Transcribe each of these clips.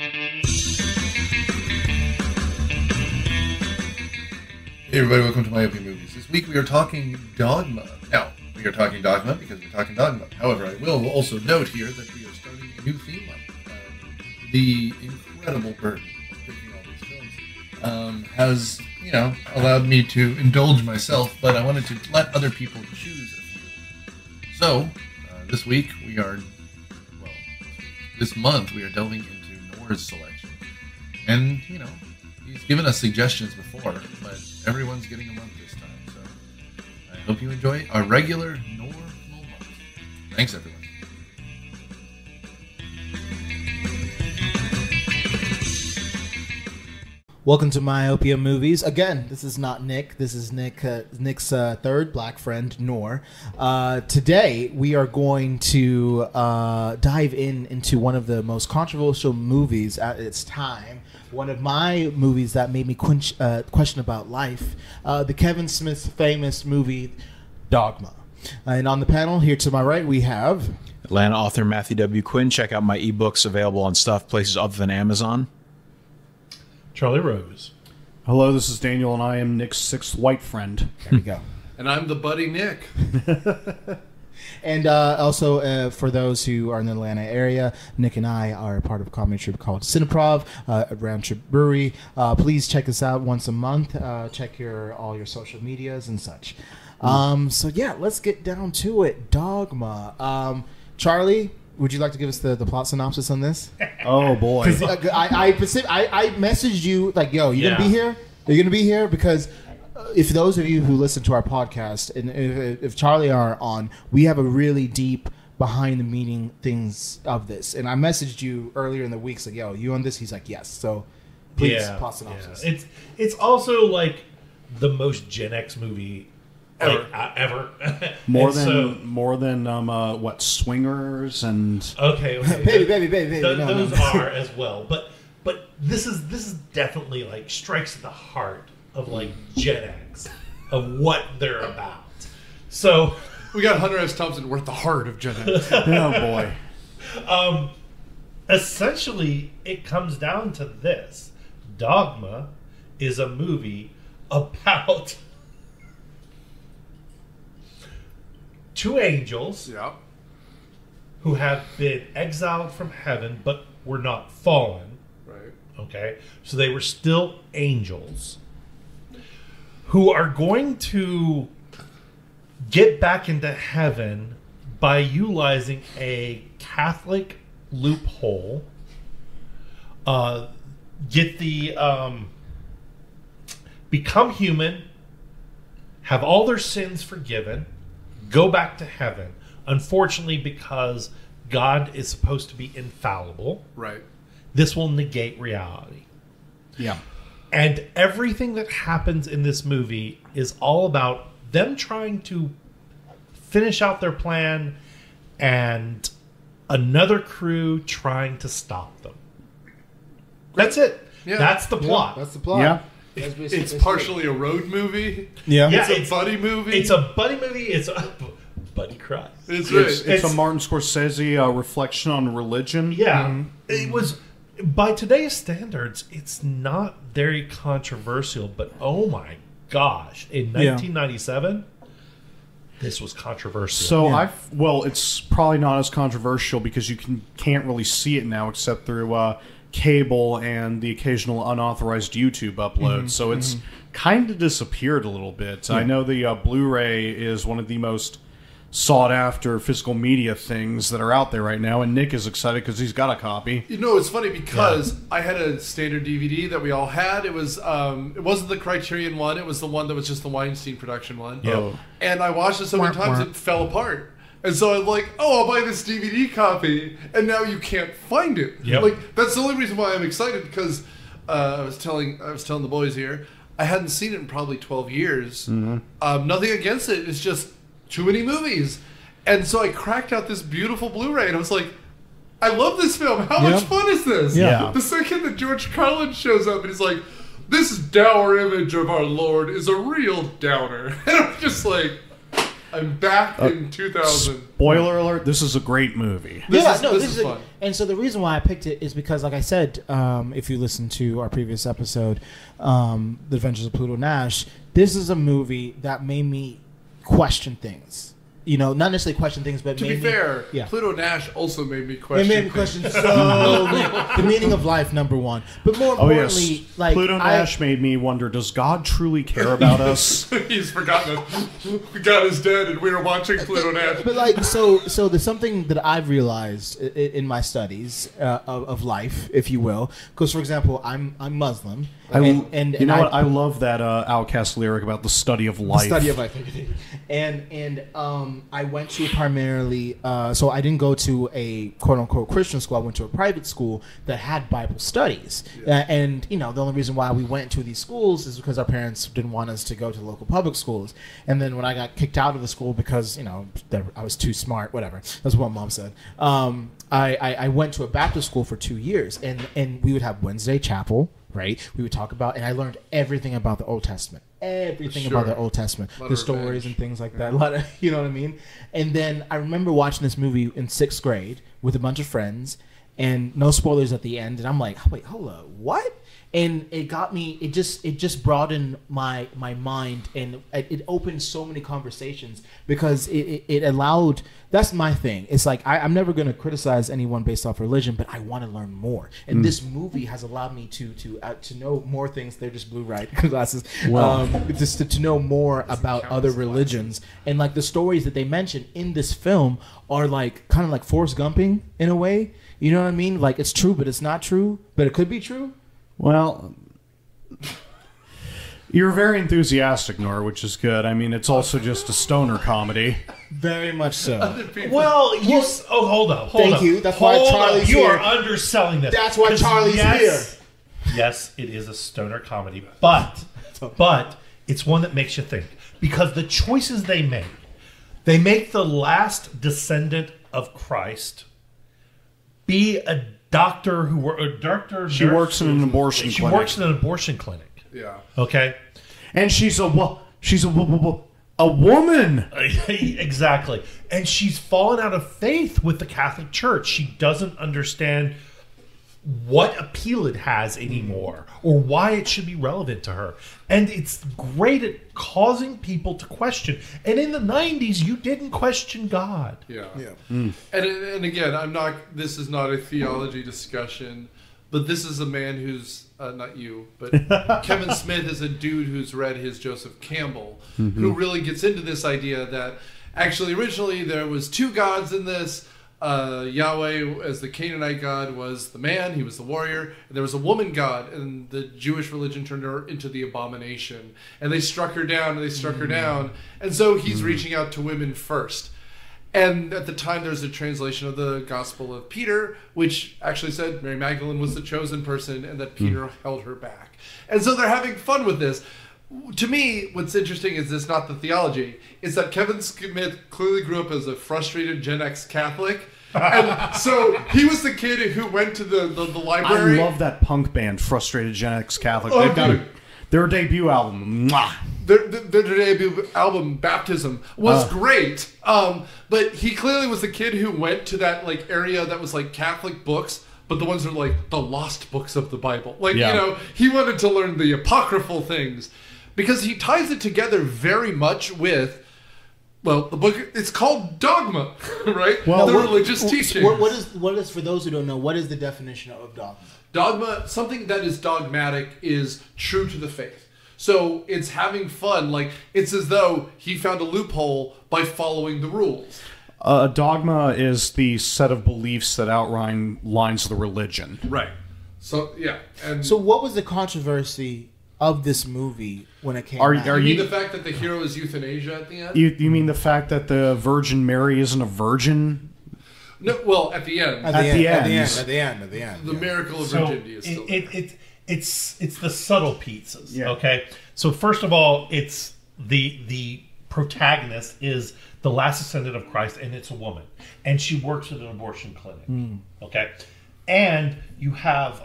Hey everybody, welcome to My Opium Movies. This week we are talking Dogma. Now, we are talking Dogma because we're talking Dogma. However, I will also note here that we are starting a new theme line. The incredible burden of picking all these films has, allowed me to indulge myself, but I wanted to let other people choose a few. So, this week we are, this month we are delving into Noor's selection. And, he's given us suggestions before, but everyone's getting a month this time, so I hope you enjoy our regular Noor month. Thanks, everyone. Welcome to My Opium Movies. Again, this is not Nick. This is Nick's third black friend, Noor. Today, we are going to dive into one of the most controversial movies at its time. One of my movies that made me question about life. The Kevin Smith famous movie, Dogma. And on the panel, here to my right, we have... Atlanta author Matthew W. Quinn. Check out my ebooks available on stuff places other than Amazon. Charlie Rose. Hello, this is Daniel, and I am Nick's sixth white friend. There we go. And I'm the buddy Nick. And also, for those who are in the Atlanta area, Nick and I are part of a comedy troupe called Cineprov at Round Trip Brewery. Please check us out once a month. Check all your social medias and such. So yeah, let's get down to it. Dogma. Charlie, would you like to give us the plot synopsis on this? Oh boy! Because I messaged you like, "Yo, you gonna be here? Are you gonna be here?" Because if those of you who listen to our podcast, and if Charlie are on, we have a really deep behind the meaning things of this. And I messaged you earlier in the week, like, "Yo, you on this?" He's like, "Yes." So please, plot synopsis. Yeah. It's also like the most Gen X movie ever. More than what, Swingers and okay. baby. Those are as well, but this is definitely like strikes at the heart of like Gen X of what they're about. So We got Hunter S. Thompson. We're at the heart of Gen X. oh boy. Essentially, it comes down to this: Dogma is a movie about two angels who have been exiled from heaven but were not fallen. Right. Okay? So they were still angels who are going to get back into heaven by utilizing a Catholic loophole, become human, have all their sins forgiven, go back to heaven. Unfortunately, because God is supposed to be infallible, Right. this will negate reality. Yeah. And everything that happens in this movie is all about them trying to finish out their plan and another crew trying to stop them. That's it. Yeah. That's the plot. That's the plot. Yeah. It's partially a road movie. Yeah. It's a buddy movie. It's a buddy movie. It's a buddy cry. It's right. It's a Martin Scorsese reflection on religion. Yeah. It was, by today's standards, it's not very controversial, but oh my gosh, in 1997, this was controversial. So it's probably not as controversial because you can't really see it now except through cable and the occasional unauthorized YouTube upload. So it's kind of disappeared a little bit. I know the Blu-ray is one of the most sought after physical media things that are out there right now, and Nick is excited because he's got a copy. It's funny because I had a standard DVD that we all had. It was it wasn't the Criterion one, it was the one that was just the Weinstein production one. And I watched it so many times it fell apart. And so I'm like, I'll buy this DVD copy, and now you can't find it. Like, that's the only reason why I'm excited, because I was telling the boys here, I hadn't seen it in probably 12 years. Nothing against it. It's just too many movies. And so I cracked out this beautiful Blu-ray, and I was like, I love this film. How much fun is this? The second that George Carlin shows up and he's like, this dour image of our Lord is a real downer. And I'm just like, I'm back in 2000. Spoiler alert, this is a great movie. This is fun. And so the reason why I picked it is because, like I said, if you listen to our previous episode, The Adventures of Pluto Nash, this is a movie that made me question things. You know, not necessarily question things, but to be fair, Pluto Nash also made me it question. made me question so many. The meaning of life, number one. But more importantly, like Pluto Nash made me wonder: does God truly care about us? He's forgotten us. God is dead, and we are watching Pluto Nash. But like, so there's something that I've realized in my studies of life, if you will. Because, for example, I'm Muslim, and you know what? I love that Outcast lyric about the study of life. The study of life, and I went to primarily, so I didn't go to a quote unquote Christian school. I went to a private school that had Bible studies, and you know the only reason why we went to these schools is because our parents didn't want us to go to the local public schools. And then when I got kicked out of the school because I was too smart, whatever. That's what Mom said. I went to a Baptist school for 2 years, and we would have Wednesday chapel. Right, we would talk about, and I learned everything about the Old Testament, about the Old Testament, the stories and things like that. A lot of, you know what I mean. And then I remember watching this movie in 6th grade with a bunch of friends, and no spoilers at the end. And I'm like, wait, hold up, what? And it got me. It just broadened my mind, and it opened so many conversations because it allowed. That's my thing. It's like I'm never going to criticize anyone based off religion, but I want to learn more. And this movie has allowed me to know more things. They're just blue glasses. Well, just to know more about other religions, and like the stories that they mention in this film are like kind of like Forrest Gumping in a way. You know what I mean? Like it's true, but it's not true, but it could be true. Well, you're very enthusiastic, Nora, which is good. I mean, it's also just a stoner comedy. Very much so. Well, hold up. Thank you. That's why Charlie's here. You here. are underselling this. That's why Charlie's here. Yes, it is a stoner comedy, but it's one that makes you think. Because the choices they make the last descendant of Christ be a doctor She works in an abortion clinic. She works in an abortion clinic. Yeah. Okay. And she's a woman. Exactly. And she's fallen out of faith with the Catholic Church. She doesn't understand what appeal it has anymore or why it should be relevant to her. And it's great at causing people to question. And in the 90s, you didn't question God. Yeah. And again, this is not a theology discussion, but this is a man who's, not you, but Kevin Smith is a dude who's read his Joseph Campbell, who really gets into this idea that actually originally there was two gods in this. Yahweh, as the Canaanite god, was the man, he was the warrior, and there was a woman god, and the Jewish religion turned her into the abomination. And they struck her down, and so he's reaching out to women first. And at the time, there's a translation of the Gospel of Peter, which actually said Mary Magdalene was the chosen person, and that Peter held her back. And so they're having fun with this. To me, what's interesting is this not the theology. It's that Kevin Smith clearly grew up as a frustrated Gen X Catholic. And so he was the kid who went to the library. I love that punk band, Frustrated Gen X Catholic. They've got their debut album. Their debut album, Baptism, was great. But he clearly was the kid who went to that like area that was like Catholic books, but the ones that are like the lost books of the Bible. Like, he wanted to learn the apocryphal things. Because he ties it together very much with, well, the book, it's called Dogma, right? Well, the religious teaching. What is, for those who don't know, what is the definition of dogma? Dogma, something that is dogmatic, is true to the faith. So it's having fun. Like, it's as though he found a loophole by following the rules. Dogma is the set of beliefs that outline lines of the religion. Right. So, yeah. And so what was the controversy of this movie when it came out? You mean the fact that the hero is euthanasia at the end? You mean the fact that the Virgin Mary isn't a virgin? No, well, at the end. At the end. The miracle of virginity is still there. It's the subtle pieces. Yeah. Okay. So first of all, it's the protagonist is the last descendant of Christ, and it's a woman, and she works at an abortion clinic. Okay, and you have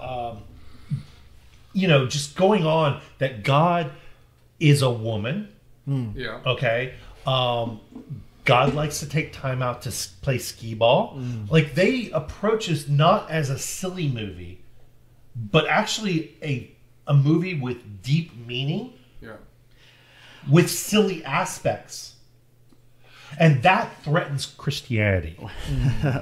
just going on that God is a woman. Yeah. Okay. God likes to take time out to play skee ball. Like, they approach this not as a silly movie, but actually a movie with deep meaning, with silly aspects. And that threatens Christianity.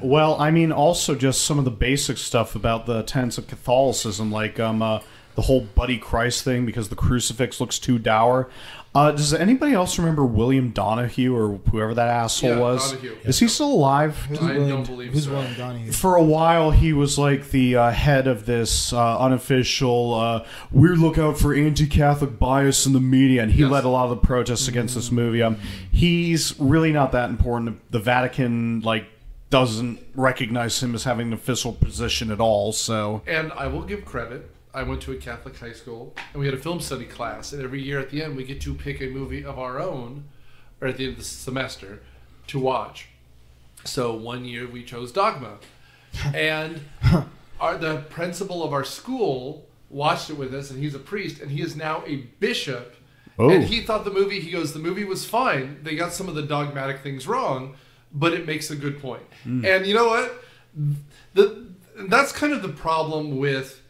Well, I mean, also just some of the basic stuff about the tenets of Catholicism, like the whole Buddy Christ thing, because the crucifix looks too dour. Does anybody else remember William Donahue, or whoever that asshole was? Donahue. Is he still alive? I don't believe Who's so. William Donahue? For a while, he was like the head of this unofficial, we look out for anti-Catholic bias in the media, and he led a lot of the protests against this movie. He's really not that important. The Vatican, doesn't recognize him as having an official position at all, so... And I will give credit. I went to a Catholic high school, and we had a film study class, and every year at the end, we get to pick a movie of our own, or at the end of the semester, to watch. So one year we chose Dogma. And the principal of our school watched it with us, and he's a priest, and he is now a bishop. Oh. And he thought the movie was fine. They got some of the dogmatic things wrong, but it makes a good point. And you know what? That's kind of the problem with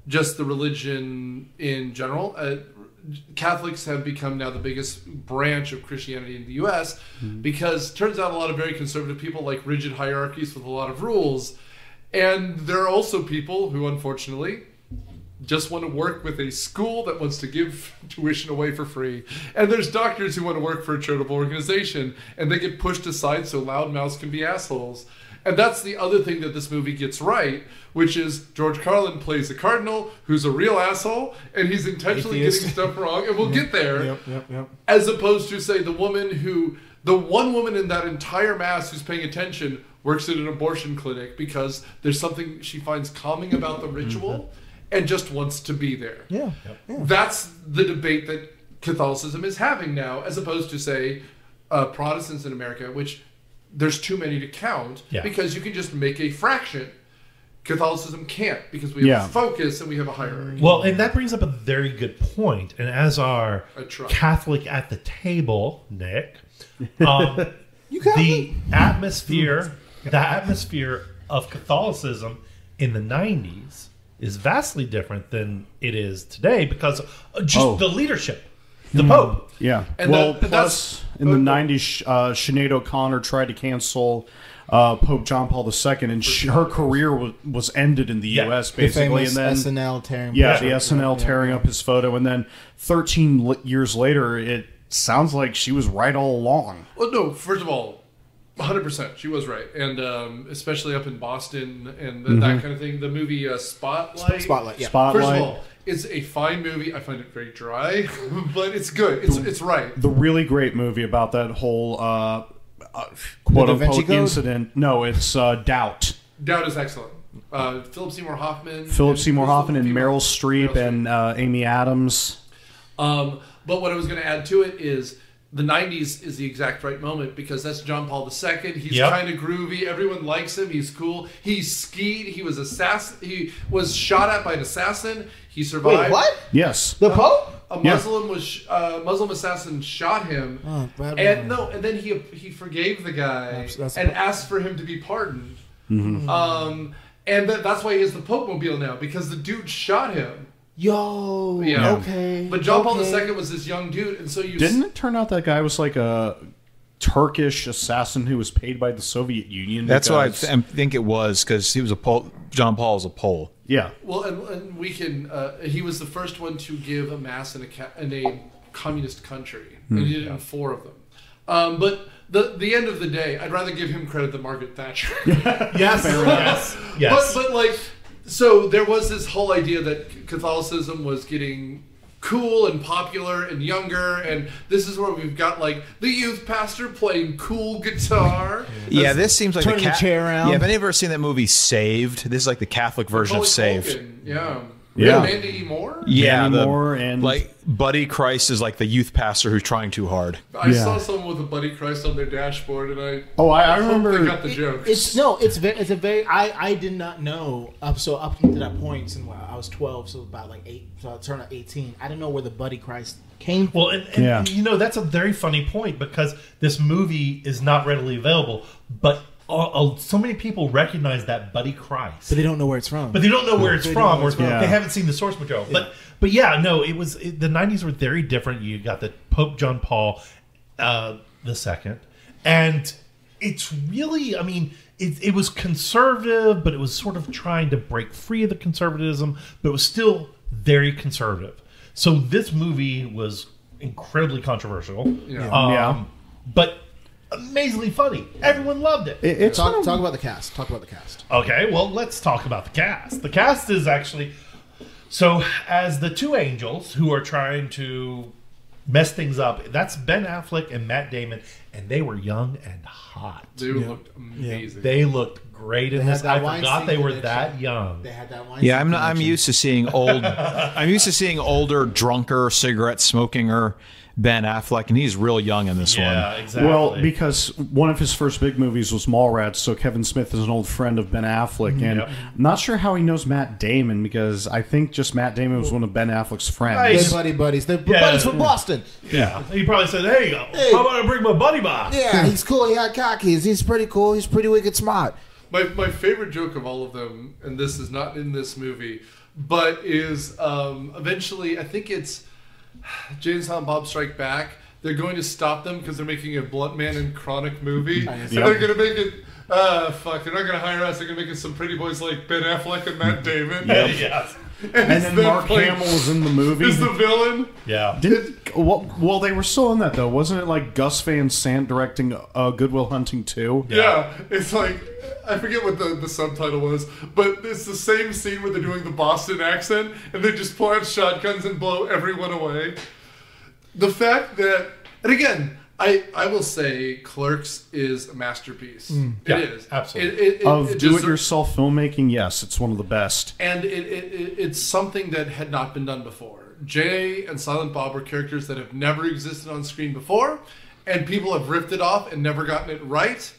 just the religion in general. Catholics have become now the biggest branch of Christianity in the U.S. because it turns out a lot of very conservative people like rigid hierarchies with a lot of rules. And there are also people who, unfortunately, just want to work with a school that wants to give tuition away for free. And there's doctors who want to work for a charitable organization, and they get pushed aside so loudmouths can be assholes. And that's the other thing that this movie gets right, which is George Carlin plays a cardinal who's a real asshole, and he's intentionally getting stuff wrong, and we'll get there. Yep. As opposed to, say, the one woman in that entire mass who's paying attention works at an abortion clinic because there's something she finds calming about the ritual and just wants to be there. Yeah. That's the debate that Catholicism is having now, as opposed to, say, Protestants in America, which... there's too many to count because you can just make a fraction. Catholicism can't because we have a focus and we have a hierarchy. Well, and that brings up a very good point. And as our Catholic at the table, Nick, the atmosphere of Catholicism in the 90s is vastly different than it is today because just the leadership. The Pope. Yeah. And plus, in the 90s, Sinead O'Connor tried to cancel Pope John Paul II, and her career was ended in the U.S., basically. The famous SNL tearing the SNL tearing up his photo. And then 13 years later, it sounds like she was right all along. Well, no, first of all, 100%. She was right. And especially up in Boston and that kind of thing. The movie Spotlight. Spotlight. First of all, it's a fine movie. I find it very dry, but it's good. It's right. The really great movie about that whole quote-unquote incident. No, it's Doubt. Doubt is excellent. Philip Seymour Hoffman. And Meryl Streep and Amy Adams. But what I was going to add to it is the 90s is the exact right moment because that's John Paul II. He's kind of groovy. Everyone likes him. He's cool. He skied. He was shot at by an assassin. He survived. Wait, what? Yes. The Pope? A Muslim assassin shot him. Oh, bad and then he forgave the guy and asked for him to be pardoned. And that's why he has the Pope mobile now because the dude shot him. Okay. But John Paul II was this young dude, and so didn't it turn out that guy was like a Turkish assassin who was paid by the Soviet Union? That's what I think it was because he was a Pole. John Paul is a Pole. Yeah. Well, and we can. He was the first one to give a mass in a communist country, and he did it in 4 of them. But the end of the day, I'd rather give him credit than Margaret Thatcher. Yes. But so there was this whole idea that Catholicism was getting cool and popular and younger, and this is where we've got the youth pastor playing cool guitar. Yeah, this seems like turning the chair around. Yeah, have any ever seen that movie Saved? This is like the Catholic version of Saved. Culkin, Yeah. Mandy Moore? Yeah, Mandy Moore and Buddy Christ is like the youth pastor who's trying too hard. I saw someone with a Buddy Christ on their dashboard, and I remember they got the joke. It's a very I did not know up to that point. Since I was 12, so about 8, so I turned 18. I didn't know where the Buddy Christ came from. Well, and you know, that's a very funny point because this movie is not readily available, but so many people recognize that Buddy Christ. But they don't know where it's from. But they don't know where it's They from, don't know or where it's they haven't seen the source material. But yeah, no, the 90s were very different. You got the Pope John Paul II, and it's really, I mean, it was conservative, but it was sort of trying to break free of the conservatism, but it was still very conservative. So this movie was incredibly controversial. But amazingly funny. Everyone loved it. Talk about the cast. Talk about the cast. Okay, well, let's talk about the cast. The cast is actually... So, as the two angels who are trying to mess things up, that's Ben Affleck and Matt Damon, and they were young and hot. They looked amazing. They looked great in this. I forgot they were that young. They had that wine. Yeah, I'm used to seeing old. I'm used to seeing older, drunker, cigarette smokinger Ben Affleck, and he's real young in this one. Yeah, exactly. Well, because one of his first big movies was Mallrats, so Kevin Smith is an old friend of Ben Affleck, and I'm not sure how he knows Matt Damon, because I think just Matt Damon was one of Ben Affleck's friends. They're buddies. They're buddies from Boston. Yeah. He probably said, hey, how about I bring my buddy by? Yeah, he's cool. He had cockies. He's pretty cool. He's pretty wicked smart. My favorite joke of all of them, and this is not in this movie, but is eventually, I think it's Jay and Silent Bob Strike Back. They're going to stop them because they're making a Blunt Man and Chronic movie. And they're going to make it, fuck, they're not going to hire us. They're going to make it some pretty boys like Ben Affleck and Matt Damon. Yes. And then Mark Hamill was in the movie. Is the villain. Yeah. Well, they were still in that, though. Wasn't it like Gus Van Sant directing Good Will Hunting 2? Yeah. It's like, I forget what the subtitle was, but it's the same scene where they're doing the Boston accent, and they just pull out shotguns and blow everyone away. The fact that, and again, I will say Clerks is a masterpiece. It is. Absolutely. Of do-it-yourself filmmaking, yes, it's one of the best. And it's something that had not been done before. Jay and Silent Bob are characters that have never existed on screen before, and people have ripped it off and never gotten it right,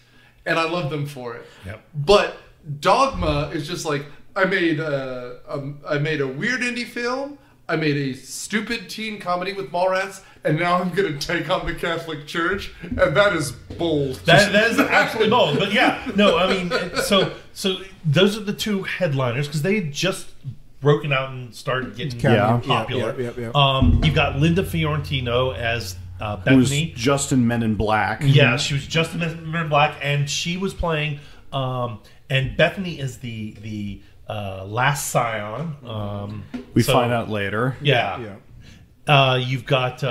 and I love them for it. Yep. But Dogma is just like, I made a weird indie film, I made a stupid teen comedy with Mallrats, and now I'm going to take on the Catholic Church, and that is bold. That is absolutely bold. But yeah, no, I mean, so those are the two headliners because they had just broken out and started getting popular. You've got Linda Fiorentino as Bethany. Who was just in Men in Black. Yeah, she was just in Men in Black, and she was playing. And Bethany is the last scion. We find out later. Yeah. You've got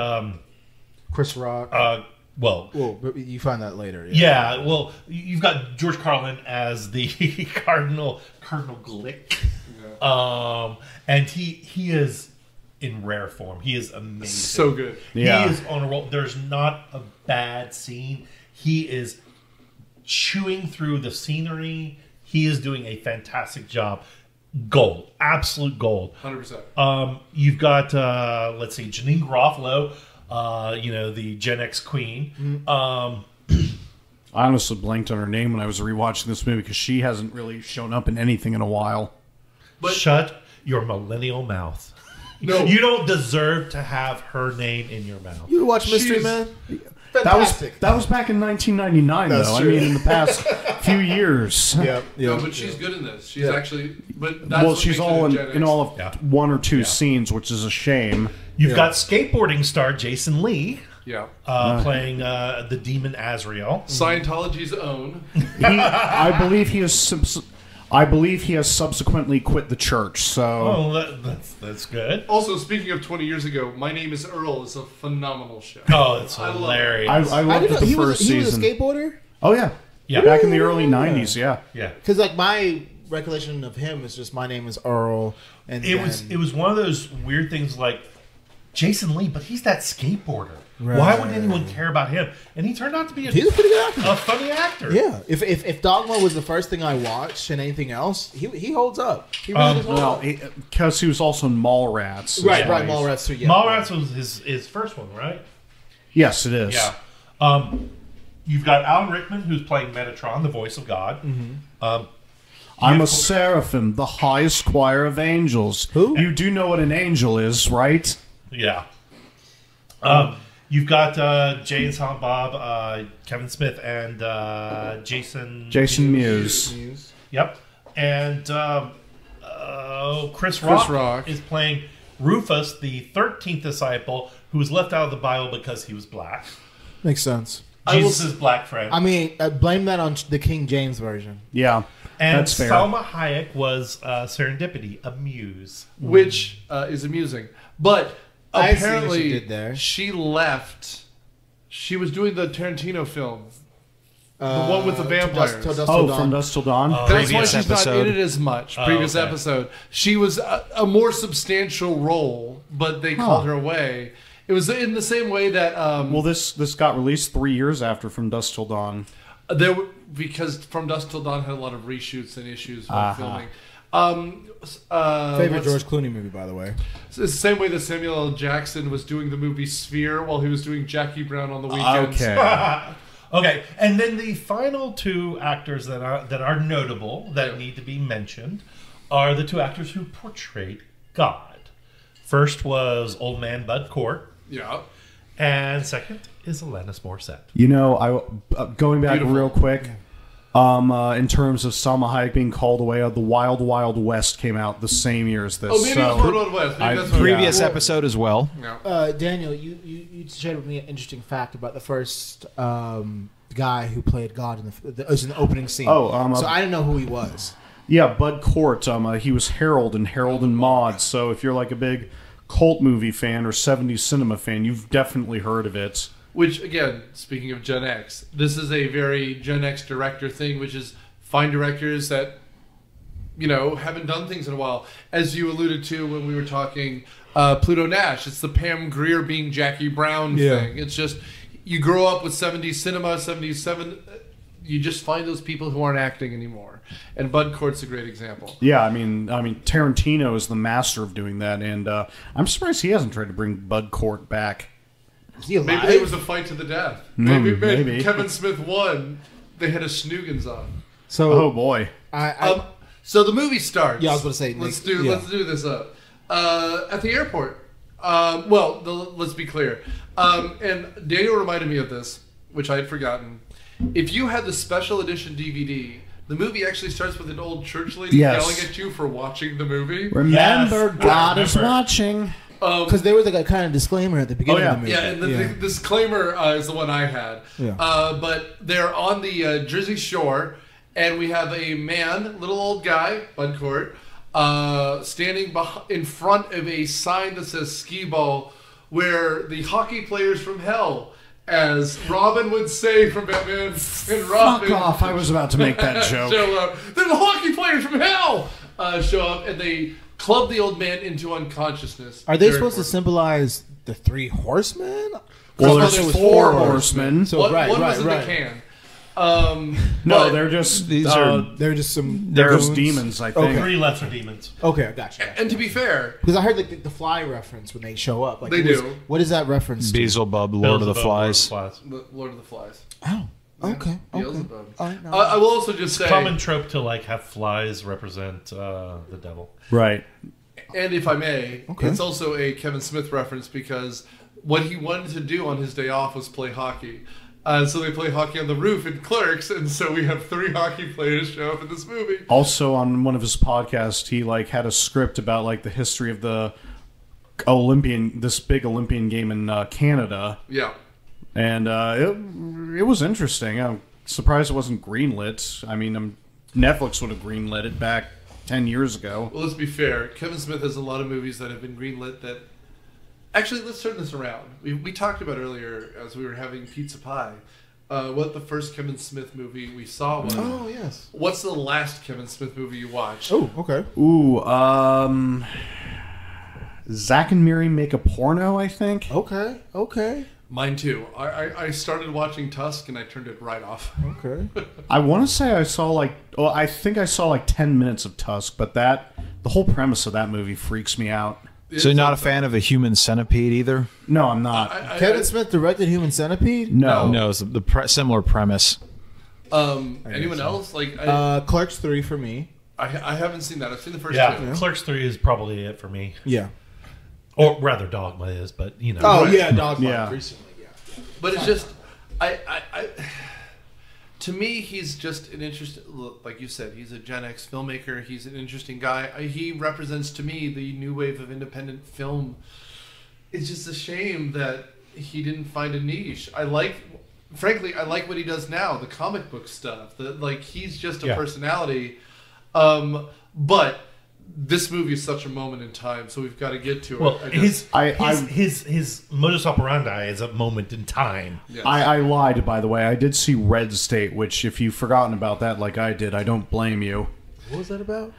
Chris Rock. Well, but you find that later. Yeah. Well, you've got George Carlin as the Cardinal Glick, and he is in rare form. He is amazing. So good. Yeah. He is on a roll. There's not a bad scene. He is chewing through the scenery. He is doing a fantastic job. Gold. Absolute gold. 100%. You've got, let's see, Janine Garofalo, the Gen X queen. I honestly blanked on her name when I was rewatching this movie because she hasn't really shown up in anything in a while. But shut your millennial mouth. No. You don't deserve to have her name in your mouth. You watch Mystery Man? Fantastic. That was back in 1999, That's though. true. I mean, in the past few years. No, but she's good in this. She's actually, but that's what she's makes all it a Gen in X. all of one or two scenes, which is a shame. You've got skateboarding star Jason Lee Yeah. playing the demon Azrael. Scientology's own. I believe he has subsequently quit the church. So Oh, that's good. Also, speaking of 20 years ago, My Name is Earl is a phenomenal show. Oh, it's I love it. hilarious. I loved it the he first was season. a skateboarder? Oh yeah, Yeah. back in the early '90s. Yeah. Yeah. Because like my recollection of him is just My Name is Earl, and It was one of those weird things like Jason Lee, but he's that skateboarder. Right. Why would anyone care about him? And he turned out to be he's a pretty good actor. a funny actor. Yeah, if Dogma was the first thing I watched and anything else, he holds up. He really does hold Well, up. because he was also in Mallrats. Right, Mallrats too. Yeah, Mallrats was his first one, right? Yes, it is. Yeah. You've got Alan Rickman, who's playing Metatron, the voice of God. I'm a seraphim, the highest choir of angels. Who? You do know what an angel is, right? Yeah. You've got Jay and Silent Bob, Kevin Smith, and Jason Mewes. Yep. And Chris Rock is playing Rufus, the 13th disciple, who was left out of the Bible because he was black. Makes sense. Jesus' black friend. I mean, blame that on the King James version. Yeah, and that's fair. Salma Hayek was Serendipity, a muse. Which is amusing. But I see what she apparently did there. she left. She was doing the Tarantino film. The one with the vampires. Till Dusk Till Dawn. From Dusk Till Dawn? That's why Previous she's not episode. in it as much. Previous okay. episode. She was a more substantial role, but they called her away. It was in the same way that... Well, this got released 3 years after From Dusk Till Dawn. Because From Dusk Till Dawn had a lot of reshoots and issues while filming. Favorite George Clooney movie, by the way. It's the same way that Samuel L. Jackson was doing the movie Sphere while he was doing Jackie Brown on the weekends. Okay. Okay, and then the final two actors that are notable, that need to be mentioned, are the two actors who portrayed God. First was Old Man Bud Cort. Yeah. And second is Alanis Morissette. You know, going back Beautiful. real quick, in terms of Salma Hayek being called away, The Wild Wild West came out the same year as this. Oh, maybe it was Wild Wild West. Maybe that's what Previous yeah. episode as well. Yeah. Daniel, you shared with me an interesting fact about the first guy who played God in the opening scene. Oh, so I didn't know who he was. Yeah, Bud Cort. He was Harold and Maude. So if you're like a big cult movie fan or 70s cinema fan, you've definitely heard of it. Which, again, speaking of Gen X, this is a very Gen X director thing, which is find directors that, you know, haven't done things in a while. As you alluded to when we were talking Pluto Nash, it's the Pam Grier being Jackie Brown thing. It's just, you grow up with 70s cinema, 77, you just find those people who aren't acting anymore. And Bud Cort's a great example. Yeah, I mean, Tarantino is the master of doing that, and I'm surprised he hasn't tried to bring Bud Cort back. Is he alive? Maybe it was a fight to the death. Maybe Kevin Smith won. They had a schnoogans on. So, Oh boy. So the movie starts. Yeah, I was going to say. Let's do this up at the airport. Let's be clear. And Daniel reminded me of this, which I had forgotten. If you had the special edition DVD, the movie actually starts with an old church lady yelling at you for watching the movie. Remember, Yes, God is remember. watching. Because there was like a kind of disclaimer at the beginning of the movie. Yeah, and the disclaimer is the one I had. Yeah. But they're on the Jersey Shore, and we have a man, little old guy, Bud Cort, standing in front of a sign that says skee ball, where the hockey players from hell, as Robin would say from Batman and Robin. Fuck off, I was about to make that joke. Show up. They're the hockey players from hell! Show up, and they club the old man into unconsciousness. Are they Very supposed to important. symbolize the three horsemen? Well, There's there's four four horsemen. So One right. was in the can. No, but- they're just These are They're just some. they're goons. demons, I think. Three lesser demons. Okay, I gotcha. And to be fair, Because I heard like the fly reference when they show up. Like, They what is- do. What is that reference to? Beelzebub, Lord of the Flies. the Lord of the Flies. Oh, okay. Beelzebub. All right, no. I will also just say, Common trope to like have flies represent the devil. Right. and if I may, Okay. it's also a Kevin Smith reference because what he wanted to do on his day off was play hockey. So they play hockey on the roof in Clerks, and so we have 3 hockey players show up in this movie. Also, on one of his podcasts, he like had a script about like the history of the this big Olympian game in Canada, Yeah. and it was interesting. I'm surprised it wasn't greenlit. I mean, Netflix would have greenlit it back 10 years ago. Well, let's be fair. Kevin Smith has a lot of movies that have been greenlit that... Actually, let's turn this around. We talked about earlier as we were having pizza pie what the first Kevin Smith movie we saw was. Oh yes. What's the last Kevin Smith movie you watched? Oh, okay. Ooh, Zack and Miri Make a Porno, I think. Okay. Mine too. I started watching Tusk and I turned it right off. Okay. I want to say I think I saw like 10 minutes of Tusk, but the whole premise of that movie freaks me out. So you're not a fan of a Human Centipede either? No, I'm not. Kevin Smith directed Human Centipede. no. No, it's similar premise. Anyone else? Like Clerks 3 for me. I haven't seen that. I've seen the first Yeah, two. Clerks 3 is probably it for me. Yeah. Or rather, Dogma is, but you know. Oh Right. yeah, Dogma Yeah. recently. Yeah. But it's just, to me, he's just an interesting, like you said, he's a Gen X filmmaker. He's an interesting guy. He represents to me the new wave of independent film. It's just a shame that he didn't find a niche. Frankly, I like what he does now, the comic book stuff. He's just a personality. But this movie is such a moment in time, so we've got to get to it. Well, His modus operandi is a moment in time. yes. I lied, by the way. I did see Red State, which if you've forgotten about that like I did, I don't blame you. What was that about?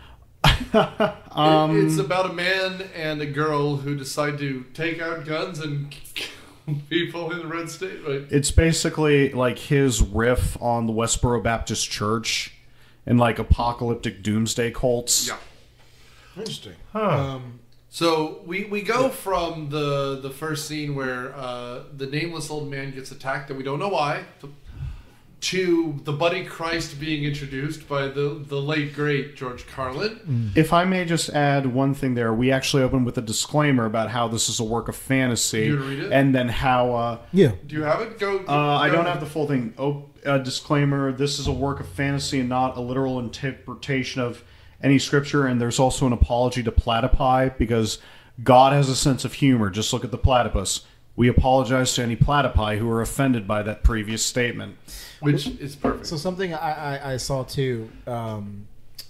It's about a man and a girl who decide to take out guns and kill people in the Red State. Right? It's basically like his riff on the Westboro Baptist Church and like apocalyptic doomsday cults. Yeah. Interesting. Huh. So we go from the first scene where the nameless old man gets attacked and we don't know why, to the Buddy Christ being introduced by the late great George Carlin. If I may just add one thing there, we actually open with a disclaimer about how this is a work of fantasy, You gonna read it? and then how. Yeah. Do you have it? Go. I don't have the full thing. Disclaimer: this is a work of fantasy and not a literal interpretation of any scripture. And there's also an apology to platypi because God has a sense of humor. Just look at the platypus. We apologize to any platypi who are offended by that previous statement. Which is perfect. So something I saw too.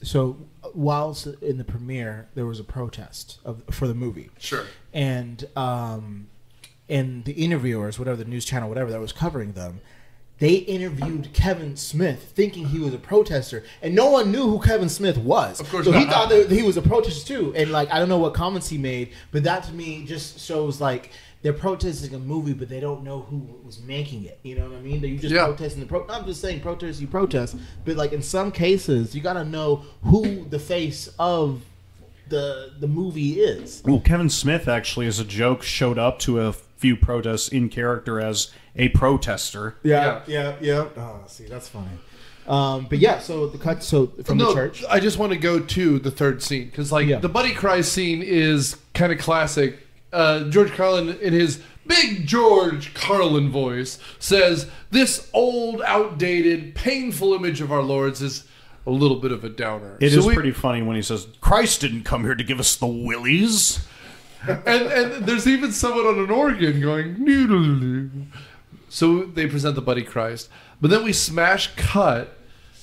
So whilst in the premiere, there was a protest for the movie. Sure. And the interviewers, whatever the news channel, whatever that was covering them, they interviewed Kevin Smith thinking he was a protester, and no one knew who Kevin Smith was. Of course so he not. thought that he was a protester too. And like I don't know what comments he made, but that to me just shows like they're protesting a movie, but they don't know who was making it. You know what I mean? They're just protesting I'm just saying protest, you protest, but like in some cases, you got to know who the face of the movie is. Well, Kevin Smith actually, as a joke, showed up to a few protests in character as a protester. Yeah. Oh, see, that's funny. But yeah, so the cut. So from the church. I just want to go to the third scene because, the Buddy Christ scene is kind of classic. George Carlin, in his big George Carlin voice, says, "This old, outdated, painful image of our Lord's is a little bit of a downer." It is pretty funny when he says, "Christ didn't come here to give us the willies." and there's even someone on an organ going, "Noodle." So they present the Buddy Christ, but then we smash cut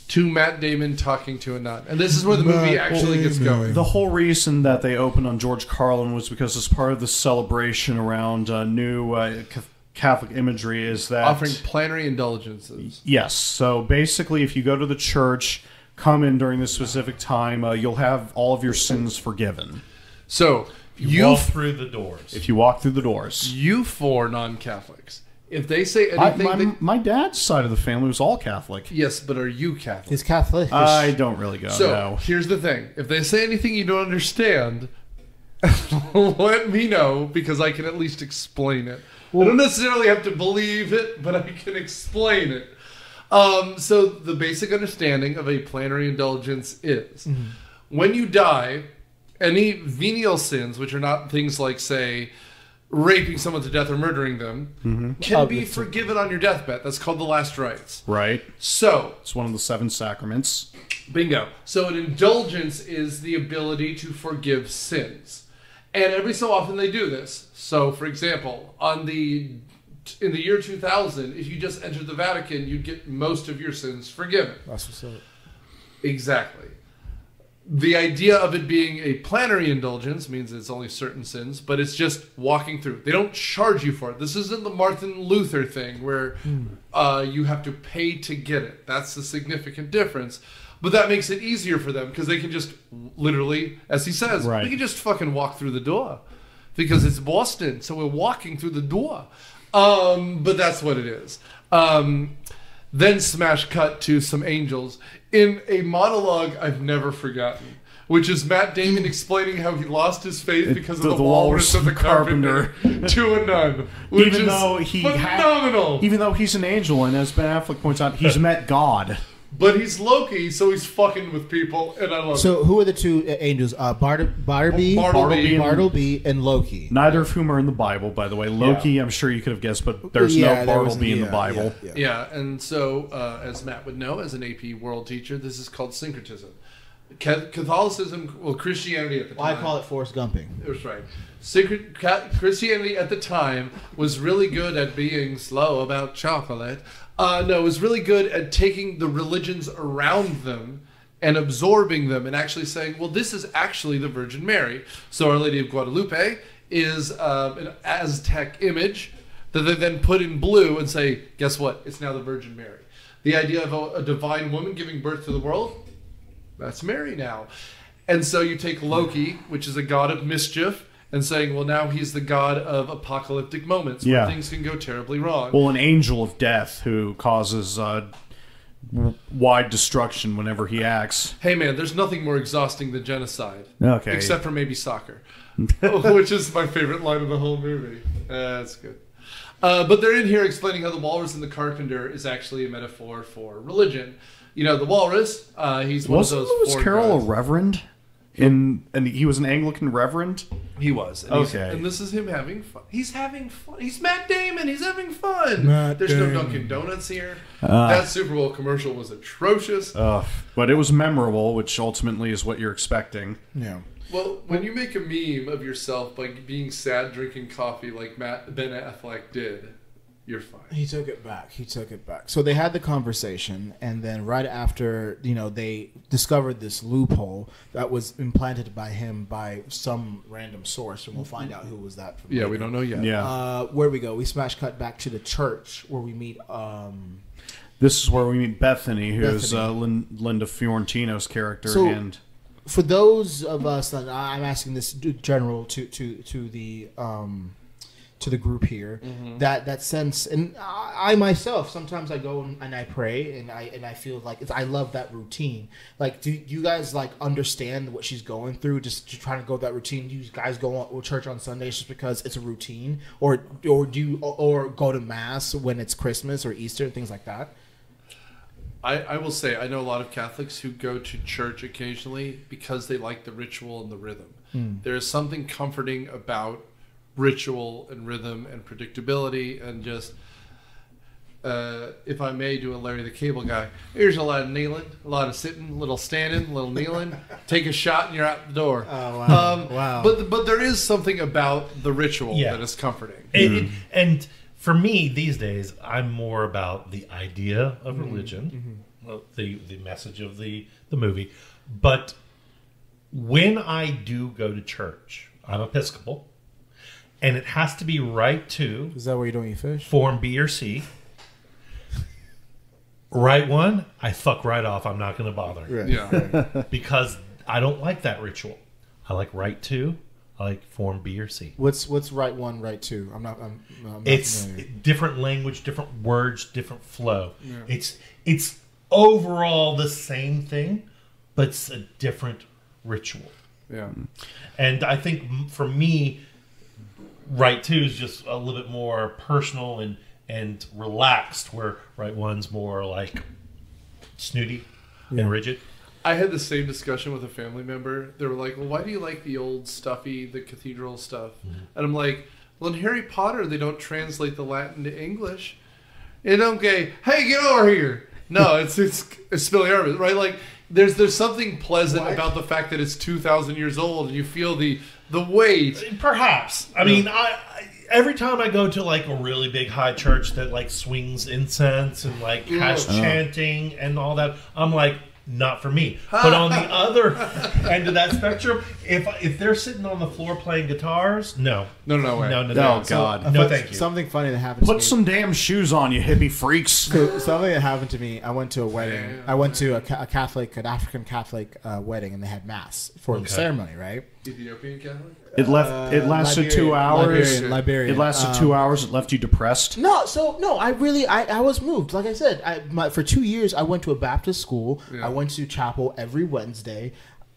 to Matt Damon talking to a nun, and this is where the movie actually gets going. The whole reason that they opened on George Carlin was because as part of the celebration around new Catholic imagery is that Offering plenary indulgences. Yes. So basically, if you go to the church, come in during this specific time, you'll have all of your sins forgiven. So You walk through the doors. If you walk through the doors. You four non-Catholics, if they say anything, my dad's side of the family was all Catholic. yes, but are you Catholic? He's Catholic. I don't really go. So no. here's the thing: if they say anything you don't understand, let me know because I can at least explain it. I don't necessarily have to believe it, but I can explain it. So the basic understanding of a plenary indulgence is when you die, any venial sins, which are not things like, say, raping someone to death or murdering them, can be forgiven on your deathbed. That's called the last rites. Right. So It's one of the 7 sacraments. bingo. So an indulgence is the ability to forgive sins. And every so often they do this. So, for example, in the year 2000, if you just entered the Vatican, you'd get most of your sins forgiven. That's what's up. Exactly. The idea of it being a plenary indulgence means it's only certain sins, but it's just walking through. They don't charge you for it. This isn't the Martin Luther thing where you have to pay to get it. That's the significant difference. But that makes it easier for them because they can just literally, as he says, Right. we can just fucking walk through the door because it's Boston, so we're walking through the door. But that's what it is. Then smash cut to some angels in a monologue I've never forgotten, which is Matt Damon explaining how he lost his faith because of the walrus of the carpenter to a nun, which Even is though he phenomenal. Even though he's an angel, and as Ben Affleck points out, he's met God. but he's Loki, so he's fucking with people, and I love it. So who are the two angels? Bartleby and Loki. Neither of whom are in the Bible, by the way. Loki, I'm sure you could have guessed, but there's no Bartleby in the Bible. Yeah, and so, as Matt would know, as an AP world teacher, this is called syncretism. Catholicism, well, Christianity at the time. Well, I call it Forrest Gumping. That's right. Christianity at the time was really good at being slow about chocolate. No, it was really good at taking the religions around them and absorbing them and actually saying, well, this is actually the Virgin Mary. So Our Lady of Guadalupe is an Aztec image that they then put in blue and say, guess what? It's now the Virgin Mary. The idea of a divine woman giving birth to the world, that's Mary now. And so you take Loki, which is a god of mischief, and saying, well, now he's the god of apocalyptic moments where things can go terribly wrong. Well, an angel of death who causes wide destruction whenever he acts. Hey, man, there's nothing more exhausting than genocide. Okay. Except for maybe soccer, which is my favorite line of the whole movie. That's good. But they're in here explaining how the walrus and the carpenter is actually a metaphor for religion. You know, the walrus, he's one of those Lewis four Carroll guys. a reverend? And he was an Anglican reverend? He was. And and this is him having fun. He's having fun. He's Matt Damon. He's having fun. There's no Dunkin' Donuts here. That Super Bowl commercial was atrocious. But it was memorable, which ultimately is what you're expecting. Yeah. Well, when you make a meme of yourself by being sad drinking coffee like Ben Affleck did, you're fine. He took it back. So they had the conversation, and then right after, they discovered this loophole that was implanted by him by some random source, and we'll find out who was that from. Yeah, we don't know yet. Yeah. Where we go? We smash cut back to the church where we meet. This is where we meet Bethany, who's Linda Fiorentino's character. So, and for those of us that I'm asking this general to the group here, that sense, and I myself sometimes I go and I pray and I feel like I love that routine. Like, do you guys understand what she's going through? Just trying to go that routine. Do you guys go to church on Sundays just because it's a routine, or do you go to mass when it's Christmas or Easter and things like that? I will say I know a lot of Catholics who go to church occasionally because they like the ritual and the rhythm. There is something comforting about ritual and rhythm and predictability, and just if I may do a Larry the Cable Guy, here's a lot of kneeling, a lot of sitting, a little standing, a little kneeling, take a shot and you're out the door. Oh, wow. Wow. But there is something about the ritual that is comforting. And for me these days, I'm more about the idea of religion, the message of the movie. But when I do go to church, I'm Episcopal, and it has to be right to. Is that where you don't eat fish? Form B or C. Right one, I fuck right off. I'm not going to bother. Right. Yeah. Because I don't like that ritual. I like right two. I like form B or C. What's right one, right two? I'm not it's familiar. Different language, different words, different flow. Yeah. It's overall the same thing, but it's a different ritual. Yeah. And I think for me, right two is just a little bit more personal and relaxed, where right one's more like snooty and rigid. I had the same discussion with a family member. They were like, well, why do you like the old stuffy, the cathedral stuff? And I'm like, well, in Harry Potter, they don't translate the Latin to English. They don't go, hey, get over here. No, it's Expelliarmus, right? Like, there's something pleasant about the fact that it's 2,000 years old, and you feel the weight. Perhaps. I mean, every time I go to like a really big high church that like swings incense and like has chanting and all that, I'm like, not for me. But on the other end of that spectrum, if they're sitting on the floor playing guitars, no way. Oh, God. No, thank you. Something funny that happened to me. Put some damn shoes on, you hippie freaks. Something that happened to me. I went to a wedding. I went to an African Catholic wedding, and they had mass for the ceremony, right? Ethiopian Catholic? It lasted 2 hours. Liberian. It lasted 2 hours. It left you depressed. No, I was moved. Like I said, for 2 years I went to a Baptist school. Yeah. I went to chapel every Wednesday.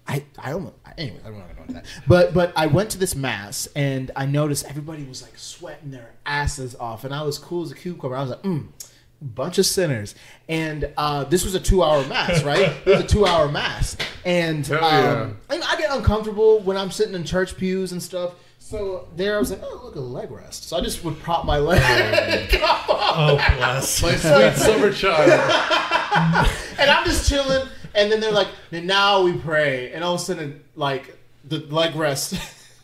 Anyway, I don't want to go into that. But I went to this mass, and I noticed everybody was like sweating their asses off, and I was cool as a cucumber. I was like, bunch of sinners, and this was a 2-hour mass, right? It was a 2-hour mass, and I get uncomfortable when I'm sitting in church pews and stuff. So there, I was like, oh, look, a leg rest. So I just would prop my leg. Oh, bless. My sweet summer child. And I'm just chilling, and then they're like, and now we pray, and all of a sudden, like, the leg rest,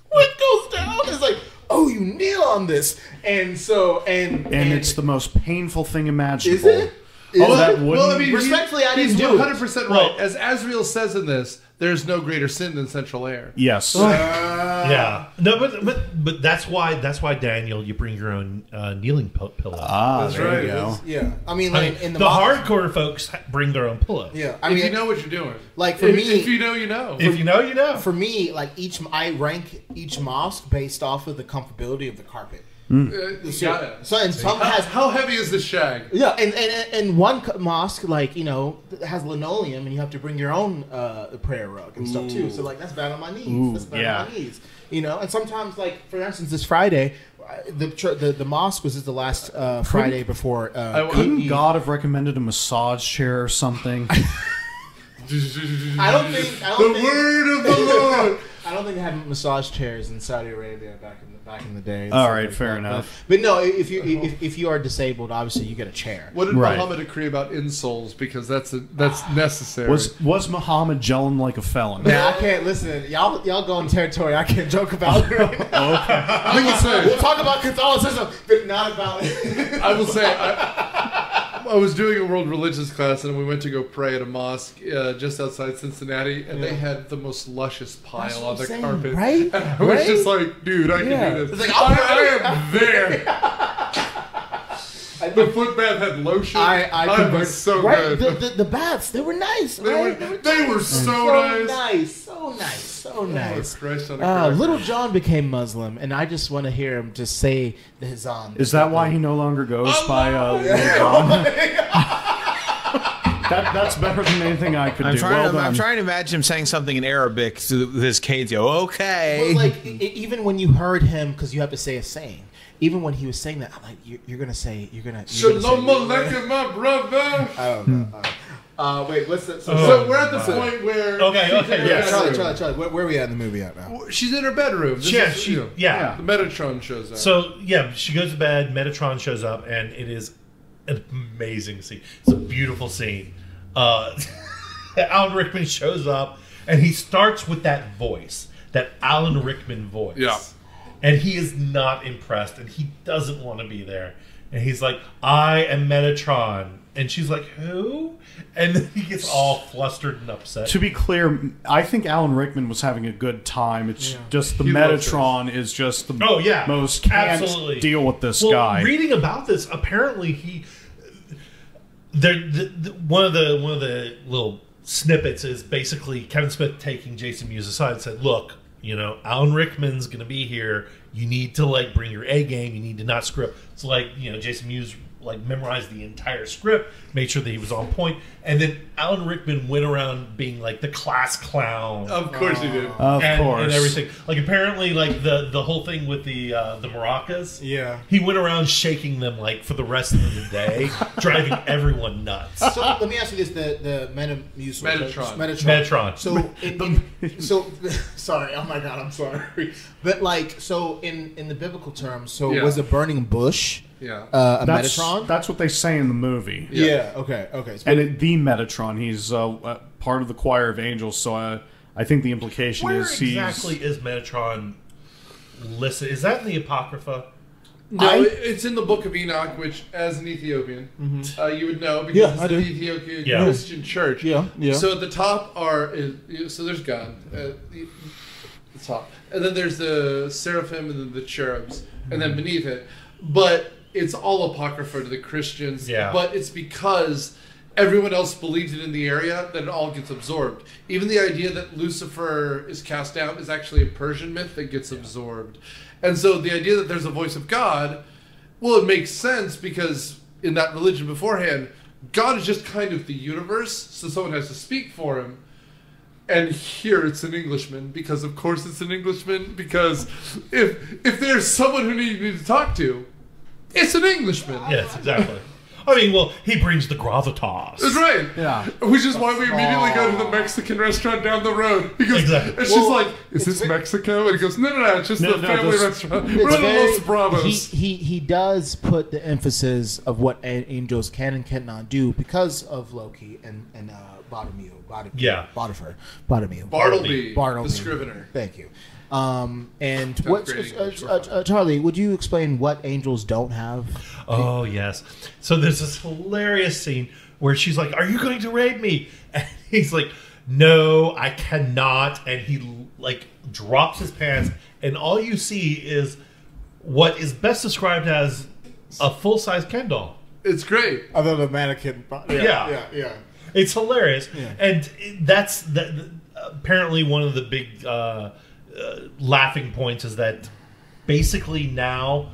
what goes down? It's like, oh, you kneel on this, and so and it's the most painful thing imaginable. Is it? That wouldn't. Well, I mean, respectfully, I didn't he's do it. 100% right. Well, As Azrael says in this, there's no greater sin than central air. Yes. Yeah. No, but that's why Daniel, you bring your own kneeling pillow. That's there right. you go. Yeah, I mean, I like mean, in the the hardcore folks bring their own pillow. Yeah, I mean, if you know what you're doing. like for if, me, if you know, you know. If you know, you know. for me, like I rank each mosque based off of the comfortability of the carpet. You gotta. So and some has How heavy is this shag? yeah, and one mosque, like, you know, has linoleum, and you have to bring your own prayer rug and stuff too. So like that's bad on my knees. That's bad on my knees. You know, and sometimes, like, for instance, this Friday, the mosque was just the last Friday before. Couldn't God have recommended a massage chair or something? I don't think The word of the Lord. I don't think they had massage chairs in Saudi Arabia back in the day. All right, fair enough. But no, if you are disabled, obviously you get a chair. What did Right. Muhammad decree about insoles? Because that's necessary. Was Muhammad gelling like a felon? Man, I can't listen. Y'all go on territory I can't joke about right now. I will say. We'll talk about Catholicism, but not about it. I will say. I was doing a world religions class, and we went to go pray at a mosque just outside Cincinnati, and they had the most luscious pile on the carpet. Right? And I was just like, dude, I can do this. It's like, I am there. The foot bath had lotion. I was so right? good. The baths, they were nice. They were so nice. So nice. Christ on a cracker. Little John became Muslim, and I just want to hear him just say the Hizan. Is that why he no longer goes by Little John? That's better than anything I could do. I'm trying to imagine him saying something in Arabic to his kids. Okay. Well, like even when you heard him, because you have to say a saying. Even when he was saying that, I'm like, you're gonna say. Shalom Aleichem, my brother. I don't know. Wait, what's the? So we're at the point where. Okay, Yeah, Charlie. Where are we at in the movie at now? She's in her bedroom. Yeah, The Metatron shows up. So yeah, she goes to bed. Metatron shows up, and it is an amazing scene. It's a beautiful scene. Alan Rickman shows up, and he starts with that voice, that Alan Rickman voice. Yeah. And he is not impressed, and he doesn't want to be there. And he's like, I am Metatron. And she's like, who? And then he gets all flustered and upset. To be clear, I think Alan Rickman was having a good time. It's just the Metatron is just the most can't absolutely deal with this well, guy. Reading about this, apparently one of the little snippets is basically Kevin Smith taking Jason Mewes aside and said, look, you know, Alan Rickman's going to be here. You need to, like, bring your A game. You need to not screw up. So, like, you know, Jason Mewes, like, memorized the entire script, made sure that he was on point. And then Alan Rickman went around being, like, the class clown. Of course he did. Of course. And everything. Like, apparently, like, the whole thing with the maracas. Yeah. He went around shaking them, like, for the rest of the day, driving everyone nuts. So let me ask you this: the Metatron. Metatron. So, sorry. Oh my God, I'm sorry. But like, so in the biblical terms, so was a burning bush a Metatron? That's what they say in the movie. Yeah. Okay. So And the Metatron, he's part of the choir of angels. So I think the implication Where is exactly is Metatron listed? Is that in the Apocrypha? No, it's in the Book of Enoch, which, as an Ethiopian, you would know because it's an Ethiopian Christian church. Yeah. So at the top so there's God at the top, and then there's the seraphim and then the cherubs, and then beneath it. But it's all apocrypha to the Christians. Yeah. But it's because everyone else believes it in the area that it all gets absorbed. Even the idea that Lucifer is cast down is actually a Persian myth that gets absorbed. And so the idea that there's a voice of God, well, it makes sense because in that religion beforehand, God is just kind of the universe, so someone has to speak for him. And here it's an Englishman, because of course it's an Englishman, because if there's someone who you need to talk to, it's an Englishman. Yes, exactly. I mean, well, he brings the gravitas. That's right. Yeah. Which is why we immediately go to the Mexican restaurant down the road. Because Exactly. it's just like, is this Mexico? And he goes, no, it's just the family restaurant. We're in Los Bravos. He does put the emphasis of what angels can and cannot do because of Loki and Bartleby. Bartleby, the Scrivener. Thank you. And what, Charlie? Would you explain what angels don't have? Oh yes. So there's this hilarious scene where she's like, "Are you going to rape me?" And he's like, "No, I cannot." And he like drops his pants, and all you see is what is best described as a full-size Ken doll. It's great. Other than mannequin. Yeah. It's hilarious, and that's apparently one of the big laughing points is that basically now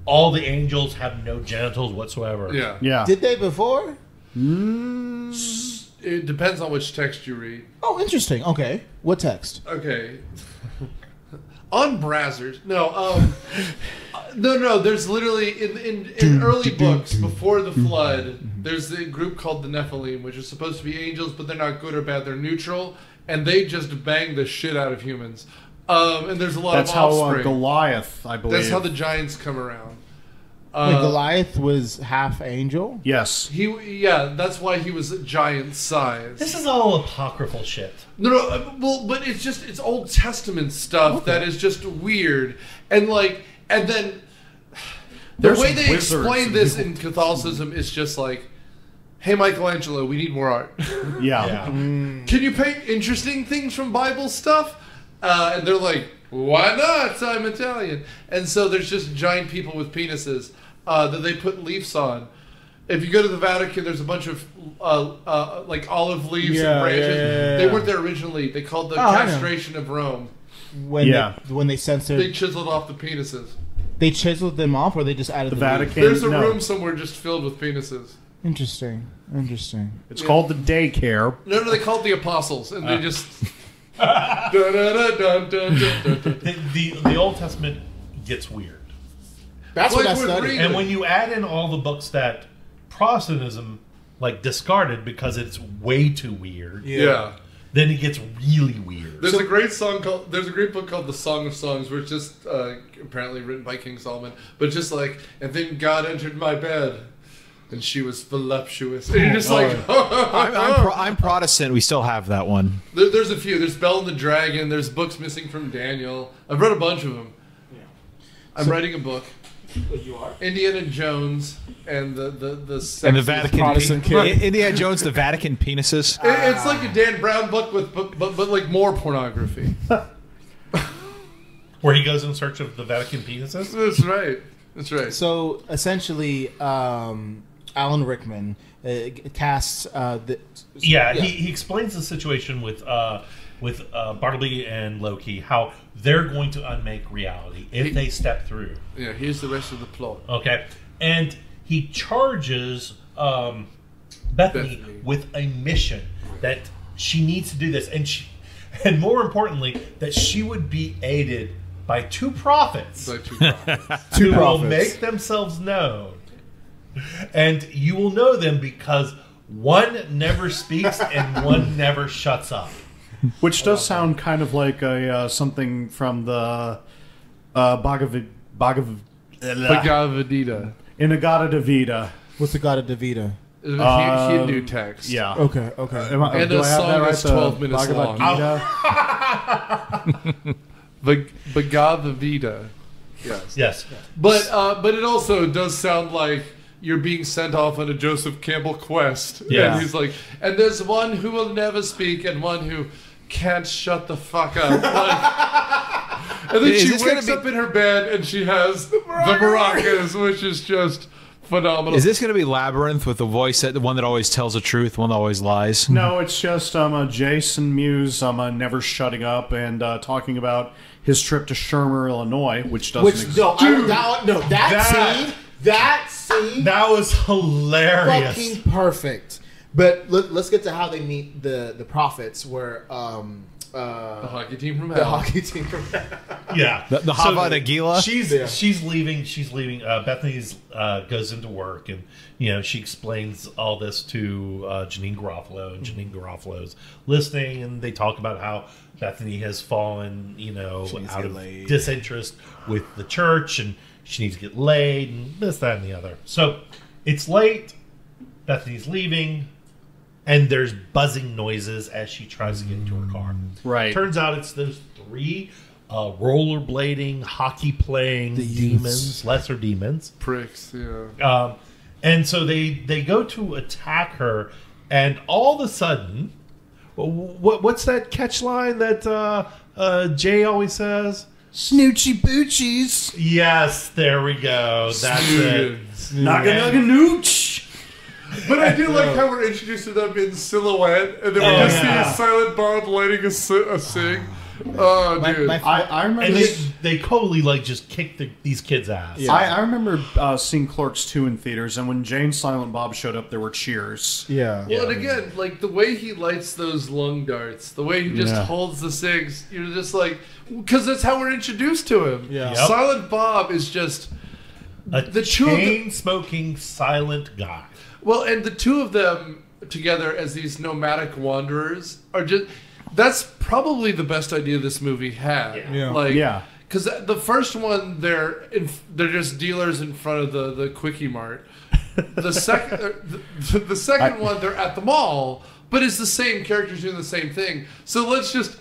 all the angels have no genitals whatsoever. Yeah. Did they before? It depends on which text you read. Oh, interesting. Okay, what text? Okay. On Brazzers. No, there's literally in early books before the flood, there's a group called the Nephilim, which is supposed to be angels, but they're not good or bad, they're neutral, and they just bang the shit out of humans. And there's a lot That's of offspring. how Goliath, I believe. That's how the giants come around. Goliath was half angel? Yes. That's why he was giant size. This is all apocryphal shit. No, but it's Old Testament stuff that is just weird. And then the way they explain this in Catholicism is just like, hey, Michelangelo, we need more art. Yeah. Can you paint interesting things from Bible stuff? And they're like, why not? I'm Italian. And so there's just giant people with penises that they put leaves on. If you go to the Vatican, there's a bunch of like olive leaves and branches. They weren't there originally. They called the castration of Rome. When they censored, They chiseled off the penises. they chiseled them off, or they just added The the Vatican. There's a room somewhere just filled with penises. Interesting. It's called the daycare. No, they called the apostles, and they just. The Old Testament gets weird. That's Like what I with studied. Regan. And when you add in all the books that Protestantism like discarded because it's way too weird, Yeah. then it gets really weird. There's a great book called The Song of Songs, which is apparently written by King Solomon, but just like, and then God entered my bed, and she was voluptuous. And you're just like, I'm Protestant. We still have that one. There's a few. There's Bell and the Dragon. There's books missing from Daniel. I've read a bunch of them. Yeah. I'm writing a book. You are? Indiana Jones and the And the Vatican. Protestant kid. Indiana Jones, the Vatican penises. It's like a Dan Brown book with but like more pornography. Where he goes in search of the Vatican penises. That's right. So essentially, Alan Rickman casts the. He explains the situation with Bartleby and Loki, how they're going to unmake reality if they step through. Yeah, here's the rest of the plot. Okay, and he charges Bethany with a mission that she needs to do this, and more importantly, that she would be aided by two prophets who will make themselves known, and you will know them because one never speaks and one never shuts up. Which does sound kind of like a something from the Bhagavad Gita. Inagata Davida. What's the God of Davida? Hindu text. Yeah. Okay. And a song that's 12 minutes long. Bhagavad Gita. Yes. But it also does sound like you're being sent off on a Joseph Campbell quest. Yeah. And he's like, and there's one who will never speak and one who can't shut the fuck up. And then she wakes up in her bed and she has the maracas, which is just phenomenal. Is this going to be Labyrinth with the voice, the one that always tells the truth, the one that always lies? No, it's just Jason Mewes never shutting up and talking about his trip to Shermer, Illinois, which doesn't exist. That scene That was hilarious. fucking perfect. But let's get to how they meet the prophets, where The hockey team from hell. the hockey team from Yeah, The Hava Nagila? She's leaving. She's leaving. Bethany's goes into work, and she explains all this to Janine Garofalo, and Janine Garofalo's listening, and they talk about how Bethany has fallen, out of disinterest with the church, and she needs to get laid, and this, that, and the other. So it's late. Bethany's leaving. And there's buzzing noises as she tries to get into her car. Right. Turns out it's those 3 rollerblading, hockey-playing demons, lesser demons. Pricks, yeah. And so they go to attack her, and all of a sudden, what's that catch line that Jay always says? Snoochie Boochies. Yes, there we go. That's it. Nooch. But I do like how we're introduced to them in silhouette, and then we just see a silent Bob lighting a cig. Oh, dude. I remember. And they totally just kick these kids' ass. Yeah. I remember seeing Clerks 2 in theaters, and when Jane Silent Bob showed up, there were cheers. Yeah. Well, and again, the way he lights those lung darts, the way he just holds the cigs, you're just because that's how we're introduced to him. Yeah. Yep. Silent Bob is just The chain-smoking silent guy. Well, and the two of them together as these nomadic wanderers are that's probably the best idea this movie had. Yeah. Because the first one, they're just dealers in front of the Quickie Mart. The second one, they're at the mall, but it's the same characters doing the same thing. So let's just,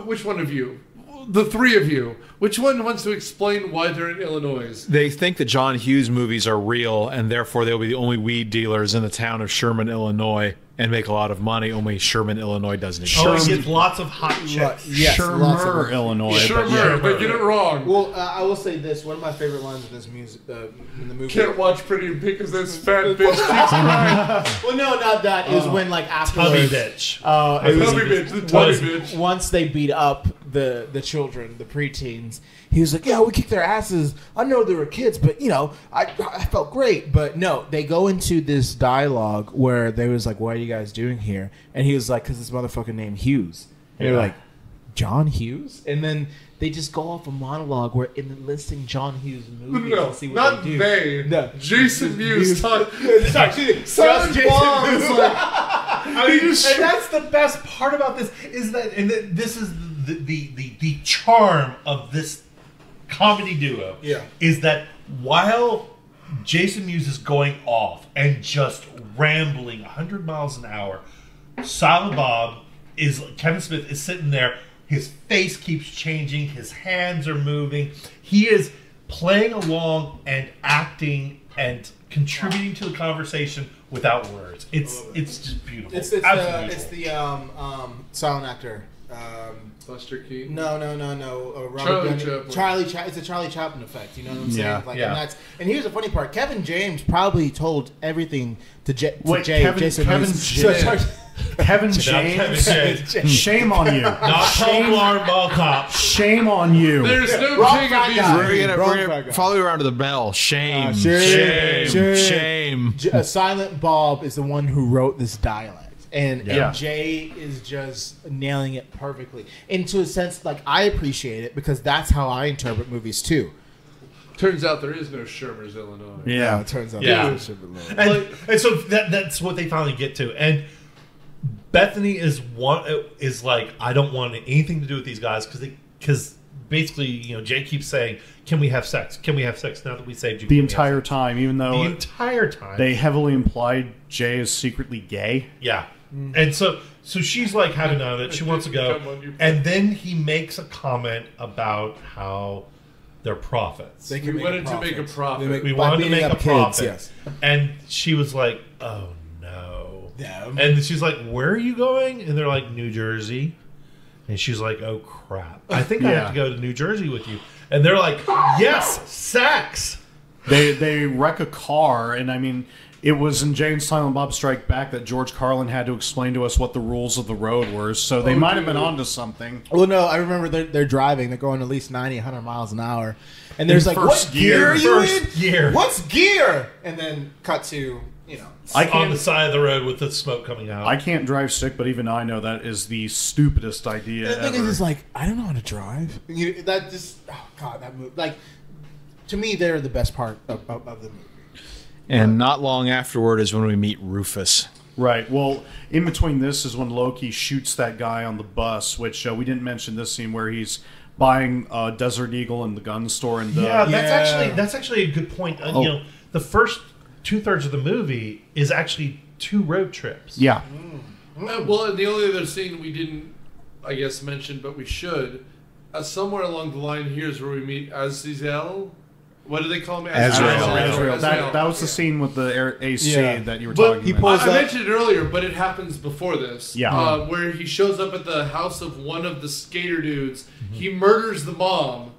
which one of you? The 3 of you. Which one wants to explain why they're in Illinois? They think the John Hughes movies are real, and therefore they'll be the only weed dealers in the town of Sherman, Illinois, and make a lot of money. Only Sherman, Illinois doesn't exist. Oh, he gets lots of hot chicks. Yes, lots of Shermer, Illinois. Sure, but get it wrong. Well, I will say this. One of my favorite lines in this music, in the movie. Can't watch Pretty in Pink because this fat bitch keeps crying. Well, no, not that. It was when Tubby afterwards. bitch. The tubby bitch. Once they beat up the children, the preteens, he was like, "Yeah, we kicked their asses. I know they were kids, but I felt great." But no, they go into this dialogue where they was like, "What are you guys doing here?" And he was like, "Cause this motherfucker named Hughes." And they're like, "John Hughes?" And then they just go off a monologue where in the listing John Hughes movies No, and see what not they do. they. No. Jason Mewes talk. Silent Bob is like, And that's the best part about this is that, and this is the charm of this comedy duo. Yeah. Is that while Jason Mewes is going off and just rambling 100 miles an hour, Silent Bob Kevin Smith is sitting there. His face keeps changing. His hands are moving. He is playing along and acting and contributing to the conversation without words. It's just beautiful. it's the silent actor. Buster Keaton. No. Charlie Chaplin. It's a Charlie Chaplin effect. You know what I'm Yeah. saying? And here's the funny part. Kevin James probably told everything to Jay. Jason Kevin Mewes. James. Kevin James. Shame on you. Not Alarm Ball Cop. Shame on you. There's no Wrong king of fat these. guy. We're Wrong gonna fat guy. follow you around to the bell. Shame. Shame. Shame. Silent Bob is the one who wrote this dialect. And Yeah. Jay is just nailing it perfectly. And to a sense, I appreciate it because that's how I interpret movies too. Turns out there is no Shermer's, Illinois. Yeah. It turns out. Yeah. there should be more. And so that's what they finally get to. And Bethany is like, I don't want anything to do with these guys because basically, Jay keeps saying, "Can we have sex? Can we have sex?" Now that we saved you, The can we have entire sex?" time, even though The entire time, they heavily implied Jay is secretly gay. yeah. And so she's like having none of it. She wants to go, and then he makes a comment about how they're prophets. They can We make wanted a to make a profit. profit. They We by wanted to beating make a up kids, profit. yes. And she was like, "Oh no." Yeah. And she's like, "Where are you going?" And they're like, "New Jersey." And she's like, "Oh crap. I think I have to go to New Jersey with you." And they're like, "Yes, sex." They wreck a car, and I mean, it was in Jay and Silent Bob Strike Back that George Carlin had to explain to us what the rules of the road were, so they might have been onto something. Well, no, I remember they're driving. They're going at least 90, 100 miles an hour. And there's like, first what gear. gear are you First in? gear. What's gear? And then cut to on the side of the road with the smoke coming out. I can't drive stick, but even I know that is the stupidest idea The thing ever. is, like, I don't know how to drive. That just, oh god, that movie. Like, to me, they're the best part of the movie. And not long afterward is when we meet Rufus. Right. Well, in between this is when Loki shoots that guy on the bus, which we didn't mention this scene where he's buying Desert Eagle in the gun store. And that's actually a good point. You know, the first 2/3 of the movie is actually 2 road trips. Yeah. Well, and the only other scene we didn't, I guess, mention, but we should, somewhere along the line here is where we meet Azazel. What do they call him? Azrael. That was the scene with the AC that you were But talking about. I mentioned it earlier, but it happens before this. Yeah. Where he shows up at the house of one of the skater dudes. He murders the mom.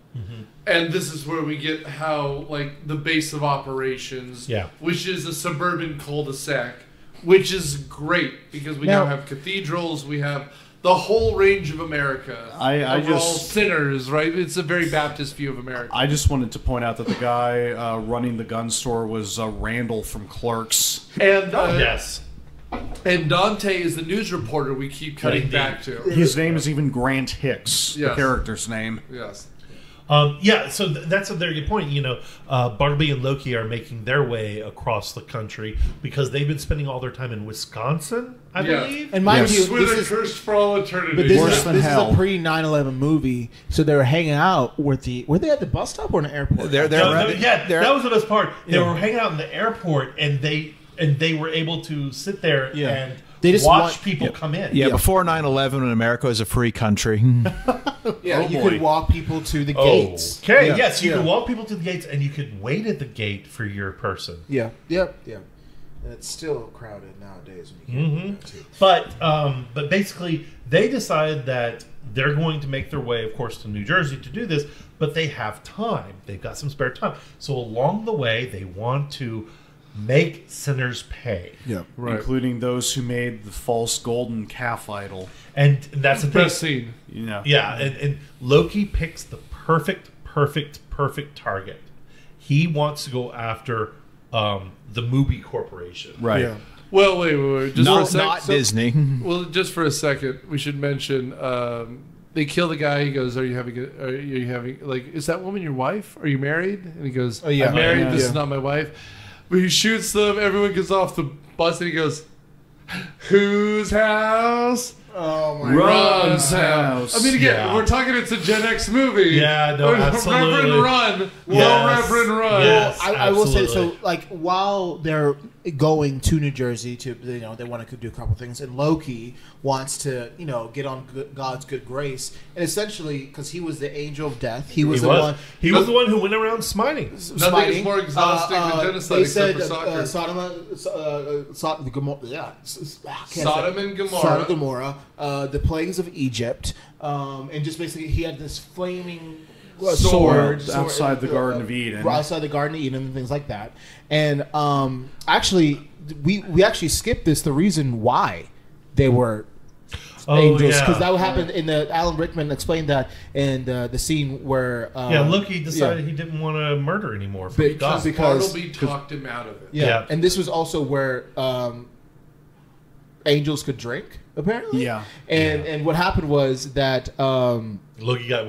And this is where we get how, like, the base of operations, which is a suburban cul-de-sac, which is great because we now have cathedrals, we have the whole range of America. We're all sinners, right? It's a very Baptist view of America. I just wanted to point out that the guy running the gun store was Randall from Clerks. And yes. And Dante is the news reporter we keep cutting back to. His name is even Grant Hicks, the character's name. Yes. So that's a very good point. You know, Bartleby and Loki are making their way across the country because they've been spending all their time in Wisconsin, I believe. And mind you, With this a cursed for all eternity. But this, Worse is, than this hell. is a pre-9/11 movie, so they were hanging out with were they at the bus stop or in the airport? That was the best part. They were hanging out in the airport, and they were able to sit there and they just watch people come in. Yeah, before 9/11, when America was a free country. You could walk people to the gates. Okay, yes, you could walk people to the gates, and you could wait at the gate for your person. Yeah. And it's still crowded nowadays when you can't do that too. But basically, they decided that they're going to make their way, of course, to New Jersey to do this, but they have time. They've got some spare time. So along the way, they want to make sinners pay. Yeah, Including those who made the false golden calf idol. And that's the best thing. scene. Yeah, and Loki picks the perfect target. He wants to go after the movie corporation. Right. Yeah. Well, wait. Just for a second. Not Disney. Well, just for a second, we should mention they kill the guy. He goes, "Are you having like? Is that woman your wife? Are you married?" And he goes, "I'm married. This is not my wife." But he shoots them. Everyone gets off the bus, and he goes, "Whose house?" Oh my Ron's house. I mean, again, we're talking. It's a Gen X movie. Yeah, no, absolutely. Reverend Run. Well, Reverend Run. Yes, I will say so. Like while they're going to New Jersey to they want to do a couple things, and Loki wants to get on God's good grace, and essentially because he was the angel of death, he was the one who went around smiting. Nothing is more exhausting than genocide they except said, for soccer. Sodom and Gomorrah. Sodom and Gomorrah. The plagues of Egypt, and just basically he had this flaming sword outside the Garden of Eden. Outside the Garden of Eden and things like that. And actually, we actually skipped this. The reason why they were angels, because that happened in the Alan Rickman explained that in the scene where Loki decided he didn't want to murder anymore because Bartleby talked him out of it. Yeah, and this was also where angels could drink. Apparently, and what happened was that Loki got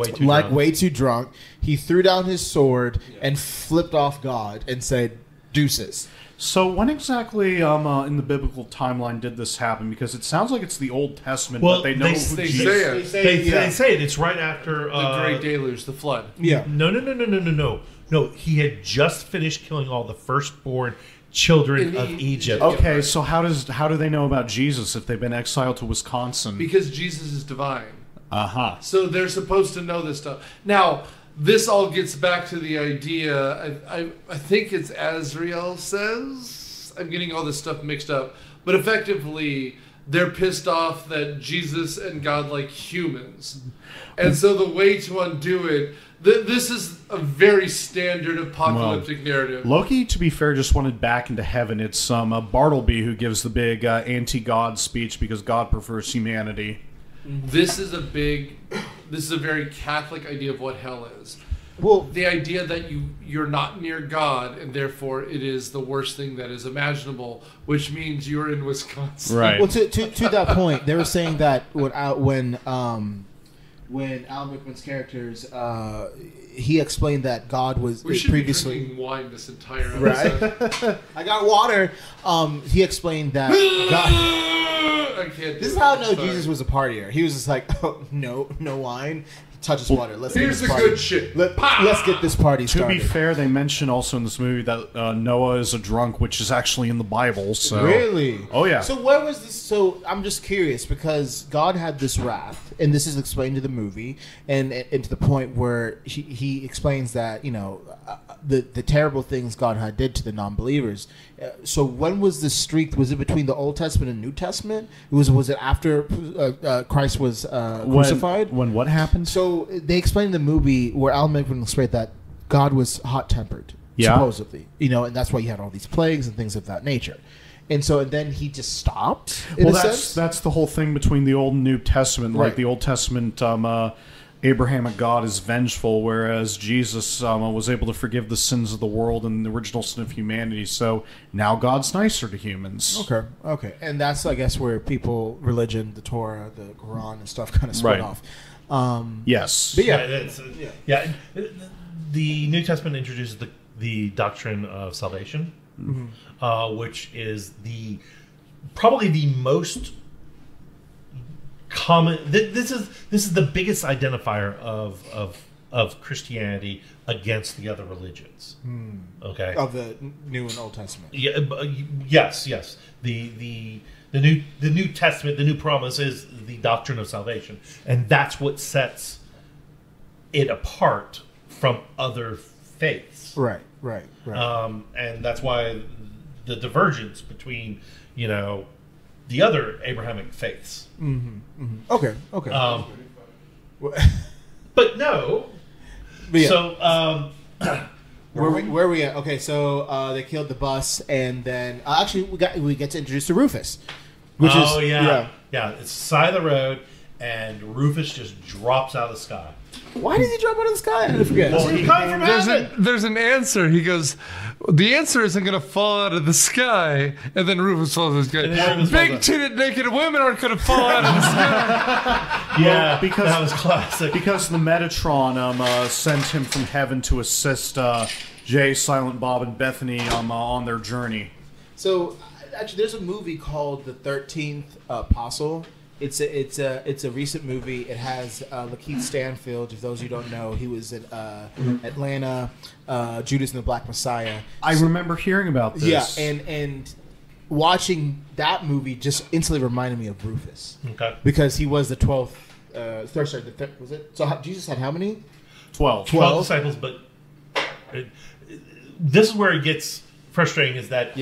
way too drunk. He threw down his sword and flipped off God and said, "Deuces." So when exactly in the biblical timeline did this happen? Because it sounds like it's the Old Testament, but they know they who say Jesus. They say it. It's right after the Great Deluge, the flood. Yeah. No. He had just finished killing all the firstborn children of Egypt. Okay, so how do they know about Jesus if they've been exiled to Wisconsin? Because Jesus is divine. So they're supposed to know this stuff. Now, this all gets back to the idea. I think it's Azrael says. I'm getting all this stuff mixed up, but effectively, they're pissed off that Jesus and God like humans, and so the way to undo it. This is a very standard apocalyptic narrative. Loki, to be fair, just wanted back into heaven. It's Bartleby who gives the big anti-God speech because God prefers humanity. This is a very Catholic idea of what hell is. Well, the idea that you're not near God and therefore it is the worst thing that is imaginable, which means you're in Wisconsin. Right. well, to that point, they were saying that when Alan Rickman's characters, he explained that God was We should previously. be drinking wine this entire episode. Right. I got water. He explained that God. I can't. This is how I know Jesus was a partier. He was just like, oh, no wine. Touches water. Let's Here's get this the party. good shit. Let's get this party To started. be fair, they mention also in this movie that Noah is a drunk, which is actually in the Bible. So Really? Oh yeah. So where was this? So I'm just curious because God had this wrath, and this is explained to the movie, and to the point where he explains that the terrible things God had did to the non-believers. So when was this streak? Was it between the Old Testament and New Testament? Was it after Christ was crucified? When what happened? So they explained in the movie where Alan Rickman explained that God was hot-tempered, Yeah. supposedly, and that's why you had all these plagues and things of that nature. And then he just stopped. Well, that's the whole thing between the Old and New Testament. Like Right. the Old Testament, Abrahamic God is vengeful, whereas Jesus was able to forgive the sins of the world and the original sin of humanity. So now God's nicer to humans. Okay, and that's I guess where religion, the Torah, the Quran, and stuff kind of split Right. off. Yes. But The New Testament introduces the doctrine of salvation, which is probably the most common. This is the biggest identifier of Christianity against the other religions. Okay, of the New and Old Testament. yeah, yes. The New Testament, the New Promise is the doctrine of salvation, and that's what sets it apart from other faiths. Right. And that's why the divergence between the other Abrahamic faiths. Okay. But no. But yeah. So Where are we at? Okay, so they killed the bus, and then actually we get to introduce to Rufus, which is yeah. It's the side of the road, and Rufus just drops out of the sky. Why did he drop out of the sky? I forget. Well, he come from heaven. There's an answer. He goes, the answer isn't going to fall out of the sky. And then Rufus falls out of the And then Rufus sky. falls Big out. titted naked women aren't going to fall out of the sky. Yeah, because- that was classic. Because the Metatron sent him from heaven to assist Jay, Silent Bob, and Bethany on their journey. So actually, there's a movie called The 13th Apostle. It's a recent movie. It has Lakeith Stanfield. For those of you who don't know, he was in Atlanta, Judas and the Black Messiah. I remember hearing about this. Yeah, and watching that movie just instantly reminded me of Rufus Okay. because he was the 12th. Was it? So Jesus had how many? 12. 12 disciples, but this is where it gets frustrating. Is that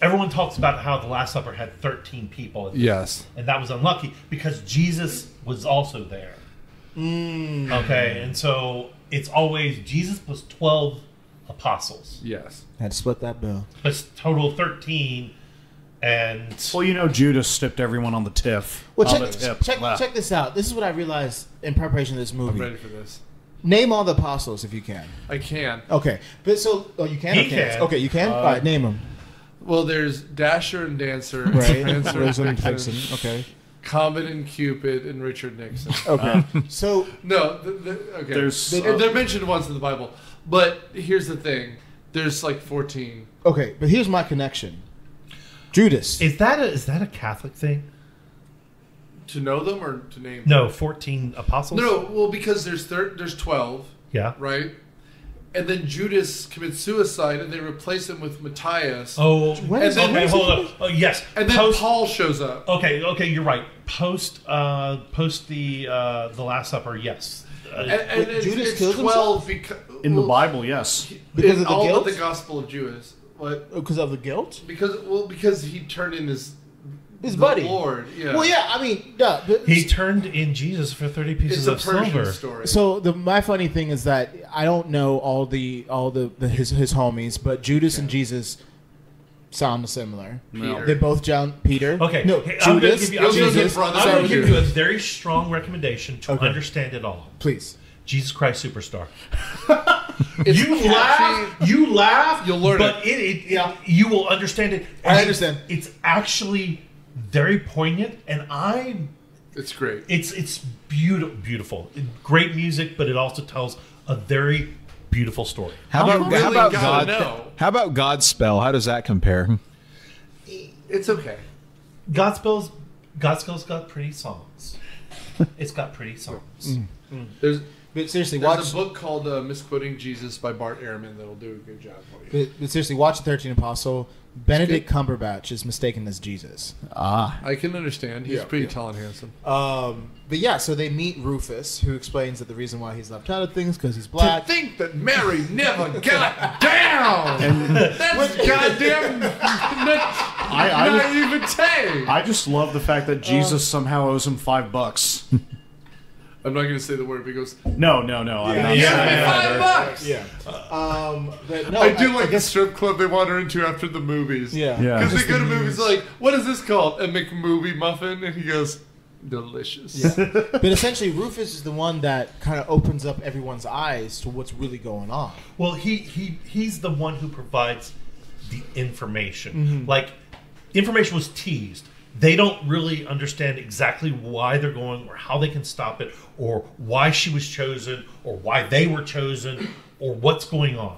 everyone talks about how the Last Supper had 13 people. In it, Yes. and that was unlucky because Jesus was also there. Okay, and so it's always Jesus plus 12 apostles. Yes. Had to split that bill. It's total 13, and Well, Judas stepped everyone on the tiff. Well, On the tip left. check this out. This is what I realized in preparation of this I'm movie. ready for this. Name all the apostles if you can. I can. Okay, but you can. He or can't? can. Okay, you can. All right, name them. Well, there's Dasher and Dancer. Right, Prancer and Rosalind Vixen, Dixon. Okay. Comet and Cupid, and Richard Nixon. Okay. So No, okay. They're mentioned once in the Bible. But here's the thing. There's like 14. okay, but here's my connection. Judas. is that a Catholic thing? To know them or to name them? No, 14 apostles. No, well, because there's 12, Yeah. right? And then Judas commits suicide, and they replace him with Matthias. Oh, When is- okay, when is hold it- on. Oh, yes. And then Post- Paul shows up. Okay, you're right. Post the Last Supper, yes. And Wait, Judas it's kills 12 because In the Bible, yes. Because in of the all guilt? but the Gospel of Judas. What? Because of the guilt? Because he turned in his buddy. Lord. Yeah. Well, yeah. I mean, duh. but- He turned in Jesus for 30 pieces It's a of Persian silver. story. So my funny thing is that I don't know all the his homies, but Judas and Jesus sound similar. Peter. They both Peter. Okay, No, okay, I'm gonna Judas. give you- I'm gonna Jesus. brother. I'm Sorry, going to give Judas. you a very strong recommendation to Okay. understand it all. Please. Jesus Christ Superstar. It's You catchy. laugh, You'll learn but you will understand it. I understand. It's actually very poignant, and It's great. it's beautiful. Great music, but it also tells a very beautiful story. How about gotta know. How about Godspell? How does that compare? It's okay. Godspell's got pretty songs. It's got pretty songs. But seriously, There's watch. a book called Misquoting Jesus by Bart Ehrman that'll do a good job for you. But seriously, watch the 13th Apostle. Benedict Cumberbatch is mistaken as Jesus. I can understand. He's pretty tall and handsome. But yeah, so they meet Rufus, who explains that the reason why he's left out of things because he's black. To think that Mary never got down! That's goddamn naivete! I just love the fact that Jesus somehow owes him $5. I'm not going to say the word because No. I'm not $5. Yeah. But no, I do like I the guess. strip club they wander into after the movies. Yeah. Yeah. Because they go to movies like, what is this called? A McMovie muffin? And he goes, delicious. Yeah. But essentially, Rufus is the one that kind of opens up everyone's eyes to what's really going on. Well, he's the one who provides the information. Mm-hmm. Like, information was teased. They don't really understand exactly why they're going or how they can stop it or why she was chosen or why they were chosen or what's going on.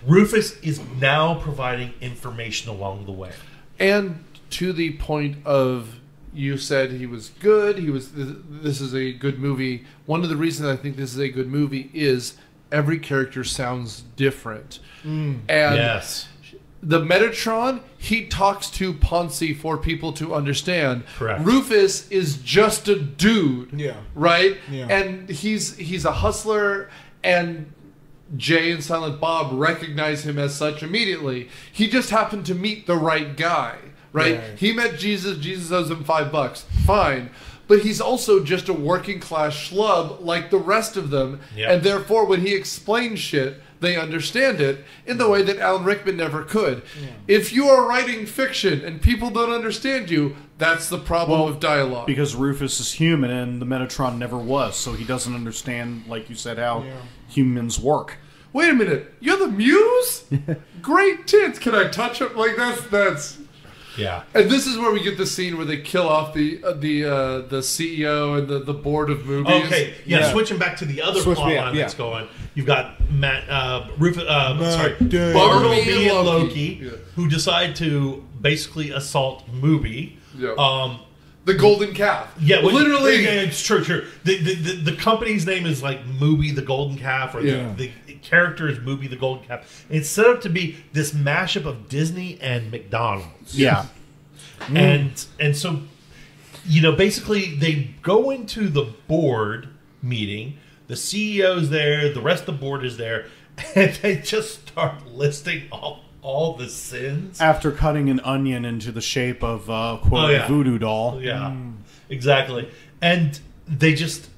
Rufus is now providing information along the way. And to the point of, you said he was good. This is a good movie. One of the reasons I think this is a good movie is every character sounds different. And Yes. the Metatron, he talks to Ponzi for people to understand. Correct. Rufus is just a dude. Yeah. Right? Yeah. And he's a hustler, and Jay and Silent Bob recognize him as such immediately. He just happened to meet the right guy. Right? Right. He met Jesus. Jesus owes him $5. Fine. But he's also just a working class schlub like the rest of them. Yep. And therefore, when he explains shit, they understand it in the way that Alan Rickman never could. Yeah. If you are writing fiction and people don't understand you, that's the problem with dialogue. Because Rufus is human and the Metatron never was, so he doesn't understand, like you said, how humans work. Wait a minute, you're the Mewes? Great tits. Can I touch them? Like that's. Yeah. And this is where we get the scene where they kill off the CEO and the board of movies. Okay, yeah, switching back to the other plot line that's going. You've got Bartleby and Loki, who decide to basically assault Mubi. Yeah. The golden calf. Yeah, literally. Yeah, it's true. The company's name is like Mubi the Golden Calf, or the character is Mubi the Golden Calf. It's set up to be this mashup of Disney and McDonald's. Yeah. And so, basically they go into the board meeting. The CEO's there. The rest of the board is there, and they just start listing all the sins. After cutting an onion into the shape of quote voodoo doll. Yeah, exactly. And they just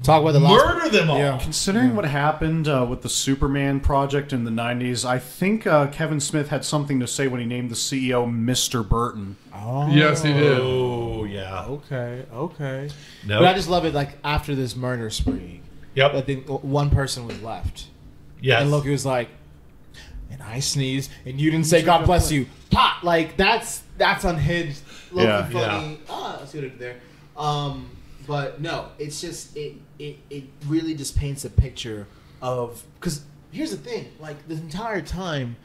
Talk about the murder them all. Yeah. Considering what happened with the Superman project in the 90s, I think Kevin Smith had something to say when he named the CEO Mr. Burton. Oh. Yes, he did. Oh, yeah. Okay. No. But I just love it. Like after this murder spree, Yep. I think one person was left, Yes. and Loki was like, "And I sneezed, and you didn't say God bless you." Pop. Like that's unhinged. Loki Yeah. funny. I see what I did there. But no, it's just it really just paints a picture of, because here's the thing, like the entire time,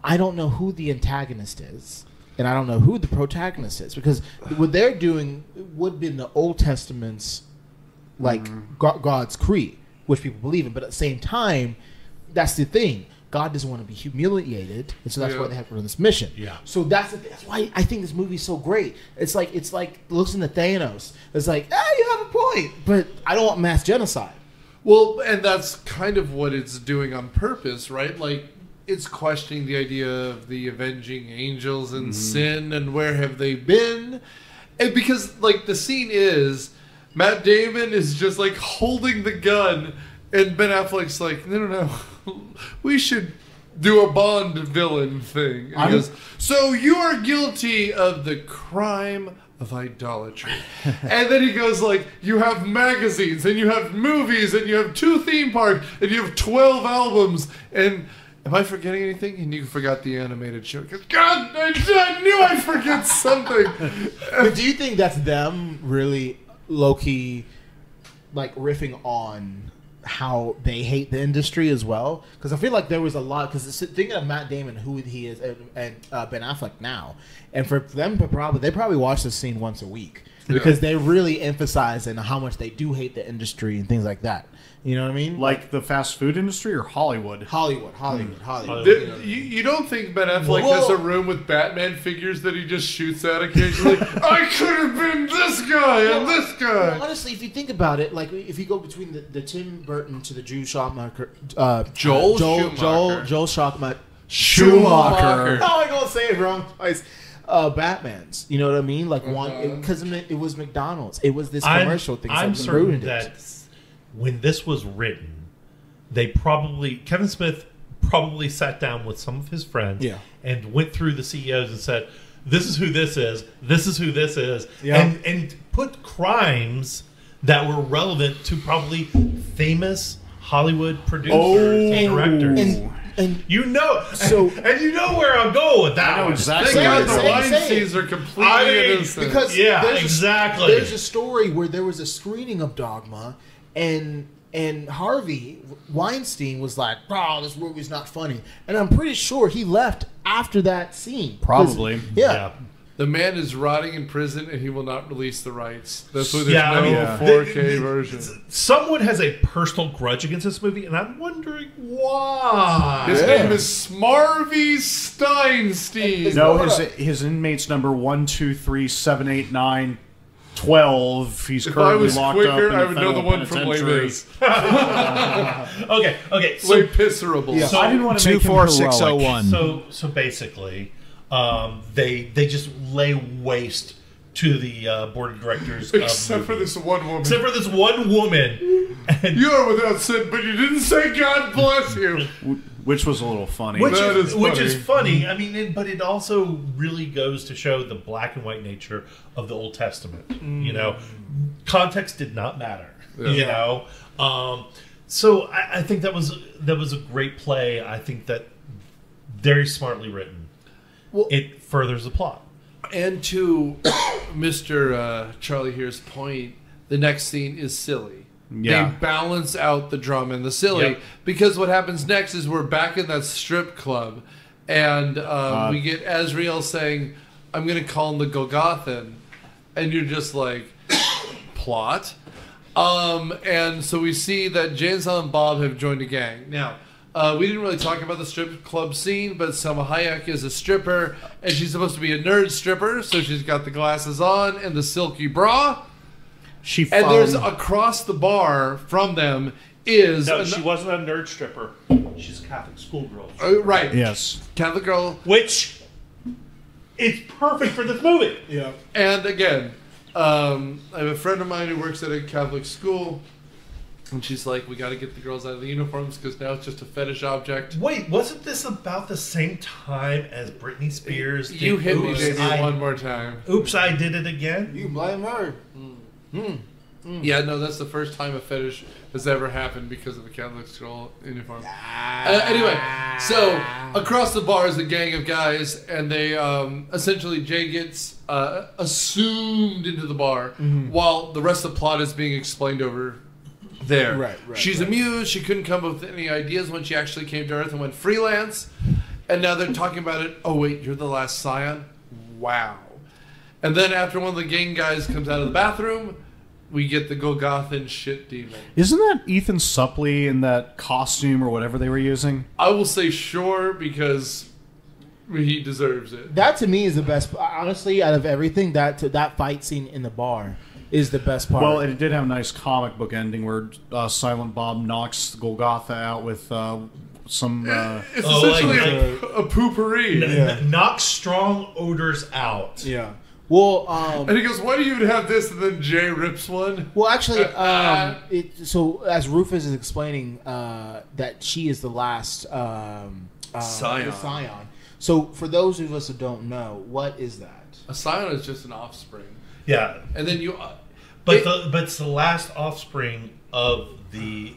I don't know who the antagonist is, and I don't know who the protagonist is, because what they're doing would be in the Old Testament's like God's creed, which people believe in, but at the same time, that's the thing. God doesn't want to be humiliated, and so that's why they have to run this mission. Yeah. So that's why I think this movie's so great. It's like listen to Thanos. It's like, you have a point, but I don't want mass genocide. Well, and that's kind of what it's doing on purpose, right? Like, it's questioning the idea of the avenging angels and sin and where have they been. And because, like, the scene is Matt Damon is just, like, holding the gun, and Ben Affleck's like, no. We should do a Bond villain thing. And he goes, so you are guilty of the crime of idolatry. And then he goes like, you have magazines, and you have movies, and you have 2 theme parks, and you have 12 albums, and am I forgetting anything? And you forgot the animated show. God, I knew I'd forget something. But do you think that's them really low-key, like, riffing on how they hate the industry as well? Because I feel like there was a lot, because thinking of Matt Damon, who he is, and Ben Affleck now, and for them to they probably watch this scene once a week, because they really emphasize in how much they do hate the industry and things like that. You know what I mean? Like the fast food industry or Hollywood? Hollywood. You don't think Ben Affleck has a room with Batman figures that he just shoots at occasionally? I could have been this guy and this guy. Well, honestly, if you think about it, like if you go between the Tim Burton to the Joel Schumacher. How am I gonna say it wrong twice? Batman's. You know what I mean? Like one, because it was McDonald's. It was this commercial thing. I'm certain that when this was written, Kevin Smith probably sat down with some of his friends and went through the CEOs and said, "This is who this is. This is who this is," and put crimes that were relevant to probably famous Hollywood producers and directors. And you know, and you know where I'm going with that. I know exactly. Thank God the Weinsteins are completely innocent. Because exactly. There's a story where there was a screening of Dogma, and Harvey Weinstein was like, "Bro, this movie's not funny," and I'm pretty sure he left after that scene. Probably, yeah. The man is rotting in prison, and he will not release the rights. That's why there's no 4K version. Someone has a personal grudge against this movie, and I'm wondering why. His name is Smarvy Steinstein. No, his inmates number 1, 2, 3, 7, 8, 9, 12. He's currently locked up. In I would know the one from Les Mis. Okay. So, way pisserable. Yeah. So I didn't want to make him heroic. 24601. So basically, they just lay waste to the board of directors. Except for this one woman. Except for this one woman. And you are without sin, but you didn't say God bless you. Which was a little funny. Which is funny. I mean, but it also really goes to show the black and white nature of the Old Testament. You know, context did not matter. Yeah. You know, so I think that was a great play. I think that very smartly written. Well, it furthers the plot. And to Mr. Charlie here's point, the next scene is silly. Yeah. They balance out the drama and the silly, because what happens next is we're back in that strip club, and we get Azrael saying, "I'm going to call him the Golgothan," and you're just like, plot. And so we see that Jay and Silent Bob have joined a gang. Now, we didn't really talk about the strip club scene, but Salma Hayek is a stripper, and she's supposed to be a nerd stripper, so she's got the glasses on and the silky bra. And there's across the bar from them is... No, she wasn't a nerd stripper. She's a Catholic schoolgirl. Right. Yes. Catholic girl. Which is perfect for this movie. Yeah. And again, I have a friend of mine who works at a Catholic school, and she's like, we got to get the girls out of the uniforms because now it's just a fetish object. Wait, wasn't this about the same time as Britney Spears? You hit me, baby, one more time. Oops, I did it again. You blame her. Yeah, no, that's the first time a fetish has ever happened because of a Catholic school uniform. Anyway, so across the bar is a gang of guys, and they essentially Jay gets assumed into the bar while the rest of the plot is being explained over there. Right. She's a muse. She couldn't come up with any ideas when she actually came to Earth and went freelance. And now they're talking about it. Oh, wait, you're the last scion? Wow. And then after one of the gang guys comes out of the bathroom, we get the Golgothan shit demon. Isn't that Ethan Suplee in that costume or whatever they were using? I will say sure, because he deserves it. That to me is the best. Honestly, out of everything, that fight scene in the bar is the best part. Well, it did have a nice comic book ending where Silent Bob knocks Golgotha out with some... it's essentially a poopery. Knocks strong odors out. Yeah. Well, and he goes, "Why do you even have this?" And then Jay rips one. Well, actually, so as Rufus is explaining that she is the last scion. So, for those of us who don't know, what is that? A scion is just an offspring. Yeah, and then you. but it's the last offspring of the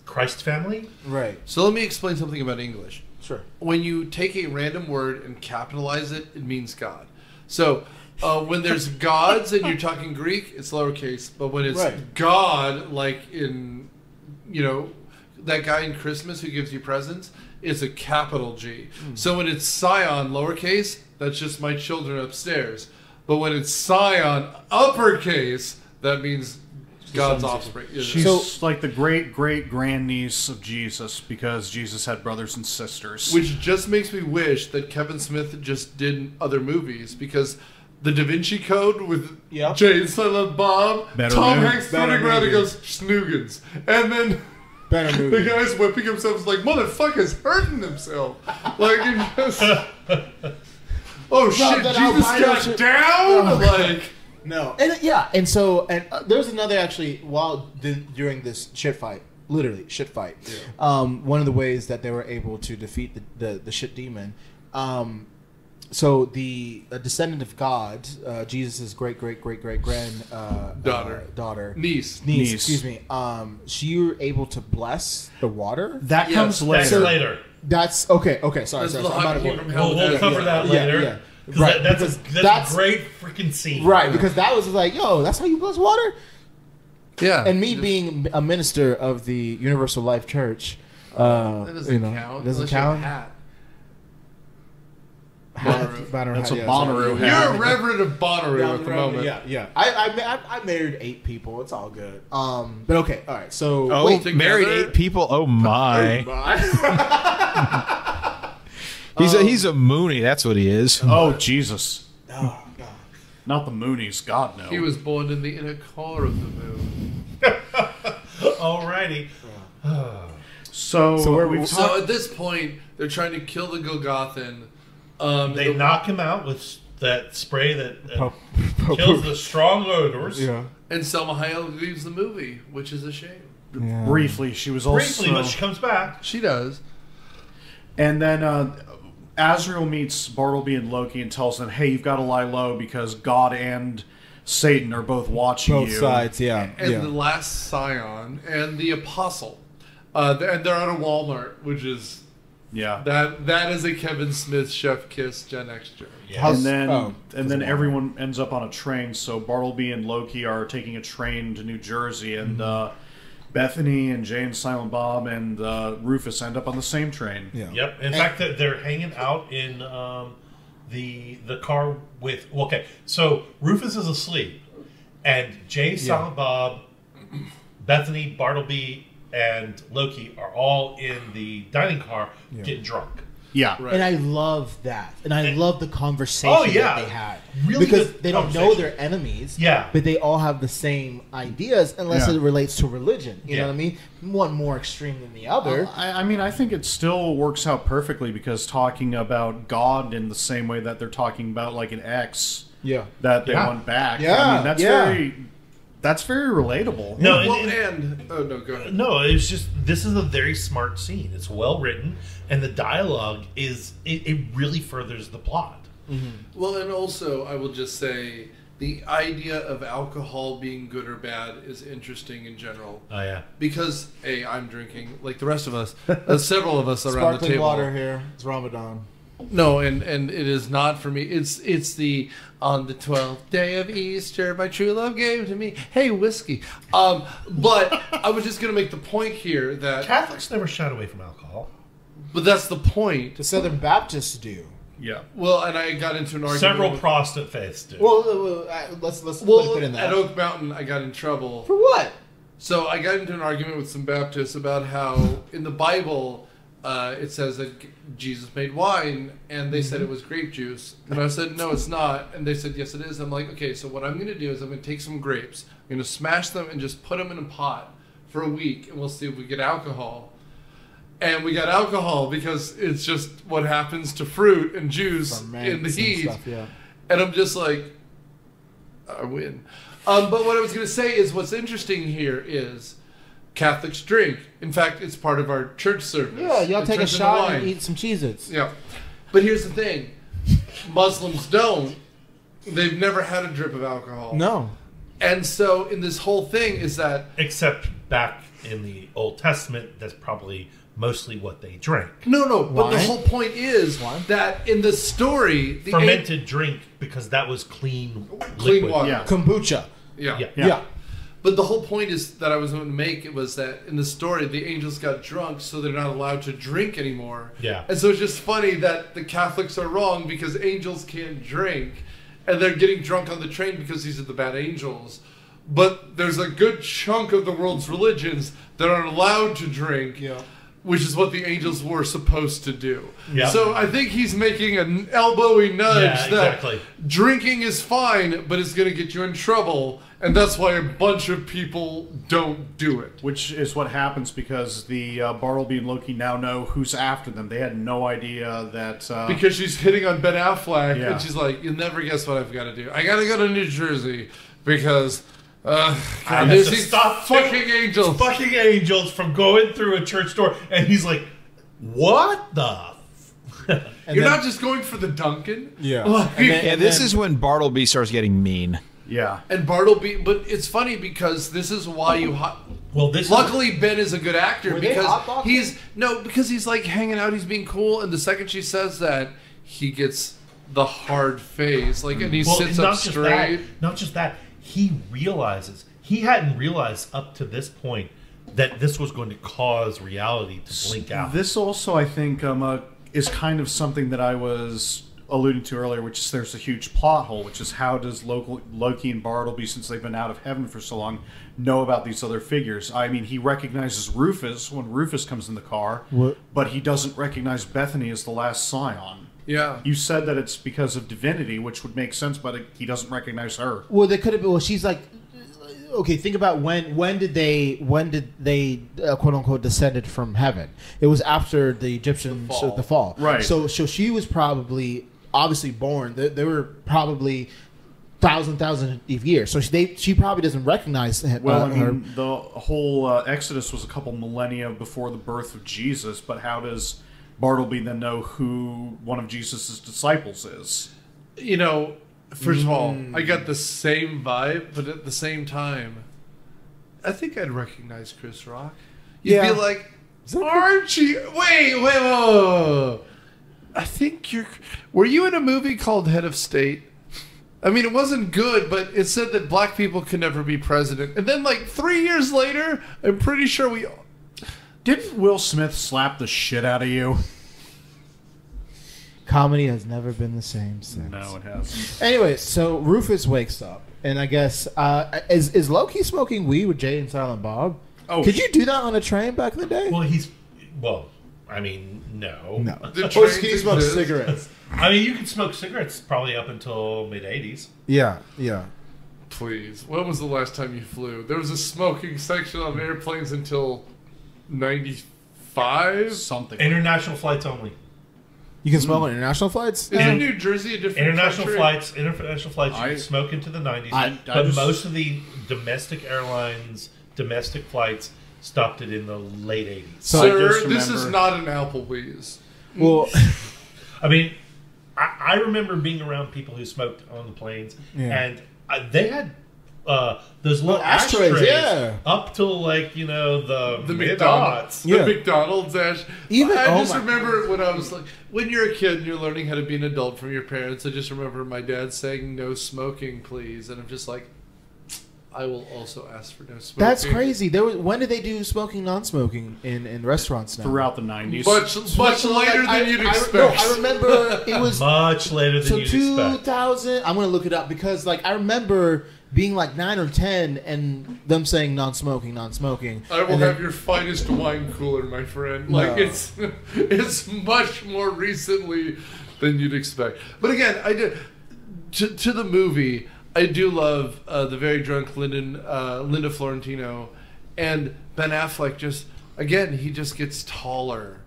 Christ family. Right. So let me explain something about English. Sure. When you take a random word and capitalize it, it means God. So when there's gods and you're talking Greek, it's lowercase. But when it's God, like in, that guy in Christmas who gives you presents, it's a capital G. So when it's Scion, lowercase, that's just my children upstairs. But when it's Scion, uppercase, that means God's offspring. She's like the great-great-grandniece of Jesus because Jesus had brothers and sisters. Which just makes me wish that Kevin Smith just did other movies, because the Da Vinci Code with Jay and Silent Bob, Tom Hanks turning around and goes, schnoogans. And then the guy's whipping himself is like, motherfucker's hurting himself. Like, he just... oh shit, Jesus got down? Like... No, and there's another actually during this shit fight, literally shit fight. Yeah. One of the ways that they were able to defeat the shit demon. So the descendant of God, Jesus' great daughter, niece. Excuse me. She were able to bless the water. That comes later. That's later. That's okay. Sorry. We'll cover that later. Yeah. Right, that's a great freaking scene. Right, because that was like, that's how you bless water? Yeah. And me being a minister of the Universal Life Church, that doesn't count. Doesn't count? Hat. That's a Bonnaroo hat. You're a reverend of Bonnaroo at the moment. Yeah. I married 8 people. It's all good. But okay, all right. So married 8 people? Oh my. He's a Mooney. That's what he is. Oh Jesus! Oh God! Not the Moonies. God no. He was born in the inner core of the moon. Alrighty. So at this point, they're trying to kill the Golgothan. They knock him out with that spray that kills the strong odors. Yeah. And Salma Hayek leaves the movie, which is a shame. Yeah. Briefly, she was also... but she comes back. She does. And then Azrael meets Bartleby and Loki and tells them, hey, you've got to lie low because God and Satan are both watching you. Both sides, yeah. And the last Scion and the Apostle. And they're at a Walmart, which is... Yeah. That is a Kevin Smith chef kiss Gen X joke. Yeah. And then everyone ends up on a train. So Bartleby and Loki are taking a train to New Jersey, and Bethany and Jay and Silent Bob and Rufus end up on the same train. Yeah. Yep. In fact, they're hanging out in the car with. Okay, so Rufus is asleep, and Jay, Silent Bob, Bethany, Bartleby, and Loki are all in the dining car getting drunk. Yeah. Right. And I love that. And I love the conversation that they had. Really, because they don't know they're enemies, but they all have the same ideas unless it relates to religion. You know what I mean? One more extreme than the other. I think it still works out perfectly because talking about God in the same way that they're talking about like an ex that they want back. Yeah. I mean, that's very relatable. No, go ahead. No, it's just this is a very smart scene. It's well written, and the dialogue it really furthers the plot. Mm-hmm. Well, and also I will just say the idea of alcohol being good or bad is interesting in general. Oh yeah, because I'm drinking like the rest of us, several of us around the Sparkling table. water here. It's Ramadan. No, and it is not for me. It's the on the 12th day of Easter, my true love gave to me. Hey, whiskey. But I was just going to make the point here that Catholics never shied away from alcohol. But that's the point. The Southern Baptists do. Yeah. Well, and I got into an argument. Several Protestant faiths do. Well, let's put it in that. At Oak Mountain, I got in trouble. For what? So I got into an argument with some Baptists about how in the Bible it says that Jesus made wine, and they said it was grape juice. And I said, no, it's not. And they said, yes, it is. I'm like, okay, so what I'm going to do is I'm going to take some grapes. I'm going to smash them and just put them in a pot for a week, and we'll see if we get alcohol. And we got alcohol because it's just what happens to fruit and juice in the heat. And I'm just like, I win. But what I was going to say is what's interesting here is Catholics drink. In fact, it's part of our church service. Yeah, y'all take a shot and eat some Cheez-Its. Yeah. But here's the thing. Muslims don't. They've never had a drip of alcohol. No. And so in this whole thing is that... Except back in the Old Testament, that's probably mostly what they drank. No, but the Wine? whole point is that in the story... The Fermented drink, because that was clean clean liquid. water. Yeah. Kombucha. Yeah. Yeah. But the whole point is that I was going to make it was that in the story, the angels got drunk, so they're not allowed to drink anymore. Yeah. And so it's just funny that the Catholics are wrong because angels can't drink, and they're getting drunk on the train because these are the bad angels. But there's a good chunk of the world's religions that aren't allowed to drink, which is what the angels were supposed to do. Yeah. So I think he's making an elbowy nudge that exactly. drinking is fine, but it's going to get you in trouble, and that's why a bunch of people don't do it. Which is what happens because the Bartleby and Loki now know who's after them. They had no idea that... Because she's hitting on Ben Affleck, Yeah. and she's like, you'll never guess what I've got to do. I got to go to New Jersey because... I there's have to these stop fucking angels. Fucking angels from going through a church door. And he's like, what the... You're not just going for the Duncan? Yeah. Like, Yeah, this is when Bartleby starts getting mean. Yeah. and Bartleby, but it's funny because this is why you... Well, this Luckily, Ben is a good actor Were they because hot-boxing? because he's like hanging out, he's being cool, and the second she says that, he gets the hard face, like, and he sits up straight. Not just that, he hadn't realized up to this point that this was going to cause reality to blink out. This also, I think, is kind of something that I was alluding to earlier, which is there's a huge plot hole, which is how does Loki and Bartleby, since they've been out of heaven for so long, know about these other figures? I mean, he recognizes Rufus when Rufus comes in the car, but he doesn't recognize Bethany as the last scion. Yeah. You said that it's because of divinity, which would make sense, but he doesn't recognize her. Well, they could have been. Well, she's like, okay. Think about when did they quote unquote descended from heaven? It was after the Egyptians the fall. Right. So she was probably obviously born. They were probably thousands of years. So she probably doesn't recognize him. Well, I mean, the whole Exodus was a couple millennia before the birth of Jesus, but how does Bartleby then know who one of Jesus' disciples is? You know, first of all, I got the same vibe, but at the same time, I think I'd recognize Chris Rock. You'd be like, aren't you? Wait. I think were you in a movie called Head of State? I mean, it wasn't good, but it said that black people can never be president. And then, like, 3 years later, I'm pretty sure Didn't Will Smith slap the shit out of you? Comedy has never been the same since. No, it hasn't. Anyway, so Rufus wakes up, and I guess is Loki smoking weed with Jay and Silent Bob? Oh, Could you do that on a train back in the day? Well, I mean, no. No. The Or trains can you smoke exist. cigarettes? I mean, you could smoke cigarettes probably up until mid-'80s. Yeah. Please. When was the last time you flew? There was a smoking section on airplanes until 95? something. International flights only. You can smoke on international flights? Isn't New Jersey a different International country? flights, you can smoke into the 90s. I but just- most of the domestic airlines, domestic flights, stopped it in the late 80s. So I Sir, just this is remember- not an Applebee's. Well, I mean, I remember being around people who smoked on the planes, Yeah. and they had those little ashtrays, ashtrays yeah. up till, like, you know, the McDonald's. mid-aughts. Yeah. The McDonald's ash. Even- I oh just my remember when I was like, when you're a kid and you're learning how to be an adult from your parents, I just remember my dad saying, "No smoking, please." And I'm just like, I will also ask for no smoking. that's crazy. When did they do smoking, non-smoking in restaurants now? Throughout the 90s. Much later than you'd expect. No, I remember it was Much later than so you'd expect. 2000. I'm gonna look it up because I remember being like 9 or 10 and them saying non-smoking. I will And have your finest wine cooler, my friend. Like, No. it's much more recently than you'd expect. But again, I did to the movie. I do love the very drunk Linda Fiorentino, and Ben Affleck. He just gets taller.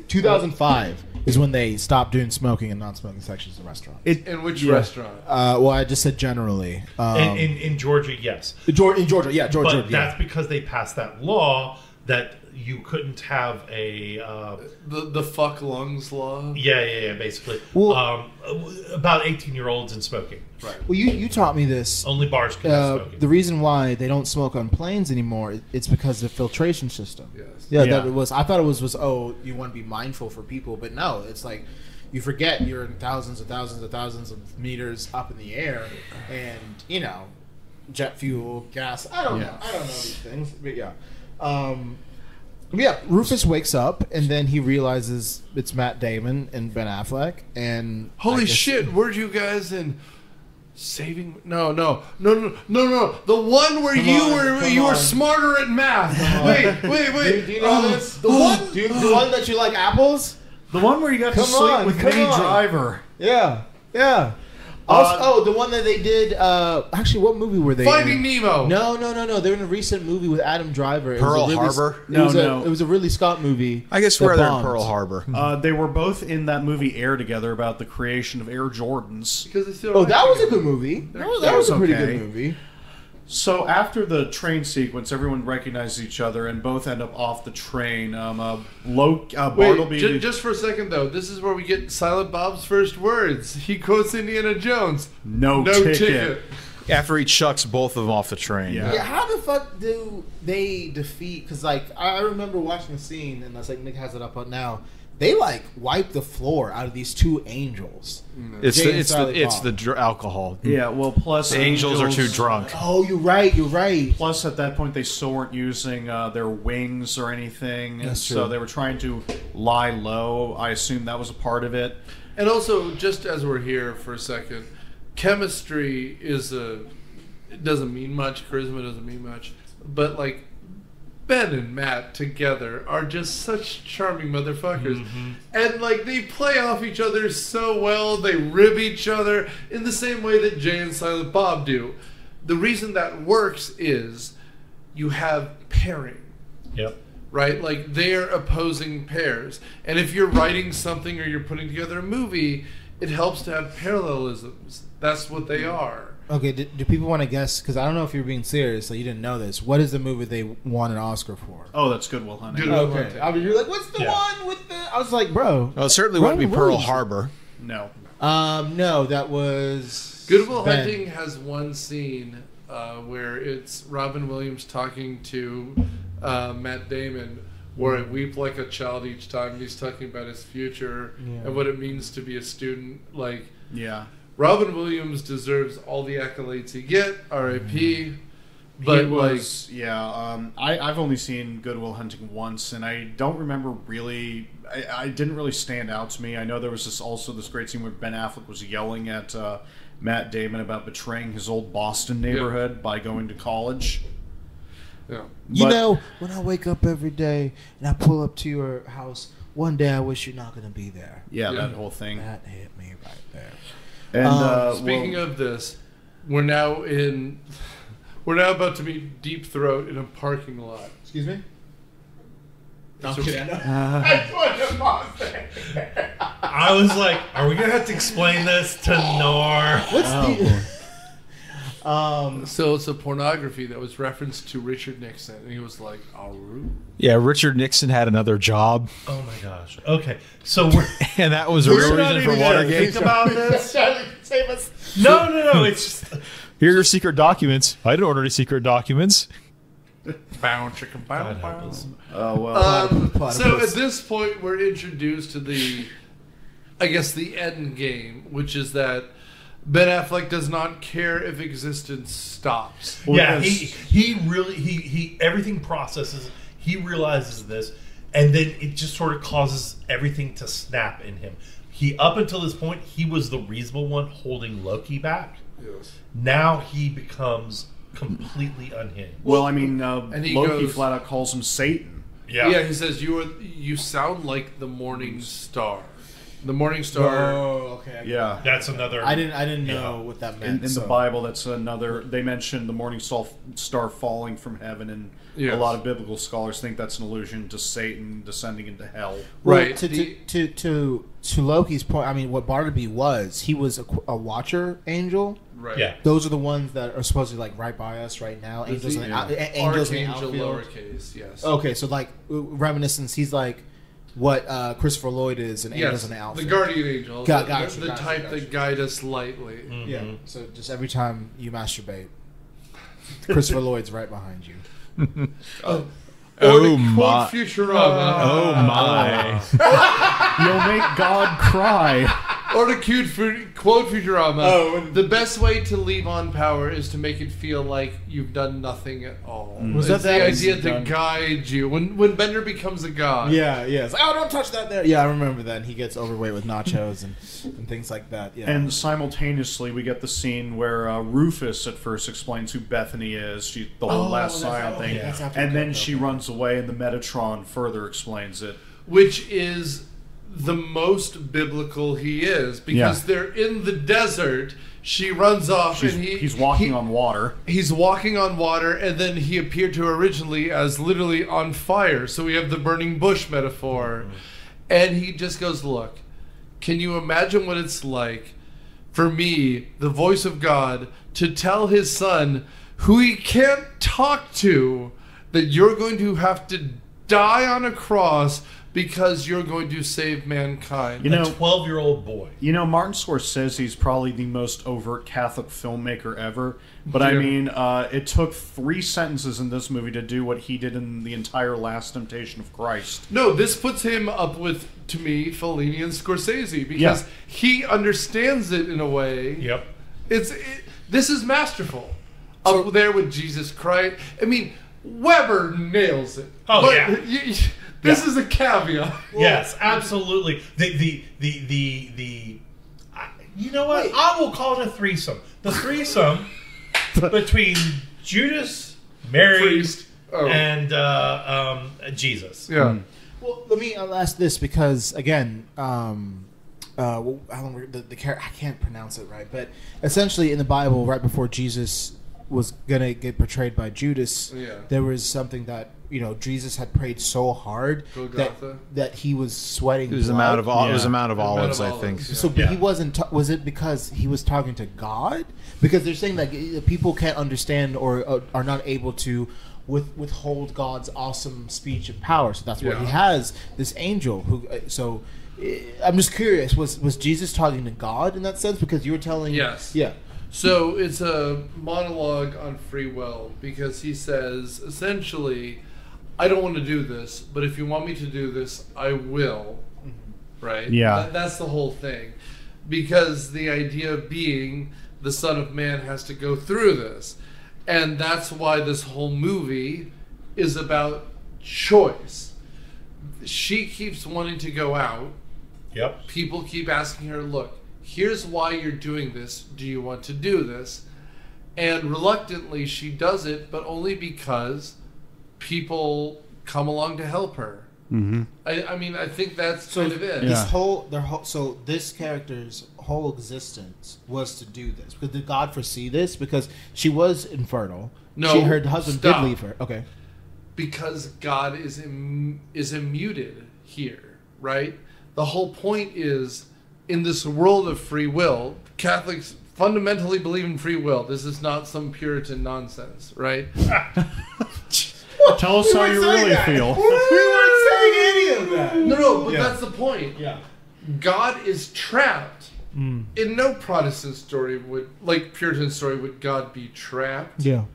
2005 is when they stopped doing smoking and non-smoking sections in restaurants. In which restaurant? Well, I just said generally. In Georgia, yes. In Georgia, yeah, But Georgia. that's because they passed that law that you couldn't have a the fuck lungs law. yeah, basically. Well- About 18-year-olds and smoking. Right. Well, you taught me this. Only bars can have smoking. The reason why they don't smoke on planes anymore, it's because of the filtration system. Yes. Yeah, Yeah. that it was. I thought it was you want to be mindful for people, but no, it's like you forget you're in thousands of meters up in the air, and jet fuel, gas. I don't know these things, but yeah. Yeah, Rufus wakes up and then he realizes it's Matt Damon and Ben Affleck, and Holy shit! Weren't you guys in Saving? No. The one where you were smarter at math. Wait. Do you know this? The one that you like apples? The one where you got to sleep with Minnie Driver. Yeah. The one that they did. Actually, what movie were they Finding in? Nemo. No. They were in a recent movie with Adam Driver. It Pearl was a Ridley- Harbor? It was a Ridley Scott movie. I guess that we're there in bombed. Pearl Harbor. They were both in that movie Air together about the creation of Air Jordans. Because they still Oh, that was a good movie. That was a pretty okay. good movie. So after the train sequence, everyone recognizes each other and both end up off the train. Bartleby. Wait, just for a second though, this is where we get Silent Bob's first words. He quotes Indiana Jones. No ticket. After he chucks both of them off the train. Yeah. Yeah, how the fuck do they defeat? Because I remember watching the scene, and that's like Nick has it up on now. They wipe the floor out of these two angels. It's Jay and Silent the alcohol. Yeah, well, plus The angels are too drunk. Oh, you're right. Plus, at that point, they still weren't using their wings or anything. That's So true. they were trying to lie low. I assume that was a part of it. And also, just as we're here for a second, chemistry it doesn't mean much. Charisma doesn't mean much. But Ben and Matt together are just such charming motherfuckers. Mm-hmm. And they play off each other so well. They rib each other in the same way that Jay and Silent Bob do. The reason that works is you have pairing. Yep. Right? They're opposing pairs. And if you're writing something or you're putting together a movie, it helps to have parallelisms. That's what they are. Okay, do people want to guess? Because I don't know if you're being serious, so you didn't know this. What is the movie they won an Oscar for? Oh, that's Good Will Hunting. Good Will Okay. I mean, you're like, what's the one with the... I was like, bro. Well, it certainly wouldn't be Robin Pearl Williams. Harbor. No. No, that was... Good Will Ben. Hunting has one scene where it's Robin Williams talking to Matt Damon, where I weep like a child each time he's talking about his future and what it means to be a student. Yeah. Robin Williams deserves all the accolades he get, R.I.P. But I've only seen Good Will Hunting once, and I don't remember really. I didn't really stand out to me. I know there was this great scene where Ben Affleck was yelling at Matt Damon about betraying his old Boston neighborhood by going to college. Yeah. When I wake up every day and I pull up to your house, one day I wish you're not going to be there. Yeah, that whole thing. That hit me right there. And Speaking of this, we're now about to meet Deep Throat in a parking lot. Excuse me? No, I was like, are we going to have to explain this to Nor? What's the... So it's a pornography that was referenced to Richard Nixon, and he was like, "Aru." Yeah, Richard Nixon had another job, Oh my gosh. Okay, so we're and that was a real not reason for even gonna Watergate. think about this. Save us. No. It's just, Here are your secret documents. I didn't order any secret documents. Bow, chicken, bow, God help bow. us. oh well. So at this point, we're introduced to the end game, which is that Ben Affleck does not care if existence stops. Yeah, he really everything processes. He realizes this, and then it just sort of causes everything to snap in him. Up until this point, he was the reasonable one holding Loki back. Yes. Now he becomes completely unhinged. Well, I mean, he Loki goes- flat out calls him Satan. Yeah, he says you sound like the morning star. The morning star. Oh, okay. Yeah. That's another. I didn't know what that meant. In the Bible, that's another. They mentioned the morning star falling from heaven, and Yes. a lot of biblical scholars think that's an allusion to Satan descending into hell. Well, Right. To Loki's point, I mean, what Barnaby was, he was a watcher angel. Right. Yeah. Those are the ones that are supposed to be like right by us right now. Angels in the angels in the Archangel, outfield. lowercase, yes. Okay, so like reminiscence, he's like what Christopher Lloyd is in Angels Yes, in the the Outfield. guardian angel. Gotcha, the gotcha, type gotcha. that guide us lightly. Yeah. So just every time you masturbate, Christopher Lloyd's right behind you. Or Oh to my! quote Futurama. Oh my! You'll make God cry. Or to quote Futurama, the best way to leave on power is to make it feel like you've done nothing at all. Was It's that the idea done? to guide you. When Bender becomes a god. Yeah, yeah. It's like, oh, don't touch that there. Yeah, I remember that. He gets overweight with nachos and things like that. Yeah. And simultaneously, we get the scene where Rufus at first explains who Bethany is. The whole last Scion thing. that's after And the then cut, she okay. runs away, and the Metatron further explains it. Which is the most biblical he is. Because they're in the desert. She runs off and He's walking on water. He's walking on water, and then he appeared to her originally as literally on fire. So we have the burning bush metaphor. And he just goes, look, can you imagine what it's like for me, the voice of God, to tell his son, who he can't talk to, that you're going to have to die on a cross because you're going to save mankind? You know, a 12-year-old boy. You know, Martin Scorsese is probably the most overt Catholic filmmaker ever. But I Yeah. mean, it took 3 sentences in this movie to do what he did in the entire Last Temptation of Christ. No, this puts him up with, to me, Fellini and Scorsese, because he understands it in a way. Yep. This is masterful. Up there with Jesus Christ. I mean, Weber nails it. Oh, But yeah. This is a caveat. Yes, absolutely. You know what? I will call it a threesome. The threesome between Judas, Mary, Priest. Oh. and Jesus. Yeah. Well, let me ask this because again, I can't pronounce it right, but essentially in the Bible, right before Jesus was gonna get portrayed by Judas, there was something that Jesus had prayed so hard that he was sweating. It was blood. It was a Mount of Olives, I think. Yeah. So, but he wasn't. Was it because he was talking to God? Because they're saying that people can't understand or are not able to withhold God's awesome speech and power. So that's why he has this angel who. So I'm just curious. Was Jesus talking to God in that sense? Because you were telling. Yes. Yeah. So it's a monologue on free will, because he says, essentially, I don't want to do this, but if you want me to do this, I will. Right? Yeah. That's the whole thing. Because the idea being the Son of Man has to go through this. And that's why this whole movie is about choice. She keeps wanting to go out. Yep. People keep asking her, look, here's why you're doing this. Do you want to do this? And reluctantly, she does it, but only because people come along to help her. Mm-hmm. I mean, I think that's kind of it. Yeah. So this character's whole existence was to do this. But did God foresee this? Because she was infertile. No, her husband stop. did leave her. Okay. Because God is immuted here, right? The whole point is, in this world of free will, Catholics fundamentally believe in free will. This is not some Puritan nonsense, right? Tell us how you really feel. We weren't saying any of that. No, but that's the point. Yeah. God is trapped. In no Protestant story Puritan story would God be trapped. Yeah.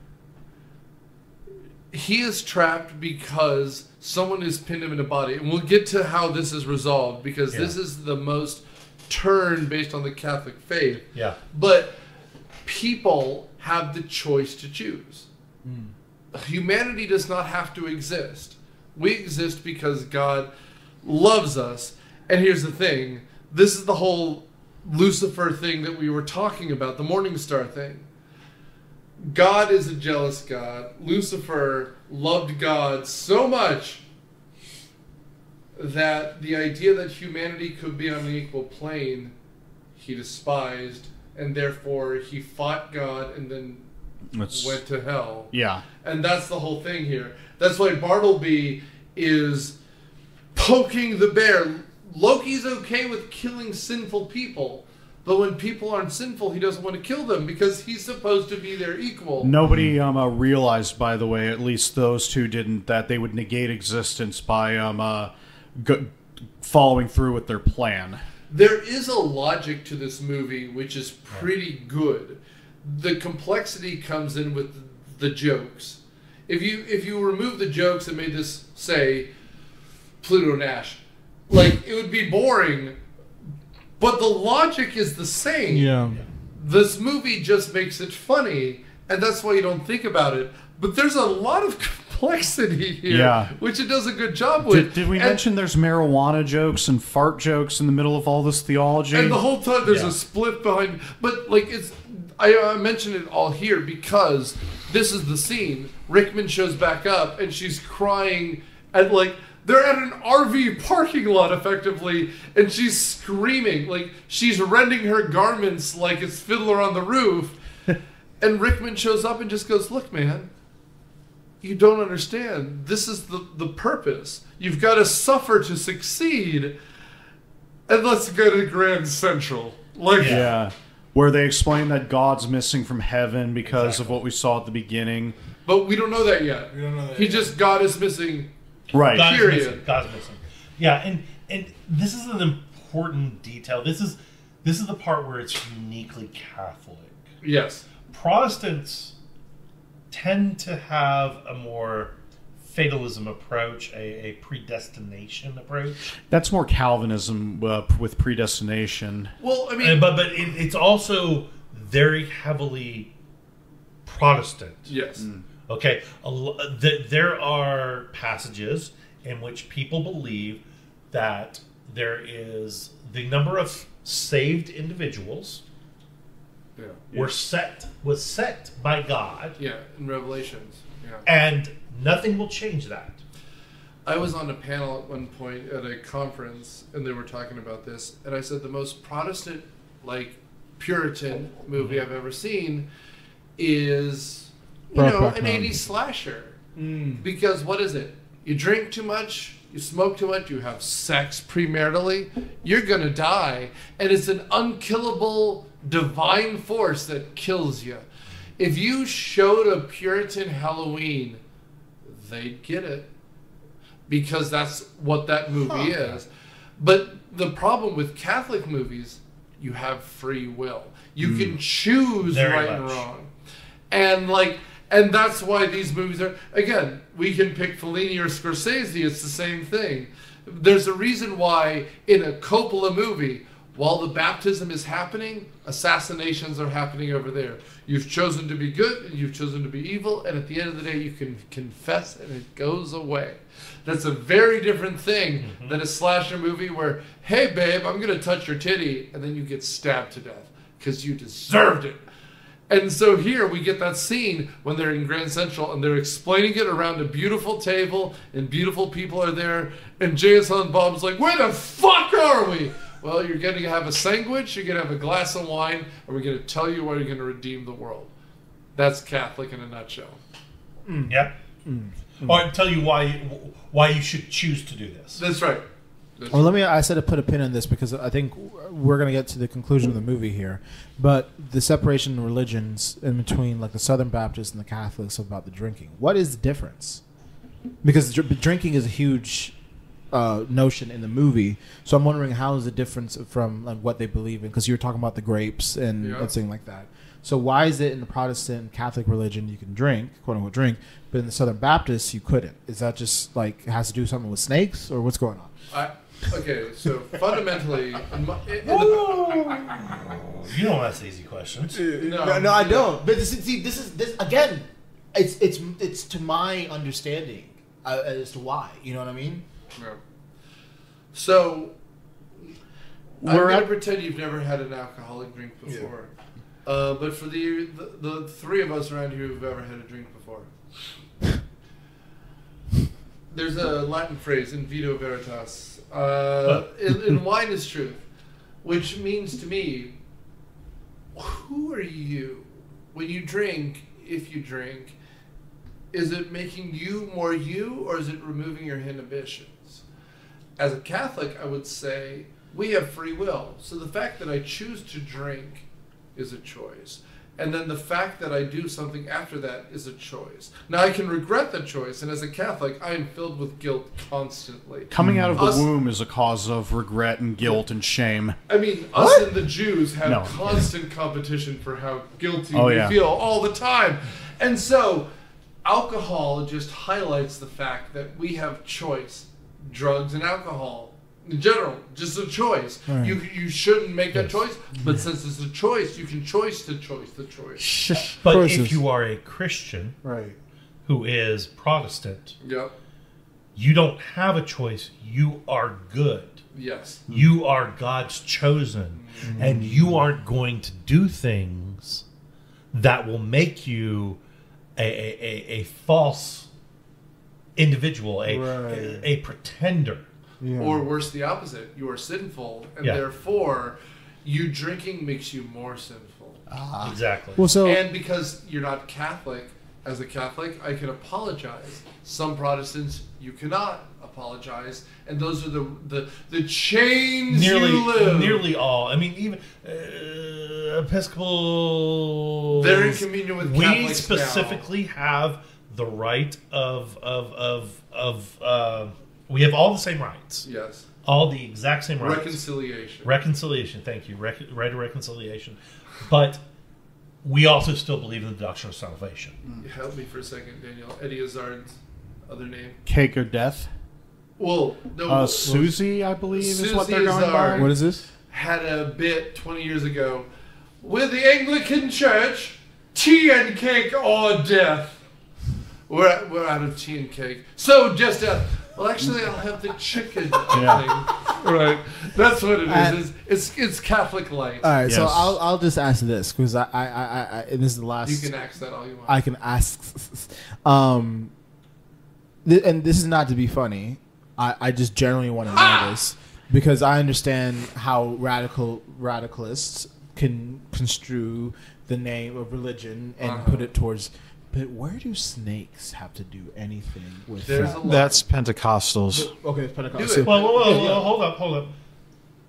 He is trapped because someone has pinned him in a body. And we'll get to how this is resolved, because this is the most turn based on the Catholic faith. Yeah. But people have the choice to choose. Humanity does not have to exist. We exist because God loves us. And here's the thing. This is the whole Lucifer thing that we were talking about, the Morning Star thing. God is a jealous God. Lucifer loved God so much that the idea that humanity could be on an equal plane, he despised, and therefore he fought God and then went to hell. Yeah. And that's the whole thing here. That's why Bartleby is poking the bear. Loki's okay with killing sinful people, but when people aren't sinful, he doesn't want to kill them because he's supposed to be their equal. Nobody realized, by the way, at least those two didn't, that they would negate existence by following through with their plan. There is a logic to this movie which is pretty good. The complexity comes in with the jokes. If you remove the jokes and made this, say, Pluto Nash, like, it would be boring, but the logic is the same. Yeah. This movie just makes it funny, and that's why you don't think about it. But there's a lot of complexity here, which it does a good job with. Did we mention there's marijuana jokes and fart jokes in the middle of all this theology? And the whole time there's a split behind, but like I mentioned it all here because this is the scene. Rickman shows back up and she's crying at they're at an RV parking lot effectively, and she's screaming like she's rending her garments like it's Fiddler on the Roof. And Rickman shows up and just goes, "Look, man, you don't understand. This is the purpose. You've got to suffer to succeed. And let's go to Grand Central." Where they explain that God's missing from heaven because of what we saw at the beginning. But we don't know that yet. We don't know that God is missing. Right. God's missing. Yeah, and this is an important detail. This is the part where it's uniquely Catholic. Yes. Protestants tend to have a more fatalism approach, a predestination approach. That's more Calvinism with predestination. Well, I mean, but it's also very heavily Protestant. Yes. Okay, there are passages in which people believe that there is the number of saved individuals was set by God. Yeah, in Revelations. Yeah. And nothing will change that. I was on a panel at one point at a conference, and they were talking about this, and I said the most Protestant, Puritan movie I've ever seen is, an 80s slasher. Because what is it? You drink too much, you smoke too much, you have sex premaritally, you're going to die. And it's an unkillable divine force that kills you. If you showed a Puritan Halloween, they'd get it. Because that's what that movie is. But the problem with Catholic movies, you have free will. You can choose right and wrong. And that's why these movies are, again, we can pick Fellini or Scorsese, it's the same thing. There's a reason why in a Coppola movie, while the baptism is happening, assassinations are happening over there. You've chosen to be good and you've chosen to be evil, and at the end of the day you can confess and it goes away. That's a very different thing than a slasher movie where, hey babe, I'm going to touch your titty, and then you get stabbed to death because you deserved it. And so here we get that scene when they're in Grand Central and they're explaining it around a beautiful table and beautiful people are there, and Jay and Silent Bob's like, where the fuck are we? Well, you're going to have a sandwich, you're going to have a glass of wine, and we're going to tell you why you're going to redeem the world. That's Catholic in a nutshell. Yeah. Or tell you why you should choose to do this. That's right. I said to put a pin in this because I think we're going to get to the conclusion of the movie here. But the separation in religions in between the Southern Baptists and the Catholics about the drinking. What is the difference? Because drinking is a huge notion in the movie. So I'm wondering how is the difference from what they believe in? Because you were talking about the grapes and things like that. So why is it in the Protestant and Catholic religion you can drink, quote unquote drink, but in the Southern Baptists you couldn't? Is that just it has to do something with snakes or what's going on? Okay, so fundamentally, You don't ask easy questions. No, I don't. But this again. It's to my understanding as to why. You know what I mean? Yeah. So I'm going to pretend you've never had an alcoholic drink before. But for the three of us around here who've ever had a drink before, There's a Latin phrase, in vino veritas. In wine is truth, which means to me, who are you? When you drink, if you drink, is it making you more you, or is it removing your inhibitions? As a Catholic, I would say we have free will. So the fact that I choose to drink is a choice. And then the fact that I do something after that is a choice. Now, I can regret the choice, and as a Catholic, I am filled with guilt constantly. Coming out of the womb is a cause of regret and guilt and shame. I mean, us and the Jews have constant competition for how guilty we feel all the time. And so, alcohol just highlights the fact that we have choice. Drugs and alcohol. In general, just a choice. Right. You shouldn't make that choice, but since it's a choice, you can choice the choice. But if you are a Christian, who is Protestant, you don't have a choice. You are good. Yes. You are God's chosen, and you aren't going to do things that will make you a false individual, a pretender. Yeah. Or worse, the opposite. You are sinful, and therefore, you drinking makes you more sinful. Exactly. Well, and because you're not Catholic, as a Catholic, I can apologize. Some Protestants, you cannot apologize, and those are the chains you live. Nearly all. I mean, even Episcopal. They're in communion with Catholics. We specifically have the right of we have all the same rights. Yes. All the exact same rights. Reconciliation. Reconciliation, thank you. Right of reconciliation. But we also still believe in the doctrine of salvation. Help me for a second, Daniel. Eddie Izzard's other name. Cake or Death? Well, no. Susie, I believe, Susie is what they're going by. What is this? Had a bit 20 years ago. With the Anglican Church, tea and cake or death. We're out of tea and cake. So just death. Well, actually, I'll have the chicken thing. Right. That's what it is. It's Catholic light. All right, so I'll just ask this because I this is the last. You can ask that all you want. I can ask, and this is not to be funny. I just generally want to know this because I understand how radicalists can construe the name of religion and put it towards. But where do snakes have to do anything with that? That's Pentecostals. Okay, it's Pentecostals. Well, hold up.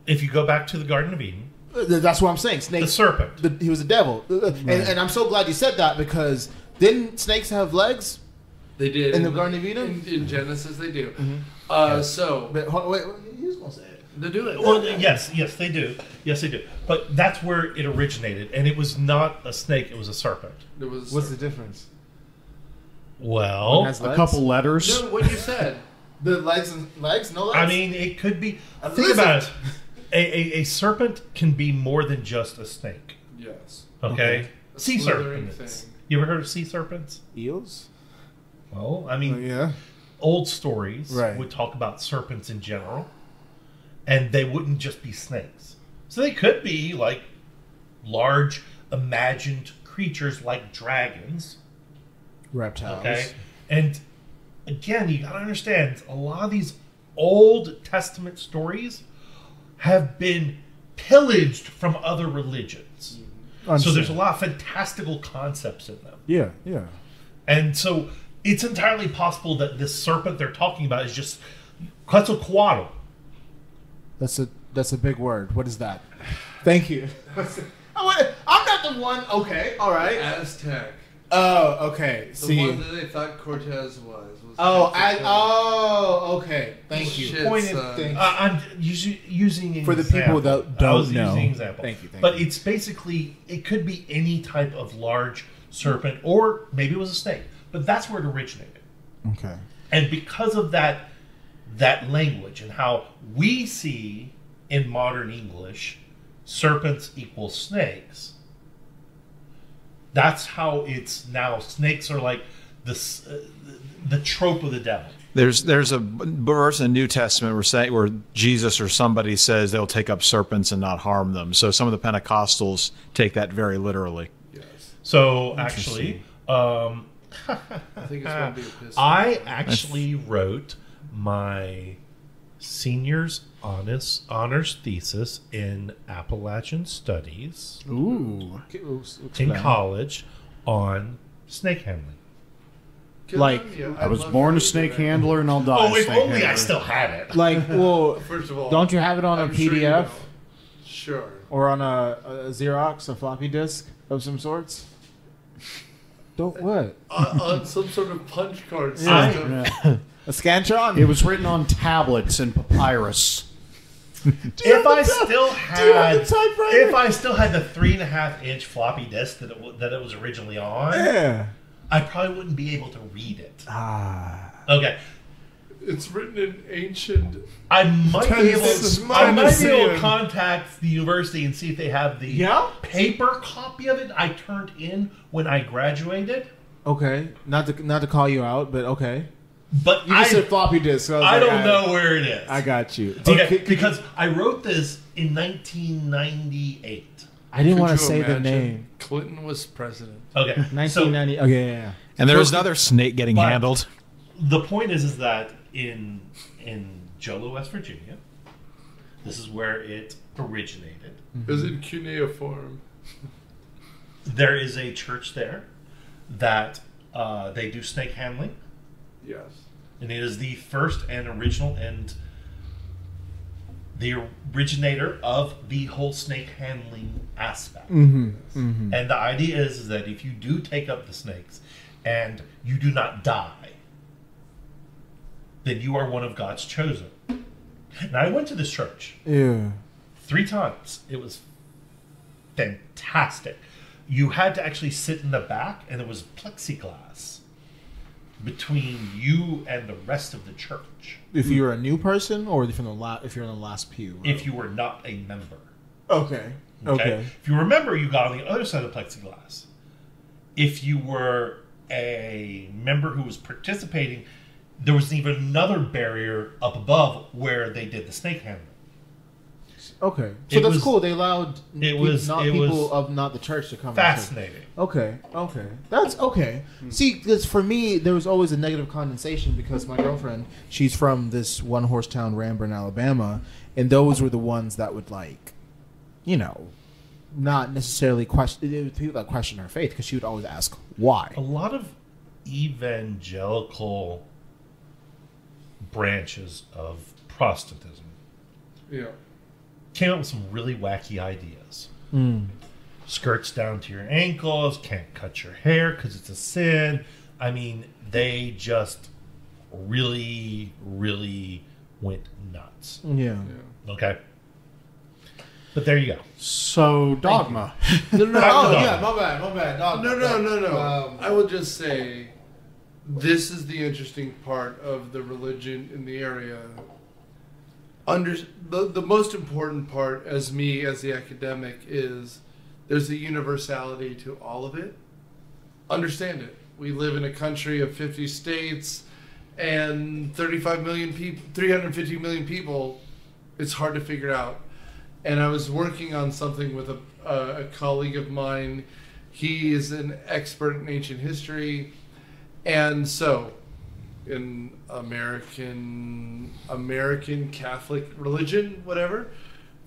If you go back to the Garden of Eden, that's what I'm saying. Snakes, the serpent. He was a devil, and I'm so glad you said that because didn't snakes have legs? They did in the Garden of Eden. In Genesis, they do. So, but wait, he was gonna say it. They do it. Well, yes, they do. Yes, they do. But that's where it originated, and it was not a snake; it was a serpent. It was. What's the difference? Well, a couple letters. No, what you said. The legs, no legs. I mean, it could be. Think about it. A serpent can be more than just a snake. Yes. Okay. Sea serpents. You ever heard of sea serpents? Eels. Well, I mean, old stories would talk about serpents in general, and they wouldn't just be snakes. So they could be like large, imagined creatures like dragons. Reptiles. Okay. And again, you gotta understand, a lot of these Old Testament stories have been pillaged from other religions. So there's a lot of fantastical concepts in them. Yeah. And so it's entirely possible that this serpent they're talking about is just Quetzalcoatl. That's a big word. What is that? Thank you. I'm not the one. Okay, all right. Aztec. Oh, okay. The one that they thought Cortez was. Okay. Thank you. I'm using for the people that don't know. Using example. Thank you. But it's basically, it could be any type of large serpent, or maybe it was a snake. But that's where it originated. Okay. And because of that language and how we see in modern English serpents equal snakes, that's how it's now. Snakes are like the trope of the devil. There's a verse in the New Testament where Jesus or somebody says they'll take up serpents and not harm them. So some of the Pentecostals take that very literally. Yes. So actually, I think it's going to be a piss. I actually wrote my senior's honors thesis in Appalachian Studies Ooh. in college on snake handling. I was born a snake handler and I'll die Oh, a if snake only handler. I still had it. Like, well, First of all, don't you have it on a I'm sure PDF you know. Sure. or on a Xerox, a floppy disk of some sorts? Don't what? On some sort of punch card Yeah. system. Yeah. A Scantron? It was written on tablets and papyrus. If I still had, the typewriter? if I still had the 3.5-inch floppy disk that it was originally on, Yeah. I probably wouldn't be able to read it. Ah. Okay, It's written in ancient. I might be able. This is I might be able to Museum. contact the university and see if they have the Yeah? paper copy of it I turned in when I graduated. Okay. Not to call you out, but okay. But You just said floppy disk. So I don't know where it is. I got you. Okay, because I wrote this in 1998. I didn't Could want you to say the imagine? name. Clinton was president. Okay, so 1990. Okay, yeah. And there was another snake getting But- handled. the point is that in Jolo, West Virginia, this is where it originated. It was in cuneiform. There is a church there that they do snake handling, Yes. and it is the first and original and the originator of the whole snake handling aspect. Mm-hmm. Mm-hmm. And the idea is that if you do take up the snakes and you do not die, then you are one of God's chosen. And I went to this church Yeah. 3 times. It was fantastic. You had to actually sit in the back, and it was plexiglass between you and the rest of the church If you're a new person, or if you're in the last pew. if you were not a member. Okay. Okay. If you remember, you got on the other side of the plexiglass. If you were a member who was participating, there was even another barrier up above where they did the snake handling. Okay. So It that's was- cool. They allowed it was- not it people was of not the church to come. and Fascinating. say- Okay. Okay. That's okay. See, because for me, there was always a negative condensation because my girlfriend, she's from this one horse town, Ranburne, Alabama, and those were the ones that would not necessarily question. It was people that question her faith because she would always ask why. A lot of evangelical branches of Protestantism Yeah. came up with some really wacky ideas. Mm. Skirts down to your ankles, can't cut your hair because it's a sin. I mean, they just really, really went nuts. Yeah. Okay? But there you go. So, Dogma. No, no, Oh no. yeah, my bad. No. I will just say, this is the interesting part of the religion in the area. The most important part, as the academic, is there's a universality to all of it. Understand it. We live in a country of 50 states and 35 million people, 350 million people. It's hard to figure out. And I was working on something with a colleague of mine. He is an expert in ancient history. And so, in American Catholic religion, whatever,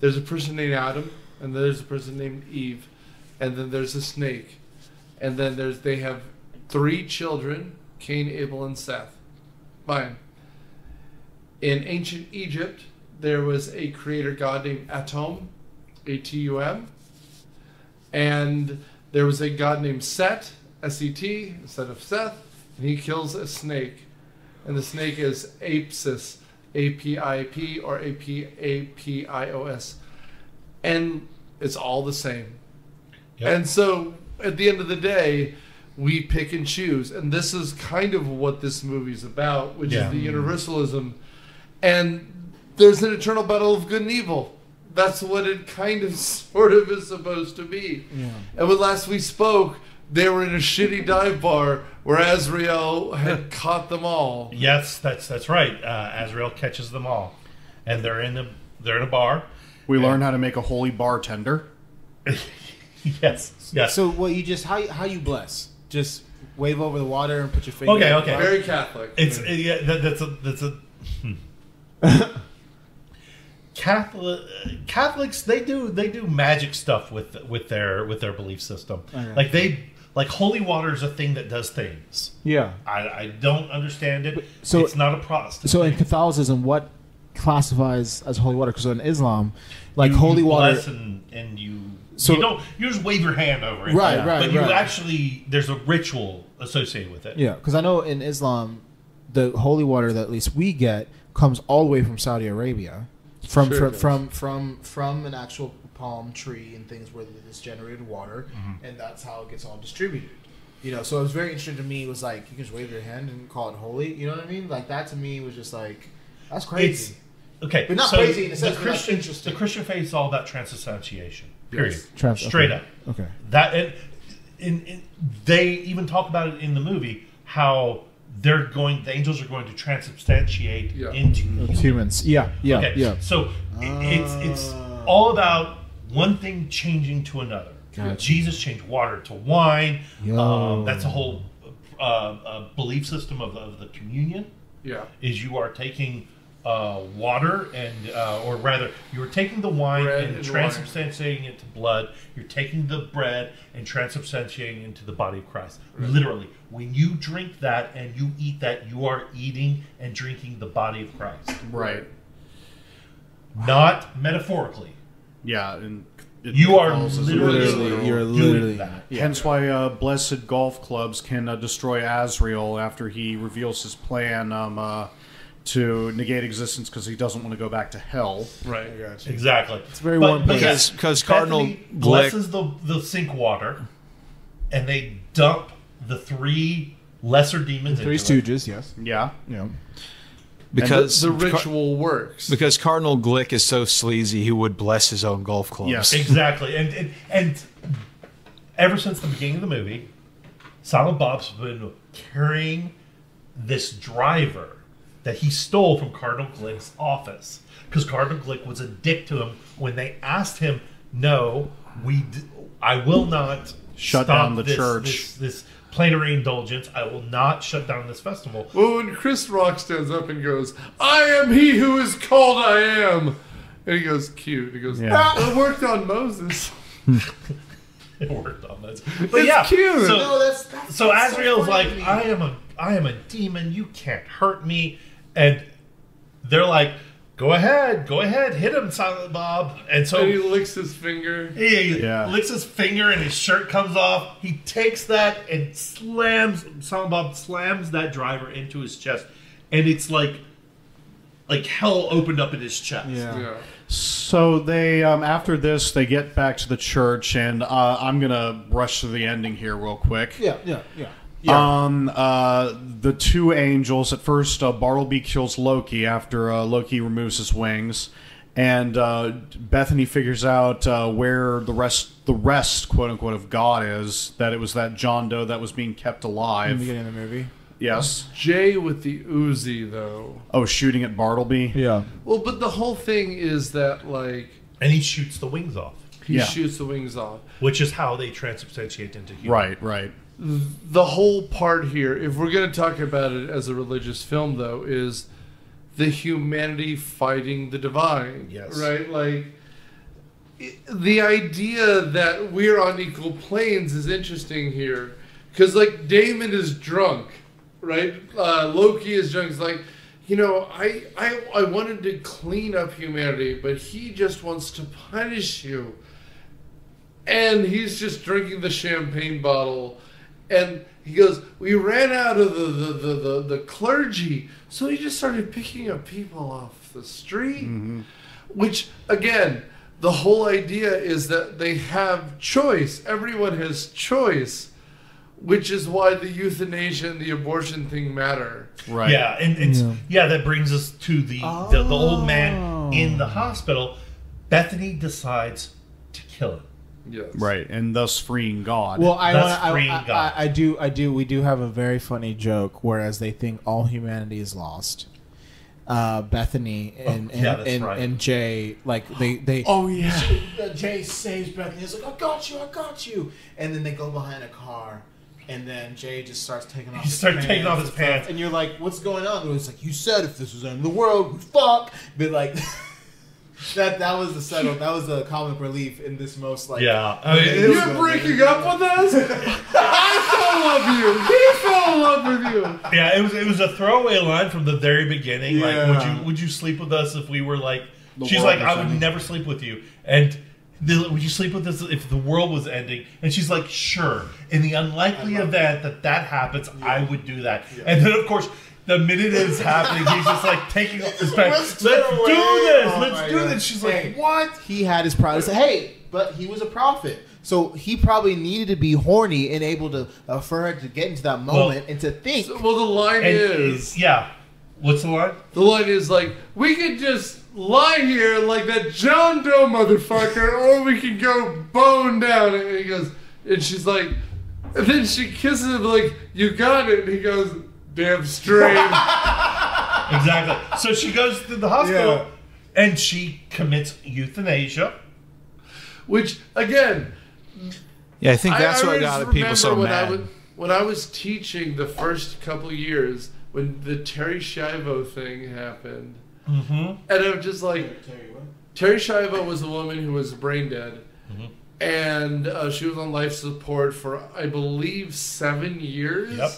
there's a person named Adam, and there's a person named Eve, and then there's a snake. And then they have 3 children, Cain, Abel, and Seth. Fine. In ancient Egypt, there was a creator god named Atum, A-T-U-M, and there was a god named Set, S-E-T, instead of Seth, and he kills a snake. And the snake is Apis, A-P-I-P or A-P-A-P-I-O-S. And it's all the same. Yep. And so, at the end of the day, we pick and choose. And this is kind of what this movie's about, which is the universalism. And there's an eternal battle of good and evil. That's what it kind of sort of is supposed to be. Yeah. And when last we spoke, they were in a shitty dive bar where Azrael had caught them all. Yes, that's right. Azrael catches them all, and they're in a bar. We learn how to make a holy bartender. Yes. So what you just how you bless? Just wave over the water and put your finger. Okay. Very Catholic. It's that's a Catholics. They do magic stuff with their belief system. Okay. Like holy water is a thing that does things. Yeah. I don't understand it. So it's not a Protestant. So in thing. Catholicism, what classifies as holy water? Because in Islam, like you holy water, bless and you So- you just wave your hand over it. Right, But you right. actually there's a ritual associated with it. yeah. Because I know in Islam, the holy water that at least we get comes all the way from Saudi Arabia, from Sure it from an actual palm tree and things where it's generated water, and that's how it gets all distributed. You know, so it was very interesting to me. It was like you can just wave your hand and call it holy. You know what I mean? Like that to me was just like that's crazy. Okay, But not so crazy in a sense, the but that's Christian, interesting. the Christian faith is all about transubstantiation. Period. Trans- Straight okay. up. Okay. That and they even talk about it in the movie how the angels are going to transubstantiate Yeah. into Humans. Yeah. Yeah. Okay, Yeah. so it's all about one thing changing to another. Gotcha. Jesus changed water to wine. Yo. That's a whole belief system of the communion. Yeah. Is you are taking water and, or rather, you are taking the wine Bread and and transubstantiating it to blood. You're taking the bread and transubstantiating it into the body of Christ. Literally, when you drink that and you eat that, you are eating and drinking the body of Christ. Right. Not metaphorically. Yeah, and You are Literally, you're doing literally that. Yeah. hence why blessed golf clubs can destroy Azrael after he reveals his plan to negate existence because he doesn't want to go back to hell. Right. Exactly. It's a very warm place. Because Cardinal Bethany Glick, blesses the sink water, and they dump the three lesser demons Three into it. Stooges. Yes. Yeah. Yeah. because The ritual works. because Cardinal Glick is so sleazy, he would bless his own golf clubs. Yes. Exactly, and ever since the beginning of the movie, Silent Bob's been carrying this driver that he stole from Cardinal Glick's office because Cardinal Glick was a dick to him when they asked him, "No, I will not Shut stop down the church." This plenary indulgence. I will not shut down this festival." Well, when Chris Rock stands up and goes, "I am he who is called I am," and he goes, "Cute." He goes, Yeah. "It worked on Moses." It worked on this, but It's yeah, cute. So, No, that's so Azrael's funny like, to me. I am a demon. You can't hurt me. And they're like, go ahead, hit him, Silent Bob. And so And he licks his finger. he Yeah. licks his finger and his shirt comes off. He takes that and Silent Bob slams that driver into his chest. And it's like hell opened up in his chest. Yeah. So they, after this, they get back to the church, and I'm gonna rush through the ending here real quick. Yeah. The two angels. At first, Bartleby kills Loki after Loki removes his wings, and Bethany figures out where the rest, quote unquote, of God is. That it was that John Doe that was being kept In the alive. beginning of the movie. Yes. Jay with the Uzi, though. Oh, shooting at Bartleby. Yeah. Well, but the whole thing is that, like, And he shoots the wings off, he Yeah. shoots the wings off. which is how they transubstantiate into human. Right. Right. The whole part here, if we're going to talk about it as a religious film, though, is the humanity fighting the divine. Yes. Right? Like, the idea that we're on equal planes is interesting here. Because, like, Damon is drunk, right? Loki is drunk. He's like, you know, I wanted to clean up humanity, but he just wants to punish you. And he's just drinking the champagne bottle. And he goes, we ran out of the clergy, so he just started picking up people off the street. Mm-hmm. Which, again, the whole idea is that they have choice. Everyone has choice, which is why the euthanasia and the abortion thing matter. Right. Yeah, and that brings us to the old man in the hospital. Bethany decides to kill him. Yes. Right. And thus freeing God. Well, That's freeing God. I do. We do have a very funny joke, whereas they think all humanity is lost. Bethany and that's right. and Jay, like they. Oh, yeah. Jay saves Bethany. He's like, I got you, and then they go behind a car. And then Jay just starts taking off. He started taking off his pants, and you're like, "What's going on?" And it's like, "You said if this was the end of the world, we'd fuck." But like, that was the settle. That was the comic relief in this most like. Yeah, You're breaking up with us. I fell in love with you. He fell in love with you. Yeah, it was a throwaway line from the very beginning. Yeah. Like, would you sleep with us if we were like? The She's world like, was I would ending. never sleep with you. And would you sleep with us if the world was ending? And she's like, sure. In the unlikely event that happens, I would do that. Yeah. And then of course, the minute it's happening, he's just like taking off his pants. Let's do this. Let's do this. She's like, what? He had his pride. Hey, but he was a prophet. So he probably needed to be horny and able to for her to get into that moment and to think. Well, the line is yeah. What's the line? The line is like, we could just lie here like that John Doe motherfucker, or we can go bone down. And he goes, and she's like, and then she kisses him like, you got it. And he goes, damn straight. Exactly. So she goes to the hospital and she commits euthanasia. Which, again, Yeah, I think that's what got remember people so mad. When I was teaching the first couple of years, when the Terry Schiavo thing happened, and I'm just like, Terry Schiavo was a woman who was brain dead, and she was on life support for, I believe, 7 years. Yep.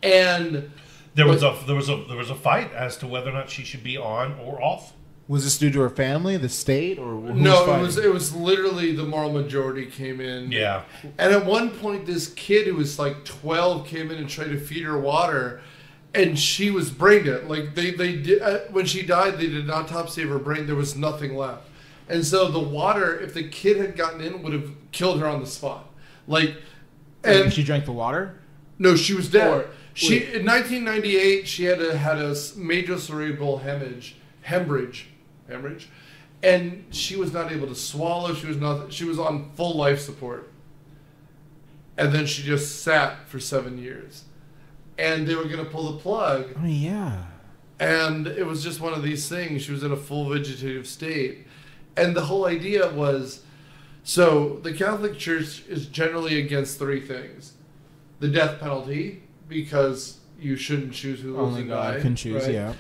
And there was a fight as to whether or not she should be on or off. Was this due to her family, the state, or who no? was It was literally the moral majority came in. Yeah. And at one point, this kid who was like 12 came in and tried to feed her water, and she was brain dead. Like they did when she died, they did an autopsy of her brain. There was nothing left, and so the water, if the kid had gotten in, would have killed her on the spot. Like, and she drank the water? No, she was dead. In 1998, she had a major cerebral hemorrhage, and she was not able to swallow. She was on full life support, and then she just sat for 7 years, and they were going to pull the plug. I mean, yeah. And it was just one of these things. She was in a full vegetative state, and the whole idea was, so the Catholic Church is generally against three things: the death penalty, because you shouldn't choose who lives and dies. You can choose, right? yeah.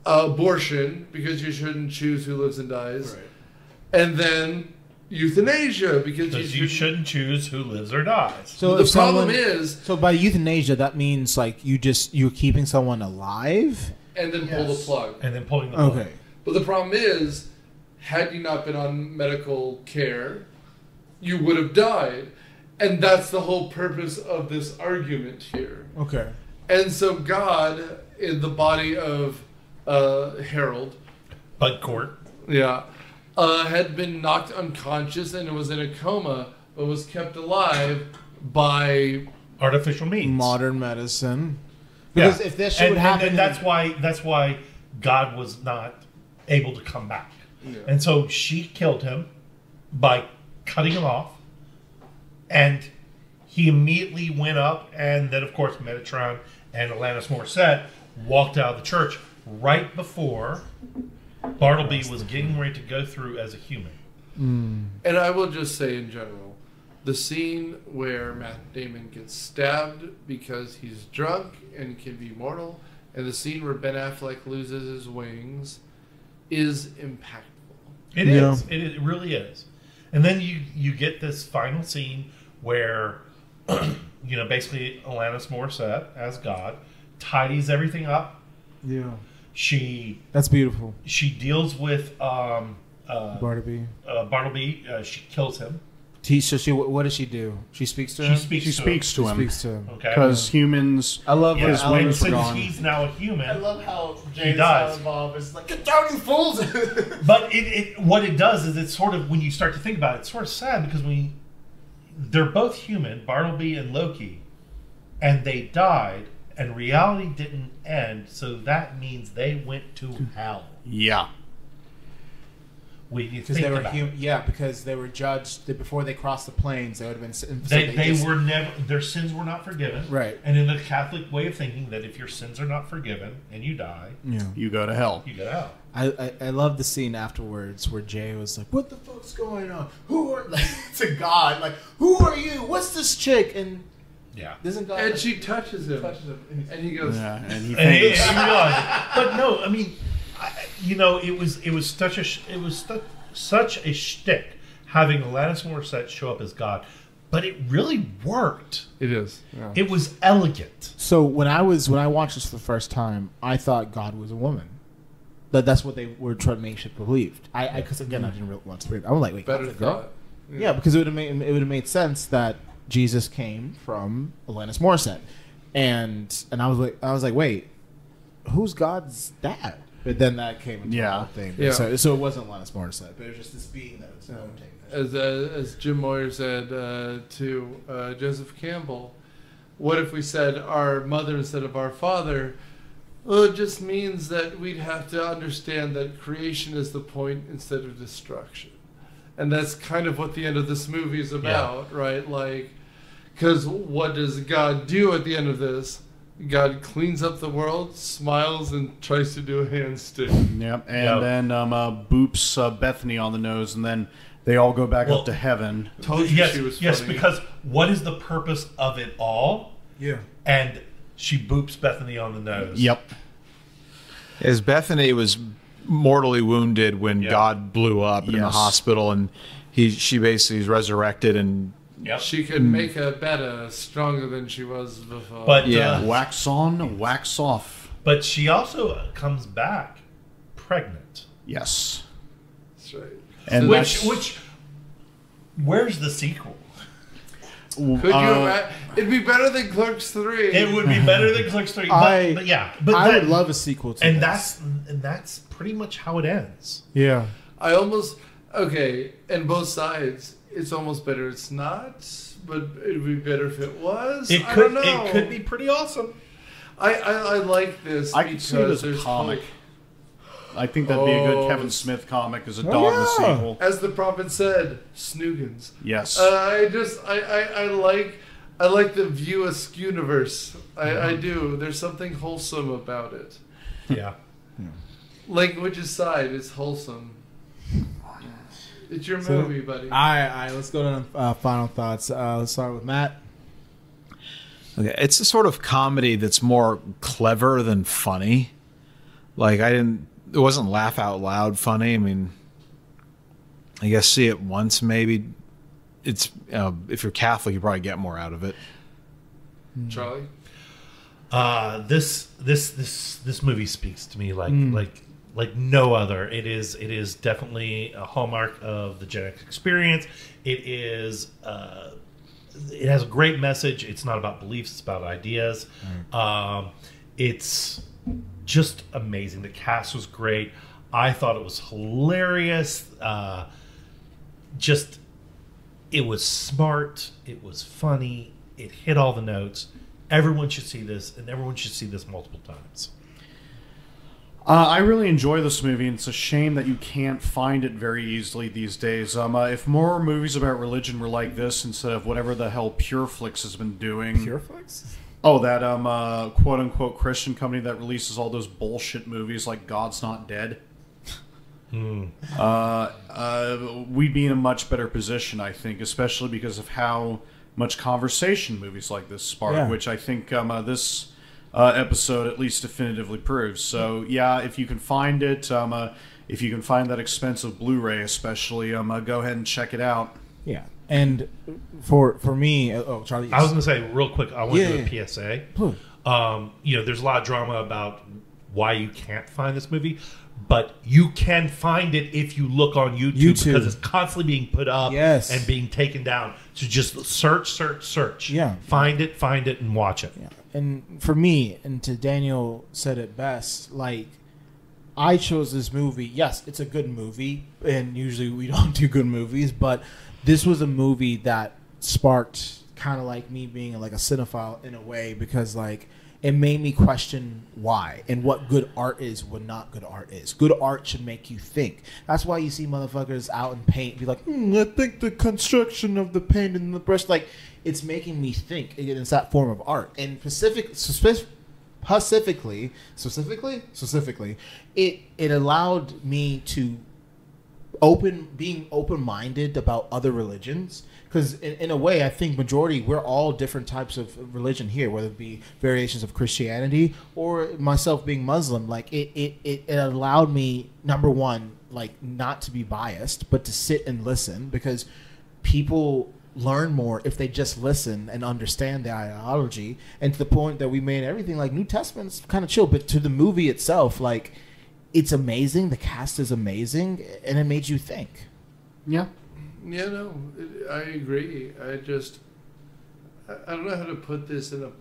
Abortion, because you shouldn't choose who lives and dies. Right. And then euthanasia, because you shouldn't choose who lives or dies. So the problem is... So by euthanasia, that means like you're keeping someone alive? And then pull the plug. And then pulling the plug. Okay. But the problem is, had you not been on medical care, you would have died. And that's the whole purpose of this argument here. Okay. And so God, in the body of Harold, Bud Court, had been knocked unconscious and was in a coma, but was kept alive by artificial means, modern medicine. Because if this shit would happen, and that's why God was not able to come back, and so she killed him by cutting him off, and he immediately went up, and then of course Metatron and Alanis Morissette walked out of the church right before Bartleby was getting ready to go through as a human. And I will just say in general, the scene where Matt Damon gets stabbed because he's drunk and can be mortal, and the scene where Ben Affleck loses his wings is impactful. It is. It really is. And then you get this final scene where, basically Alanis Morissette as God tidies everything up. Yeah. That's beautiful. She deals with Bartleby. She kills him. So what does she do? She speaks to him. She speaks to him. Okay. Because humans, I love his wings were since gone. he's now a human. I love how he dies. Involved. It's like, get down, you fools! But what it does is it's sort of, when you start to think about it, it's sort of sad because they're both human, Bartleby and Loki, and they died, and reality didn't end, so that means they went to hell. Yeah. Because they were human. Yeah, because they were judged before they crossed the plains. They would have been. They were never. Their sins were not forgiven. Right. And in the Catholic way of thinking, that if your sins are not forgiven and you die, you go to hell. You go to hell. I love the scene afterwards where Jay was like, "What the fuck's going on? Who are to God? Like, who are you? What's this chick?" And Yeah. Doesn't God? And she touches him, and he goes, Yeah, and he And he thinks, realized it. But no, I mean, it was such a shtick having Alanis Morissette show up as God, but it really worked. "It is." Yeah. It was elegant. So when I watched this for the first time, I thought God was a woman. That's what they were trying to make shit believed. Because again, I didn't really want to believe. I was like, wait, Better God's a girl? thought. Yeah, because it would have made sense that Jesus came from Alanis Morissette, and I was like, wait, who's God's dad? But then that came into the whole thing. Yeah. So it wasn't Alanis Morissette, but it was just this being that was taking. As Jim Moyer said to Joseph Campbell, what if we said our mother instead of our father? Well, it just means that we'd have to understand that creation is the point instead of destruction. And that's kind of what the end of this movie is about, right? Like, because what does God do at the end of this? God cleans up the world, smiles, and tries to do a handstand. yep, and then boops Bethany on the nose, and then they all go back up to heaven. Told you she was yes, funny. because what is the purpose of it all? Yeah. And she boops Bethany on the nose. Yep. As Bethany was mortally wounded when God blew up in the hospital, and she basically is resurrected, and She could make her better, stronger than she was before. But Wax on, wax off. But she also comes back pregnant. Yes. That's right. And Which where's the sequel? Could you imagine? It'd be better than Clerks 3. It would be better than Clerks 3. I would love a sequel to and this. that's pretty much how it ends. Yeah. I almost... Okay, and both sides, it's almost better it's not, but it'd be better if it was. I don't know. It could be pretty awesome. I like this I could see it as a there's comic. hope. I think that'd be a good Kevin Smith comic as a Dogma sequel. As the prophet said, schnoogans. Yes. I like the Mewes universe. I do. There's something wholesome about it. Yeah. Like which side is wholesome? It's your movie, buddy. All right. Let's go to final thoughts. Let's start with Matt. okay, it's a sort of comedy that's more clever than funny. Like it wasn't laugh out loud funny. I mean, I guess see it once maybe. It's if you're Catholic, you probably get more out of it. Charlie? This movie speaks to me like no other. It is definitely a hallmark of the Gen X experience. It has a great message. It's not about beliefs, it's about ideas. It's just amazing. The cast was great. I thought it was hilarious. It was smart. It was funny. It hit all the notes. Everyone should see this, and everyone should see this multiple times. I really enjoy this movie, and it's a shame that you can't find it very easily these days. If more movies about religion were like this instead of whatever the hell Pureflix has been doing. Pureflix? Oh, that quote-unquote Christian company that releases all those bullshit movies like God's Not Dead. We'd be in a much better position, I think, especially because of how much conversation movies like this spark, which I think this episode at least definitively proves. So, yeah, if you can find it, if you can find that expensive Blu-ray especially, go ahead and check it out. Yeah. And for me, Charlie, I was going to say real quick, I want to do a PSA. There's a lot of drama about why you can't find this movie, but you can find it if you look on YouTube. Because it's constantly being put up and being taken down. So just search. Yeah. Find it, and watch it. Yeah. And for me, and to Daniel said it best, like, I chose this movie. Yes, it's a good movie, and usually we don't do good movies, but this was a movie that sparked kind of like me being like a cinephile in a way, because like it made me question why and what good art is, what not good art is. Good art should make you think. That's why you see motherfuckers out in paint be like, I think the construction of the paint and the brush, like, it's making me think. It's that form of art. And specifically, it allowed me to being open-minded about other religions. Because in a way, I think majority, we're all different types of religion here, whether it be variations of Christianity or myself being Muslim. Like it allowed me, number one, like not to be biased, but to sit and listen, because people learn more if they just listen and understand the ideology. And to the point that we made everything like New Testament's kind of chill, but to the movie itself, like it's amazing. The cast is amazing, and it made you think. Yeah. Yeah, no, I agree. I don't know how to put this in a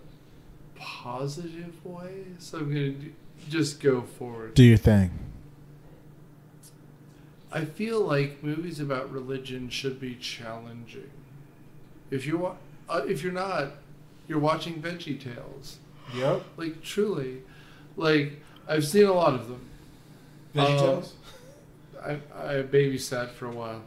positive way, so I'm going to just go forward. Do your thing. I feel like movies about religion should be challenging. If you're not, you're watching Veggie Tales. Yep. Like, truly. Like, I've seen a lot of them. Veggie Tales? I babysat for a while.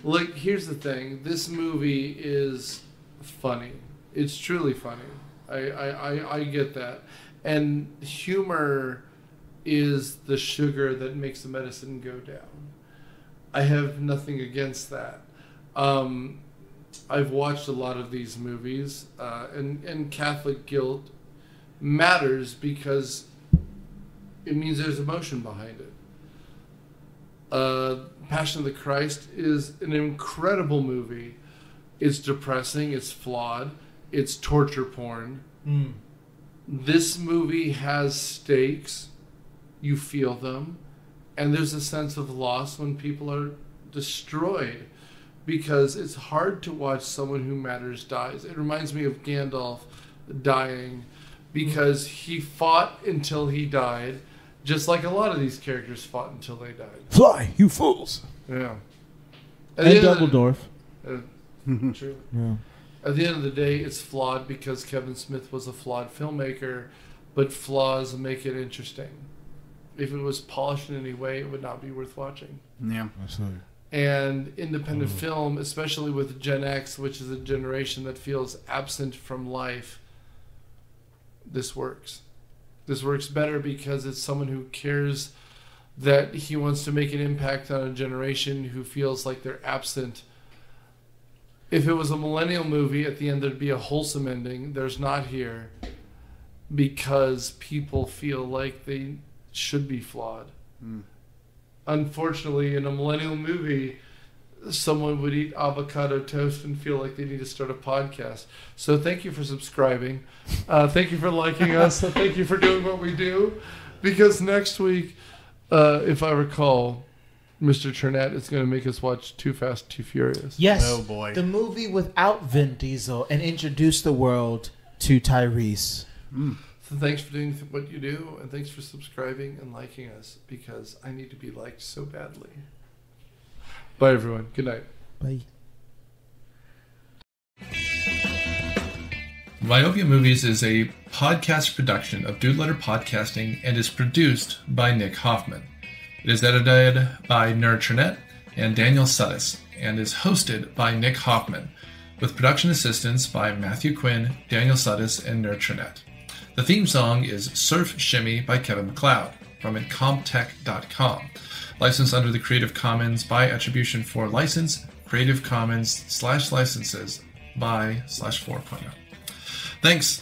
Like, here's the thing. This movie is funny. It's truly funny. I get that. And humor is the sugar that makes the medicine go down. I have nothing against that. I've watched a lot of these movies, and Catholic guilt matters because it means there's emotion behind it. Passion of the Christ is an incredible movie. It's depressing, it's flawed, it's torture porn. This movie has stakes. You feel them. And there's a sense of loss when people are destroyed, because it's hard to watch someone who matters dies. It reminds me of Gandalf dying because he fought until he died, just like a lot of these characters fought until they died. Fly, you fools! Yeah. And Dumbledore. True. Yeah. At the end of the day, it's flawed because Kevin Smith was a flawed filmmaker, but flaws make it interesting. If it was polished in any way, it would not be worth watching. Yeah. Absolutely. And independent film, especially with Gen X, which is a generation that feels absent from life, this works. This works better because it's someone who cares that he wants to make an impact on a generation who feels like they're absent. If it was a millennial movie, at the end there'd be a wholesome ending. There's not here because people feel like they should be flawed. Unfortunately, in a millennial movie, someone would eat avocado toast and feel like they need to start a podcast. So thank you for subscribing. Thank you for liking us. Thank you for doing what we do. Because next week, if I recall, Mr. Chernat is going to make us watch Too Fast, Too Furious. Yes. Oh, boy. The movie without Vin Diesel, and introduce the world to Tyrese. So thanks for doing what you do, and thanks for subscribing and liking us, because I need to be liked so badly. Bye, everyone. Good night. Bye. Myopia Movies is a podcast production of Dude Letter Podcasting and is produced by Nick Hoffman. It is edited by Nerd Trinette and Daniel Suttis and is hosted by Nick Hoffman, with production assistance by Matthew Quinn, Daniel Suttis, and Nerd Trinette. The theme song is Surf Shimmy by Kevin MacLeod from incomptech.com. Licensed under the Creative Commons by Attribution 4 license, Creative Commons /licenses by /4.0. Thanks.